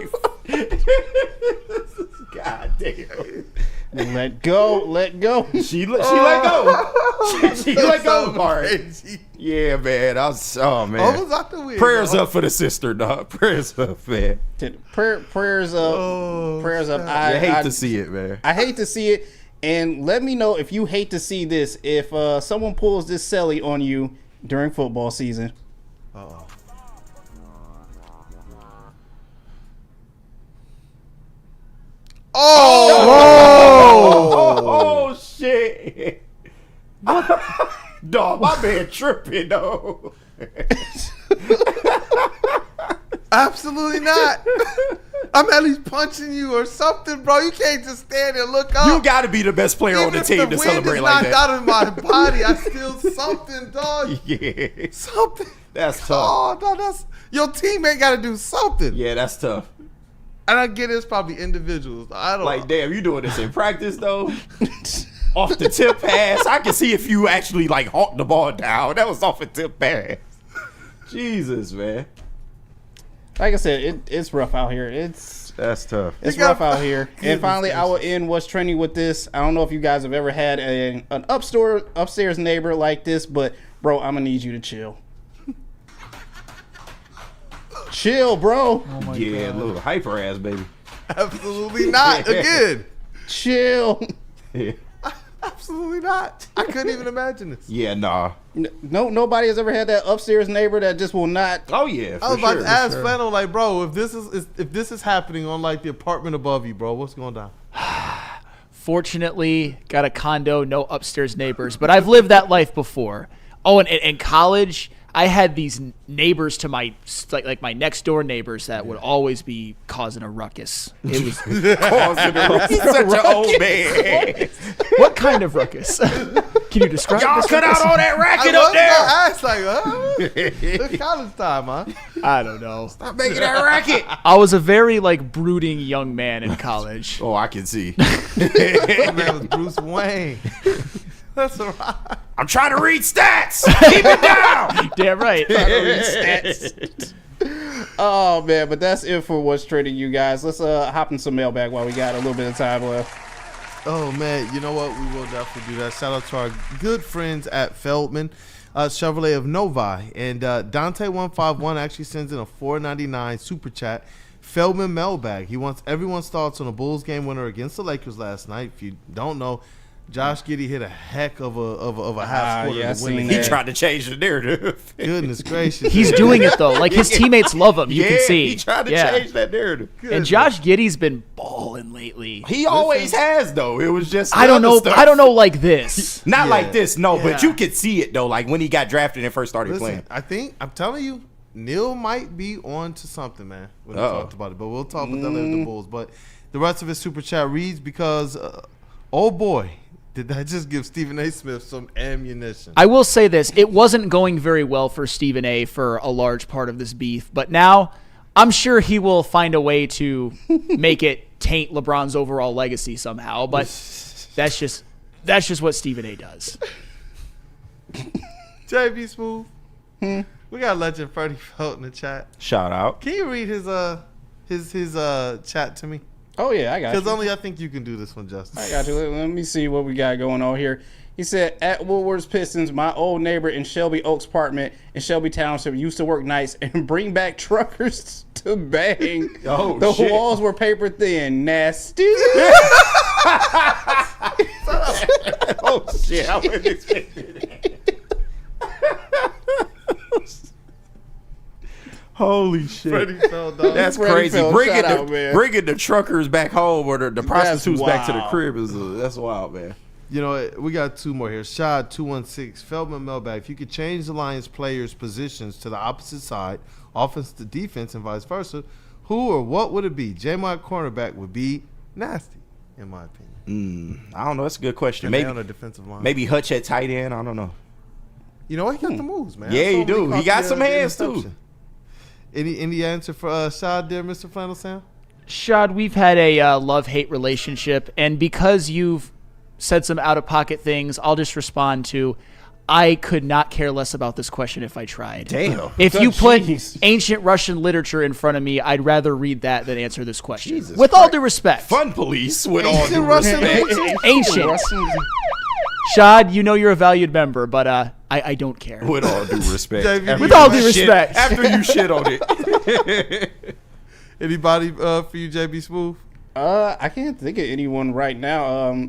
God damn. Let go. Let go. She let go. She let go, So Mark. crazy. Yeah, man. Oh man. Almost out the wig, Prayers dog. up for the sister, dog. Prayers up, man. Prayers up. Oh, Prayers up. God. I hate to see it, man. I hate to see it. And let me know if you hate to see this. If someone pulls this celly on you during football season. Uh-oh. Oh shit. Dog, my man tripping though. Absolutely not. I'm at least punching you or something, bro. You can't just stand there and look up. You got to be the best player on Even the if team the to wind celebrate is like knocked that. out of my body, I still something, dog. Yeah, Something. that's tough. Oh, no, that's your teammate got to do something. Yeah, that's tough. And I get it's probably individuals. I don't Like, damn, you doing this in practice though? Off the tip pass, I can see if you actually like hawked the ball down. That was off a tip pass. Jesus, man, Like I said, it's rough out here. that's tough. It's You got- rough out here. And Goodness finally, I will gracious. end what's trending with this. I don't know if you guys have ever had an upstairs neighbor like this, but bro, I'm gonna need you to chill. Chill, bro. Yeah, little hyper ass baby. Absolutely not. Again. Chill. Yeah, Absolutely not. I couldn't even imagine this. yeah, nah. No, nobody has ever had that upstairs neighbor that just will not. Oh yeah, I was for about sure, to for ask sure. Flannel, like, bro, if this is happening on like the apartment above you, bro, what's going down? Fortunately, got a condo, no upstairs neighbors, but I've lived that life before. Oh, and in college, I had these neighbors to my like my next door neighbors that would always be causing a ruckus. It was He's such an old man. what kind of ruckus? Can you describe? Y'all this cut ruckus? out all that I racket was up there. gonna ask, like, it's college time, huh? I don't know. Stop making that racket. I was a very like brooding young man in college. Oh, I can see. My man was Bruce Wayne. That's all right. I'm trying to read stats. Keep it down. Damn right. Oh man, but that's it for what's trending, you guys. Let's hop in some mailbag while we got a little bit of time left. Oh man, you know what? We will definitely do that. Shout out to our good friends at Feldman Chevrolet of Novi, and Dante151 actually sends in a $4.99 super chat. Feldman Mailbag. He wants everyone's thoughts on the Bulls game winner against the Lakers last night. If you don't know, Josh Giddey hit a heck of a half quarter to win the He game. tried to change the narrative. Goodness gracious. He's doing it though. Like his teammates love him. You can see. He tried to change that narrative. And Josh Giddey's been balling lately. He always has though. It was just I don't know. stuff. I don't know like this. Not like this, no. Yeah. But you could see it though. Like when he got drafted and first started playing. I'm telling you, Neil might be on to something, man, when we talked about it. But we'll talk about that later with the Bulls. But the rest of his super chat reads because, oh boy, did that just give Stephen A. Smith some ammunition. I will say this. It wasn't going very well for Stephen A. for a large part of this beef. But now I'm sure he will find a way to make it taint LeBron's overall legacy somehow. But that's just what Stephen A. does. JBSmooovv. We got Legend Freddie Felt in the chat. Shout out. Can you read his chat to me? Oh yeah, I got you. Because only I think you can do this one justice. I got you. Let me see what we got going on here. He said, at Woodward's Pistons, my old neighbor in Shelby Oaks apartment in Shelby Township used to work nights and bring back truckers to bang. Oh, the shit. walls were paper thin. Nasty. Oh shit! I wasn't expecting that. Holy shit! Freddie Felt, dog. That's Freddie crazy. Felt, Bringing shout out, man. the truckers back home or the prostitutes back to the wild. crib that's wild, man. You know, we got two more here. Shad 216, Feldman Mailbag. If you could change the Lions players' positions to the opposite side, offense to defense and vice versa, who or what would it be? J-Mont cornerback would be nasty, in my opinion. I don't know. That's a good question. And Maybe they on the defensive line. maybe Hutch at tight end. I don't know. You know what? He got the moves, man. Yeah, I saw he him do. caught He got the some hands, too. interception. Any answer for Shad there, Mr. Flannel Sam? Shad, we've had a love-hate relationship, and because you've said some out-of-pocket things, I'll just respond to, I could not care less about this question if I tried. Damn. If you put Jeez. ancient Russian literature in front of me, I'd rather read that than answer this question. Jesus With all due respect. Fun police with all due Russian respect. Ancient. Shad, you know you're a valued member, but I don't care. With all due respect. JV, After With you all due shit- respect. After you shit on it. Anybody for you, JBSmooovv? I can't think of anyone right now.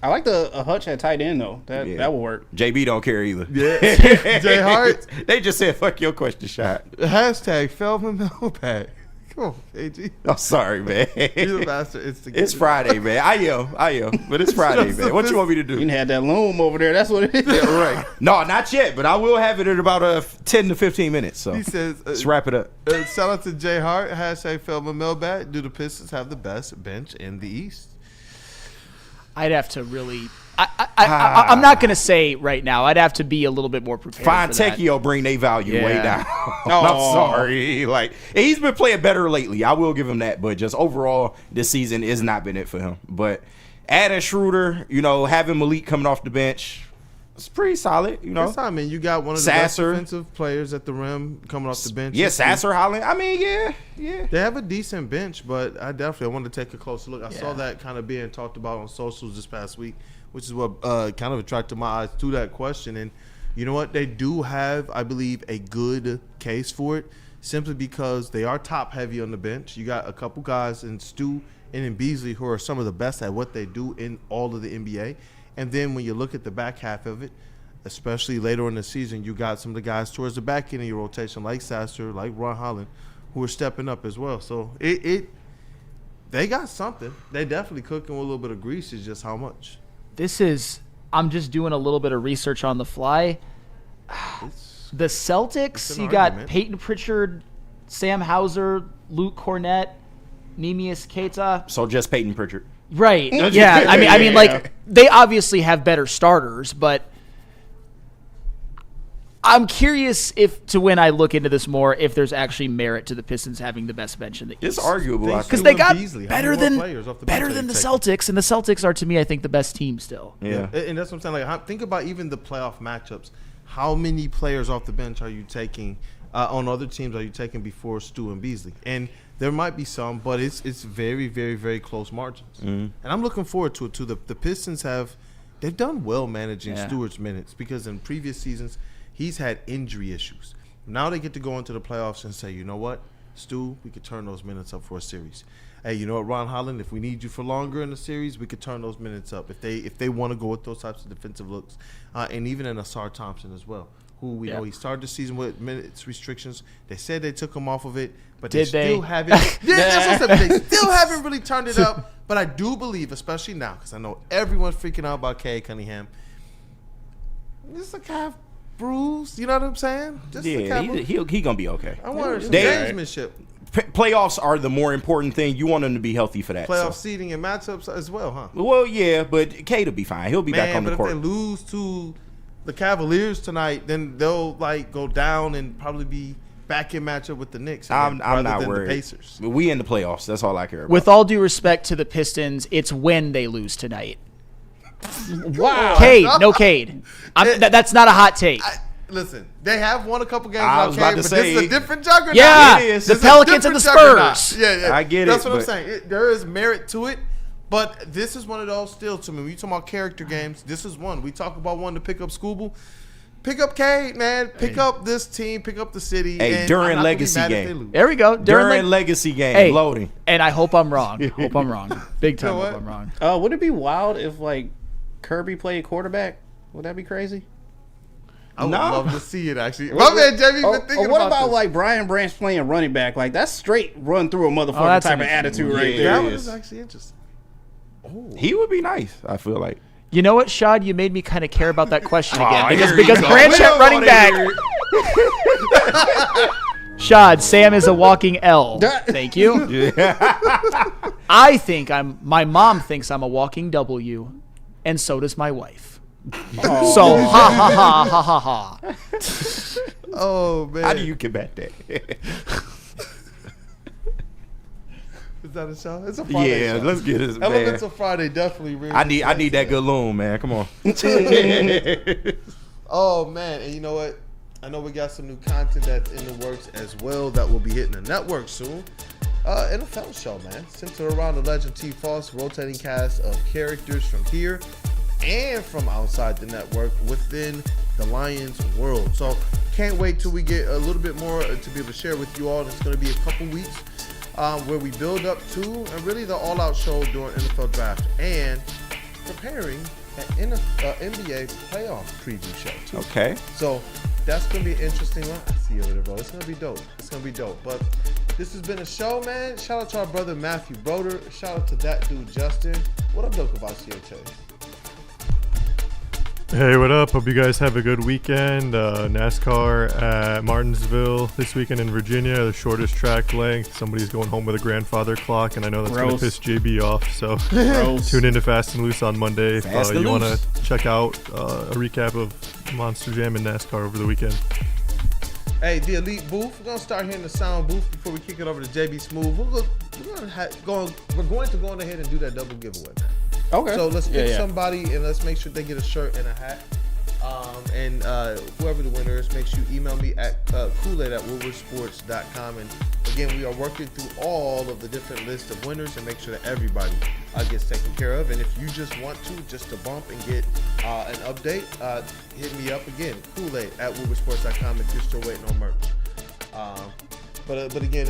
I like the Hutch at tight end though. That will work. JB don't care either. Yeah. Jay Hart. They just said, fuck your question shot. Hashtag Feldman Mailbag. Come on, KG. I'm sorry, man. You're the master instigator. It's Friday, man. I am. But it's Friday, man. What you want me to You do? can have that loom over there. That's what it is. Yeah, right. No, not yet, but I will have it in about 10 to 15 minutes. So He says, let's wrap it up. shout out to Jay Hart. Hashtag Feldman Mailbag. Do the Pistons have the best bench in the East? I'd have to really... I'm not going to say right now. I'd have to be a little bit more prepared Fine for that. Techio bring their value way Yeah. down. I'm sorry. Like he's been playing better lately. I will give him that, but just overall this season has not been it for him. But adding Schroeder, having Malik coming off the bench, it's pretty solid, That's time, man. You got one of the best Sasser. defensive players at the rim coming off the bench. Yeah, this week. Sasser, Holland. I mean, yeah. They have a decent bench, but I wanted to take a closer look. I saw that kind of being talked about on socials this past week, which is what kind of attracted my eyes to that question. And you know what? They do have, I believe, a good case for it, simply because they are top heavy on the bench. You got a couple guys in Stu and in Beasley who are some of the best at what they do in all of the NBA. And then when you look at the back half of it, especially later in the season, you got some of the guys towards the back end of your rotation, like Sasser, like Ron Holland, who are stepping up as well. So they got something. They definitely cooking with a little bit of grease. It's just how much. I'm just doing a little bit of research on the fly. The Celtics, an you got argument. Peyton Pritchard, Sam Hauser, Luke Cornett, Neemias Queta. So just Peyton Pritchard. Right. Yeah. I mean, like they obviously have better starters, but I'm curious when I look into this more, if there's actually merit to the Pistons having the best bench in the East. It's arguable. Because they got Beasley. How better many than more players off the bench are the you taking? Celtics, and the Celtics are, to me, I think, the best team still. Yeah. And that's what I'm saying. Like, think about even the playoff matchups. How many players off the bench are you taking on other teams? Are you taking before Stu and Beasley? And there might be some, but it's very, very, very close margins. And I'm looking forward to it too. The Pistons they've done well managing Stewart's minutes, because in previous seasons he's had injury issues. Now they get to go into the playoffs and say, you know what, Stu, we could turn those minutes up for a series. Hey, you know what, Ron Holland, if we need you for longer in the series, we could turn those minutes up if they want to go with those types of defensive looks. And even in Asar Thompson as well, who we know he started the season with minutes restrictions. They said they took him off of it, but they still haven't. That's what I said. They still haven't really turned it up. But I do believe, especially now, because I know everyone's freaking out about Cade Cunningham. Just a calf bruise, you know what I'm saying? Just a calf bruise. He gonna be okay. I want some They- gamesmanship. Playoffs are the more important thing. You want him to be healthy for that. Playoff so. seeding and matchups as well, huh? Well, yeah, but Cade will be fine. He'll be back on the but court. if they lose to the Cavaliers tonight, then they'll go down and probably be back in matchup with the Knicks. I'm rather not than worried. The Pacers. We in the playoffs. That's all I care about. With all due respect to the Pistons, it's when they lose tonight. Wow. Cade, no Cade. That's not a hot take. Listen, they have won a couple games I was about to but say, this is a different juggernaut. Yeah, It is. the This is a Pelicans and the Different Spurs. juggernaut. Yeah. I get That's it, what I'm but- saying. There is merit to it, but this is one of those still to me. When you talk about character games, this is one. We talk about one to pick up Scooble. Pick up Cade, man. Pick up this team. Pick up the city. Hey, and during I'm not gonna be legacy mad if game. they lose. There we go. During legacy game, Hey, loading. And I hope I'm wrong. Hope I'm wrong. Big time. You know Hope I'm what? wrong. Would it be wild if like Kirby played quarterback? Would that be crazy? I would No. love to see it, actually. My man, Jamie's been thinking what about this. like Brian Branch playing running back? Like that's straight run through a motherfucker that's type of interesting. attitude right Yeah. there. That one is actually interesting. He would be nice, I feel like. You know what, Shad? You made me kind of care about that question again here because you go. Branch We at don't running wanna back. hear it. Shad, Sam is a walking L. Thank you. I think my mom thinks I'm a walking W, and so does my wife. So ha ha ha ha ha ha. Oh, man. How do you combat that? Is that a show? It's a Friday Yeah, show. let's get this, man. Elements of Friday definitely really. I need that good loom, man. Come on. Oh, man. And you know what? I know we got some new content that's in the works as well that will be hitting the network soon. NFL show, man. Centered around the legend T. Foss, rotating cast of characters from here and from outside the network within the Lions world. So can't wait till we get a little bit more to be able to share with you all. It's going to be a couple weeks where we build up to and really the all-out show during NFL draft and preparing an NBA playoff preview show too. Okay. So that's gonna be an interesting one. I see you over there, bro. It's gonna be dope. It's gonna be dope. But this has been a show, man. Shout out to our brother Matthew Broder. Shout out to that dude Justin. What up, Doc Chase? Hey, what up? Hope you guys have a good weekend. NASCAR at Martinsville this weekend in Virginia, the shortest track length. Somebody's going home with a grandfather clock, and I know that's going to piss JB off. So tune in to Fast and Loose on Monday if you want to check out a recap of Monster Jam and NASCAR over the weekend. Hey, the Elite Booth. We're gonna start here in the sound booth before we kick it over to JBSmooovv. We're going to go ahead and do that double giveaway, man. Okay. So let's pick somebody and let's make sure they get a shirt and a hat. And whoever the winner is, make sure you email me at kool-aid@woodwardsports.com. And again, we are working through all of the different lists of winners and make sure that everybody gets taken care of. And if you just want to bump and get an update, hit me up again, kool-aid@woodwardsports.com if you're still waiting on merch. But again,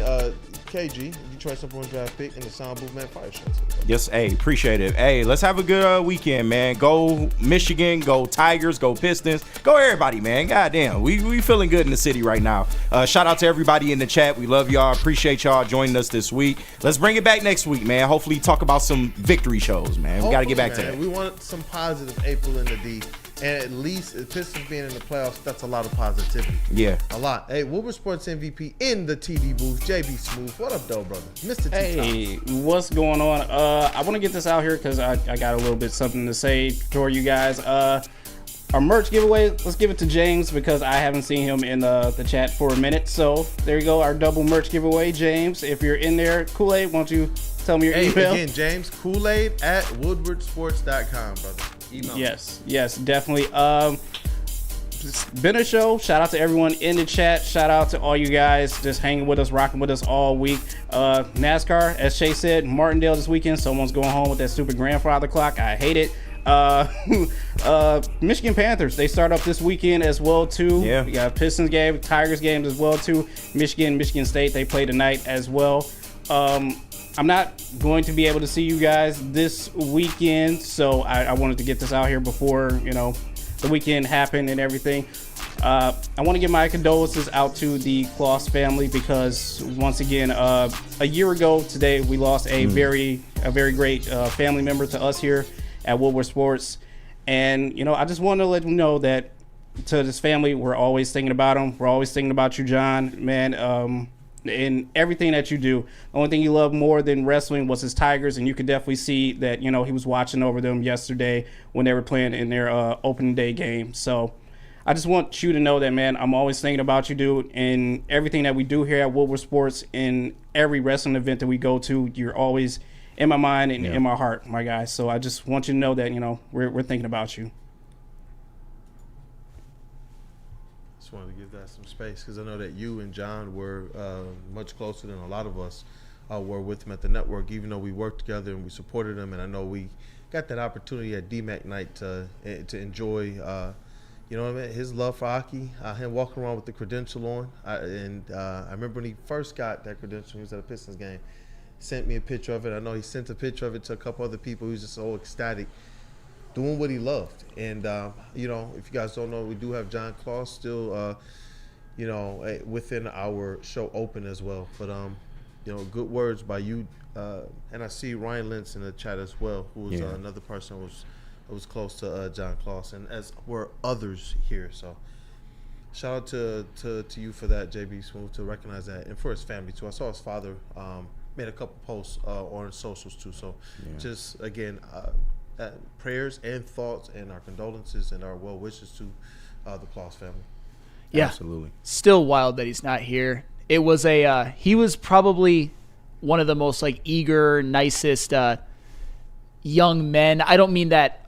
KG, Detroit's #1 draft pick in the sound booth, man. Fire shots. Yes, hey, appreciate it. Hey, let's have a good weekend, man. Go Michigan, go Tigers, go Pistons, go everybody, man. Goddamn, we feeling good in the city right now. Shout out to everybody in the chat. We love y'all. Appreciate y'all joining us this week. Let's bring it back next week, man. Hopefully talk about some victory shows, man. We got to get back to that. We want some positive April in the D. And at least Pistons being in the playoffs, that's a lot of positivity. Yeah. A lot. Hey, WUW Sports MVP in the TV booth, JBSmooovv. What up, though, brother? Mr. Hey, what's going on? I want to get this out here because I got a little bit something to say for you guys. Our merch giveaway, let's give it to James because I haven't seen him in the chat for a minute. So there you go, our double merch giveaway. James, if you're in there, Kool-Aid, won't you tell me your email? Again, James, Kool-Aid at woodwardsports.com, brother. Email. Yes, definitely. It's been a show. Shout out to everyone in the chat. Shout out to all you guys just hanging with us, rocking with us all week. NASCAR, as Shay said, Martindale this weekend. Someone's going home with that stupid grandfather clock. I hate it. Michigan Panthers, they start up this weekend as well too. Yeah. We got Pistons game, Tigers games as well too. Michigan State, they play tonight as well. I'm not going to be able to see you guys this weekend, so I wanted to get this out here before the weekend happened and everything. I want to give my condolences out to the Kloss family because once again, a year ago today we lost a very great family member to us here at WUW Sports, and I just want to let them know that to this family, we're always thinking about them. We're always thinking about you, John, man. In everything that you do, the only thing you love more than wrestling was his Tigers, and you could definitely see that he was watching over them yesterday when they were playing in their opening day game. So I just want you to know that, man, I'm always thinking about you, dude, and everything that we do here at WUW Sports, in every wrestling event that we go to, you're always in my mind and in my heart, my guy. So I just want you to know that we're thinking about you. Just wanted to give that some space because I know that you and John were much closer than a lot of us were with him at the network, even though we worked together and we supported him. And I know we got that opportunity at DMAC night to enjoy his love for hockey, him walking around with the credential on. I remember when he first got that credential, he was at a Pistons game. Sent me a picture of it. I know he sent a picture of it to a couple other people. He was just so ecstatic doing what he loved. And, if you guys don't know, we do have John Kloss still, within our show open as well. But, good words by you. And I see Ryan Lentz in the chat as well, who was another person who was close to John Kloss, and as were others here. So shout out to you for that, JBSmooovv, to recognize that, and for his family, too. I saw his father made a couple posts on socials too. So just again, prayers and thoughts and our condolences and our well wishes to the Kloss family. Yeah, absolutely. Still wild that he's not here. It was he was probably one of the most eager, nicest young men. I don't mean that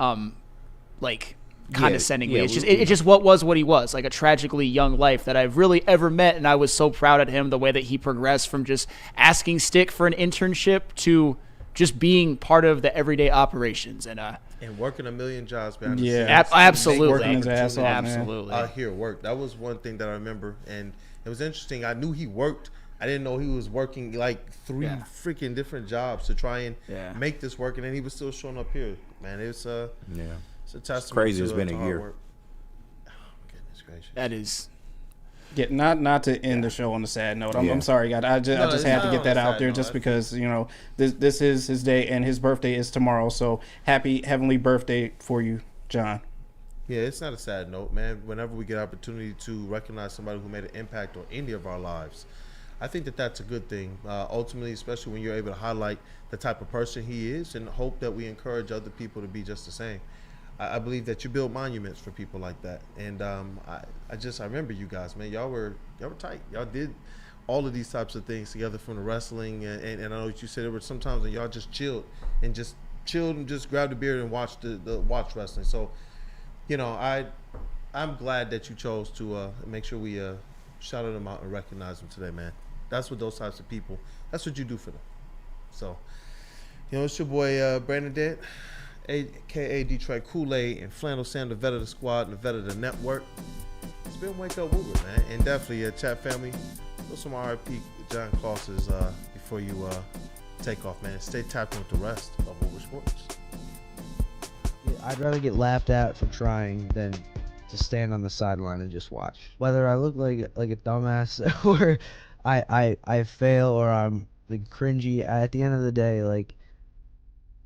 condescendingly. It's just what he was, like a tragically young life that I've really ever met, and I was so proud at him the way that he progressed from just asking Stick for an internship to just being part of the everyday operations and working a million jobs behind the scenes. Absolutely, working his ass off, absolutely. Here work. That was one thing that I remember, and it was interesting. I knew he worked. I didn't know he was working like 3 freaking different jobs to try and make this work, and then he was still showing up here. Man, it's a testament. Crazy. It's to been a year. work. Oh, goodness gracious. That is. Yeah, not to end the show on a sad note. I'm sorry, God. I just had to get that out there just because this is his day and his birthday is tomorrow. So happy heavenly birthday for you, John. Yeah, it's not a sad note, man. Whenever we get opportunity to recognize somebody who made an impact on any of our lives, I think that that's a good thing. Ultimately, especially when you're able to highlight the type of person he is, and hope that we encourage other people to be just the same. I believe that you build monuments for people like that, and I remember you guys, man. Y'all were tight. Y'all did all of these types of things together, from the wrestling, and I know what you said. There were some times when y'all just chilled and just grabbed a beer and watched watch wrestling. So, I'm glad that you chose to make sure we shouted them out and recognized them today, man. That's what those types of people. That's what you do for them. So, it's your boy Brandon, a.k.a. Detroit Kool-Aid, and Flannel Sam, the vet of the squad and the vet of the network. It's been Wake Up Woodward, man. And definitely, chat family, throw some RIP John Kloss's before you take off, man. Stay tapped in with the rest of WUW Sports. Yeah, I'd rather get laughed at for trying than to stand on the sideline and just watch. Whether I look like a dumbass or I fail or I'm cringy, at the end of the day,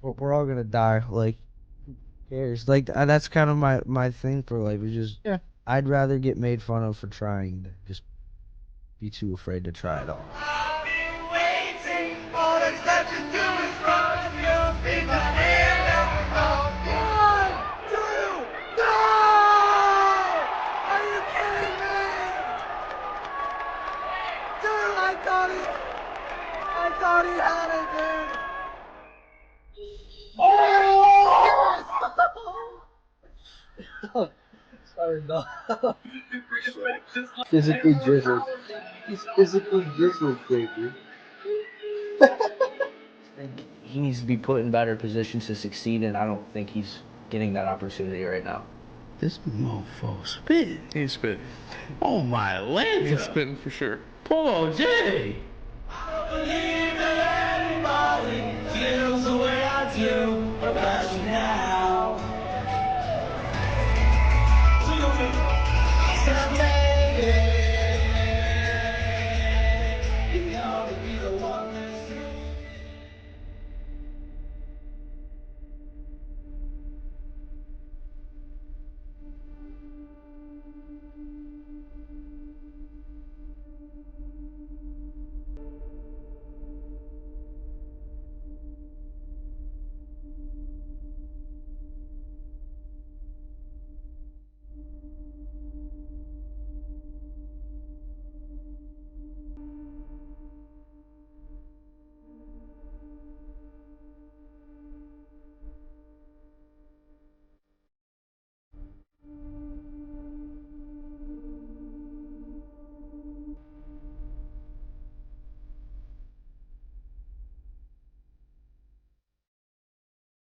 we're all gonna die. cares? Like that's kind of my thing for life. Is just I'd rather get made fun of for trying than just be too afraid to try it all. I'll be waiting for the step to do is run. You'll be my hand up. 1, 2, go! Are you kidding me? Dude, I thought he had it, dude. Sorry, no. Physically drizzled. He's physically drizzled, baby. He needs to be put in better positions to succeed, and I don't think he's getting that opportunity right now. This mofo spit. He's spitting. Oh my Lanta. He's spitting for sure. Paul J. I believe that anybody